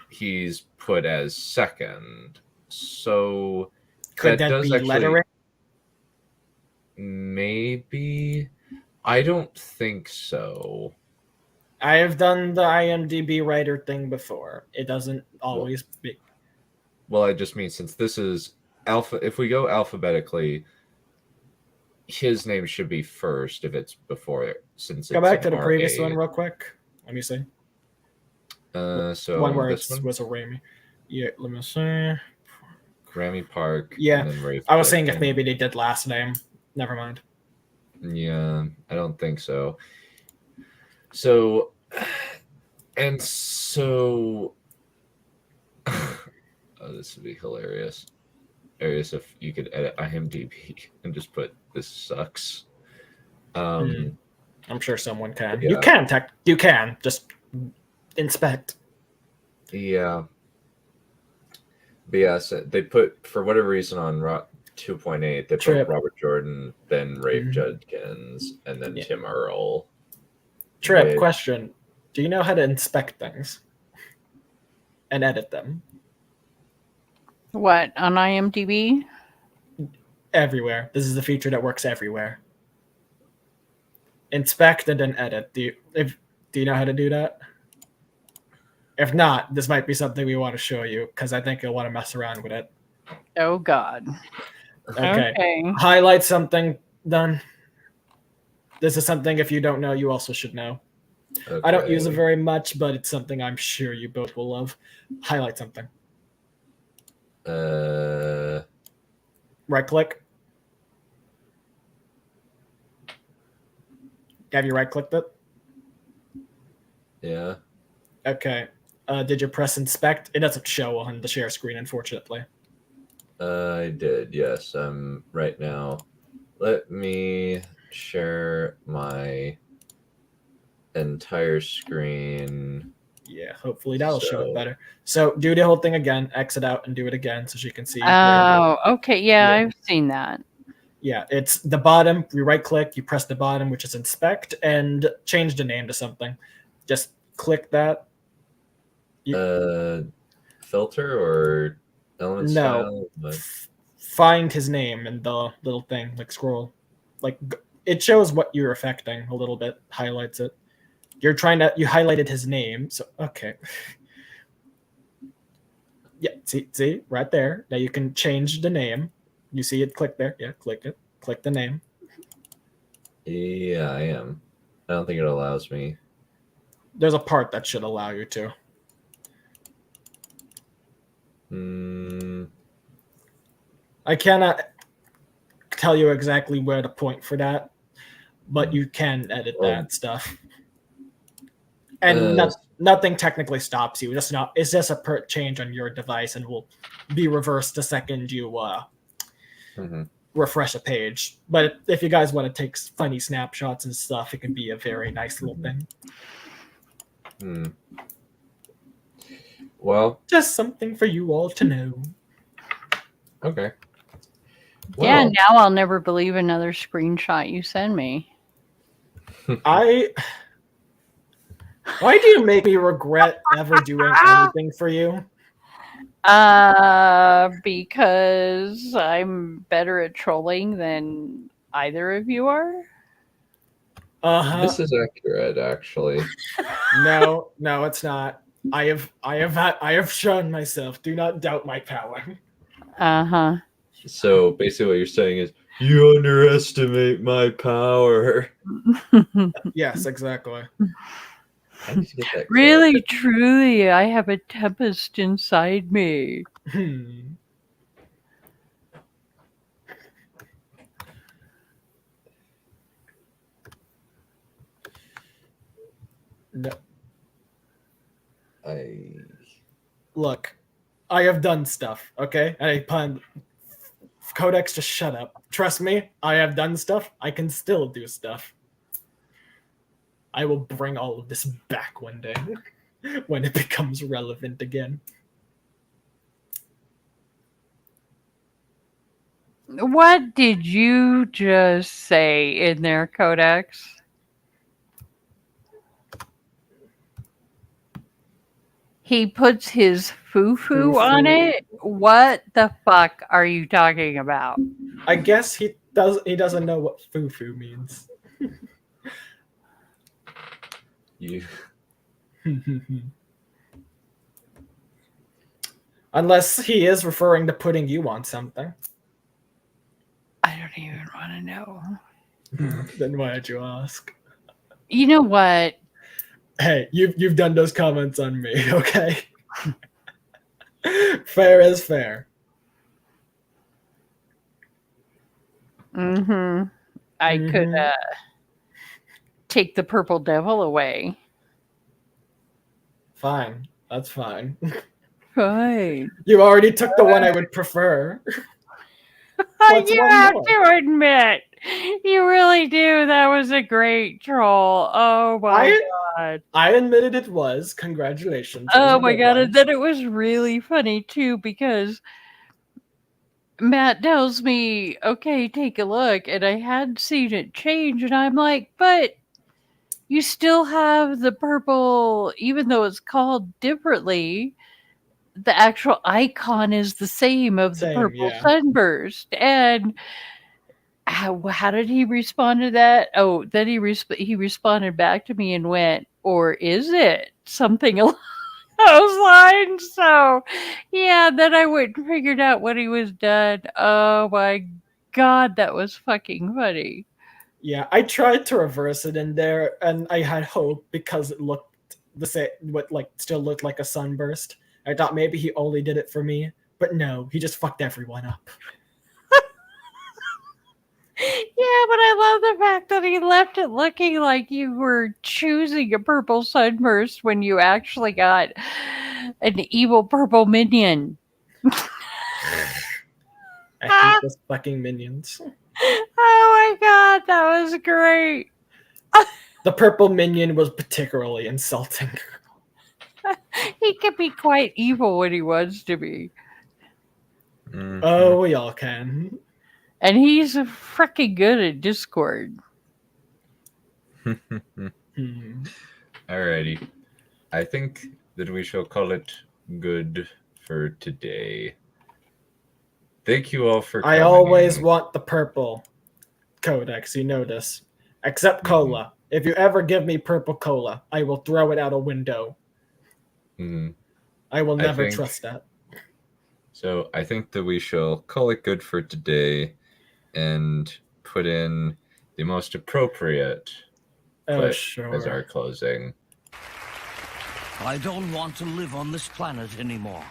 [SPEAKER 2] he's put as second. So
[SPEAKER 5] Could that
[SPEAKER 2] does
[SPEAKER 5] be
[SPEAKER 2] actually,
[SPEAKER 5] lettering?
[SPEAKER 2] maybe. I don't think so.
[SPEAKER 5] I have done the IMDb writer thing before. It doesn't always be.
[SPEAKER 2] Well, I just mean since this is alpha, if we go alphabetically, his name should be first if it's before. Since
[SPEAKER 5] Go
[SPEAKER 2] it's
[SPEAKER 5] back to the
[SPEAKER 2] an
[SPEAKER 5] previous
[SPEAKER 2] RA.
[SPEAKER 5] one real quick. Let me see.
[SPEAKER 2] So
[SPEAKER 5] one where
[SPEAKER 2] this
[SPEAKER 5] it
[SPEAKER 2] one,
[SPEAKER 5] was a Ramy. Yeah, let me see.
[SPEAKER 2] Ramy Park.
[SPEAKER 5] Yeah,
[SPEAKER 2] and then Rafe
[SPEAKER 5] I was saying if
[SPEAKER 2] Judkins.
[SPEAKER 5] maybe they did last name. Never mind.
[SPEAKER 2] Yeah, I don't think so. So, and so, oh, this would be hilarious. Hilarious if you could edit IMDb and just put "this sucks."
[SPEAKER 5] I'm sure someone can.
[SPEAKER 2] Yeah.
[SPEAKER 5] You can just inspect.
[SPEAKER 2] Yeah. But yeah, so they put, for whatever reason, on 2.8, they put
[SPEAKER 5] Trip.
[SPEAKER 2] Robert Jordan, then Rafe Judkins, and then Tim Earl.
[SPEAKER 5] Trip,
[SPEAKER 2] With-
[SPEAKER 5] question. Do you know how to inspect things and edit them?
[SPEAKER 4] What, on IMDb?
[SPEAKER 5] Everywhere. This is a feature that works everywhere. Inspect and then edit. Do you know how to do that? If not, this might be something we want to show you because I think you'll want to mess around with it.
[SPEAKER 4] Oh God.
[SPEAKER 5] Okay. Highlight something. Done. This is something, if you don't know, you also should know.
[SPEAKER 2] Okay.
[SPEAKER 5] I don't use it very much, but it's something I'm sure you both will love. Highlight something. Right click. Have you right clicked it?
[SPEAKER 2] Yeah.
[SPEAKER 5] Okay. Did you press inspect? It doesn't show on the share screen, unfortunately.
[SPEAKER 2] I did, yes. Right now. Let me share my entire screen.
[SPEAKER 5] Yeah, hopefully that'll show it
[SPEAKER 2] So-
[SPEAKER 5] better. So do the whole thing again, exit out and do it again so she can see.
[SPEAKER 4] Oh, okay. Yeah, I've seen that.
[SPEAKER 5] Yeah, it's the bottom. You right click, you press the bottom, which is inspect, and change the name to something. Just click that.
[SPEAKER 2] Filter or element
[SPEAKER 5] No.
[SPEAKER 2] style? What?
[SPEAKER 5] Find his name in the little thing, like scroll. Like it shows what you're affecting a little bit, highlights it. You highlighted his name, so okay. Yeah, see, right there. Now you can change the name. You see it, click there. Yeah, click it. Click the name.
[SPEAKER 2] Yeah, I am. I don't think it allows me.
[SPEAKER 5] There's a part that should allow you to. I cannot tell you exactly where to point for that, but you can edit that stuff. And nothing technically stops you. It's just a change on your device and will be reversed the second you refresh a page. But if you guys want to take funny snapshots and stuff, it can be a very nice little thing.
[SPEAKER 2] Well,
[SPEAKER 5] just something for you all to know.
[SPEAKER 2] Okay.
[SPEAKER 4] Yeah, now I'll never believe another screenshot you send me.
[SPEAKER 5] Why do you make me regret ever doing anything for you?
[SPEAKER 4] Because I'm better at trolling than either of you are.
[SPEAKER 2] This is accurate, actually.
[SPEAKER 5] No, it's not. I have shown myself. Do not doubt my power.
[SPEAKER 2] So basically, what you're saying is you underestimate my power.
[SPEAKER 5] Yes, exactly.
[SPEAKER 2] How did you get that?
[SPEAKER 4] Really, truly, I have a tempest inside me.
[SPEAKER 5] No.
[SPEAKER 2] I
[SPEAKER 5] Look, I have done stuff, okay? And I pun. Codex, just shut up. Trust me, I have done stuff. I can still do stuff. I will bring all of this back one day when it becomes relevant again.
[SPEAKER 4] What did you just say in there, Codex? He puts his foo-foo on it? What the fuck are you talking about?
[SPEAKER 5] I guess he doesn't know what foo-foo means.
[SPEAKER 2] you
[SPEAKER 5] Unless he is referring to putting you on something.
[SPEAKER 4] I don't even want to know.
[SPEAKER 5] Then why did you ask?
[SPEAKER 4] You know what?
[SPEAKER 5] Hey, you've done those comments on me, okay? Fair is fair.
[SPEAKER 4] Mm-hmm. I could take the purple devil away.
[SPEAKER 5] Fine. That's fine.
[SPEAKER 4] Fine.
[SPEAKER 5] You already took the one I would prefer. What's
[SPEAKER 4] You
[SPEAKER 5] one
[SPEAKER 4] have
[SPEAKER 5] more?
[SPEAKER 4] to admit, you really do. That was a great troll. Oh my god.
[SPEAKER 5] I admitted it was. Congratulations. It was
[SPEAKER 4] Oh
[SPEAKER 5] a
[SPEAKER 4] my
[SPEAKER 5] good
[SPEAKER 4] god.
[SPEAKER 5] one.
[SPEAKER 4] And then it was really funny too because Matt tells me, okay, take a look. And I had seen it change. And I'm like, but you still have the purple, even though it's called differently. The actual icon is the same of the purple sunburst. And how did he respond to that? Oh, then he responded back to me and went, or is it something along those lines? So yeah, then I went and figured out what he was done. Oh my god, that was fucking funny.
[SPEAKER 5] Yeah, I tried to reverse it in there, and I had hope because it looked the same. What still looked like a sunburst. I thought maybe he only did it for me, but no, he just fucked everyone up.
[SPEAKER 4] Yeah, but I love the fact that he left it looking like you were choosing a purple sunburst when you actually got an evil purple minion.
[SPEAKER 5] I hate those fucking minions.
[SPEAKER 4] Oh my god, that was great.
[SPEAKER 5] The purple minion was particularly insulting.
[SPEAKER 4] He can be quite evil when he wants to be.
[SPEAKER 2] Mm-hmm.
[SPEAKER 5] Oh, we all can.
[SPEAKER 4] And he's freaking good at Discord.
[SPEAKER 2] Alrighty. I think that we shall call it good for today. Thank you all for coming.
[SPEAKER 5] I always want the purple Codex, you know this. Except cola. If you ever give me purple cola, I will throw it out a window. I will never trust that.
[SPEAKER 2] So I think that we shall call it good for today and put in the most appropriate clip as our closing.
[SPEAKER 13] I don't want to live on this planet anymore.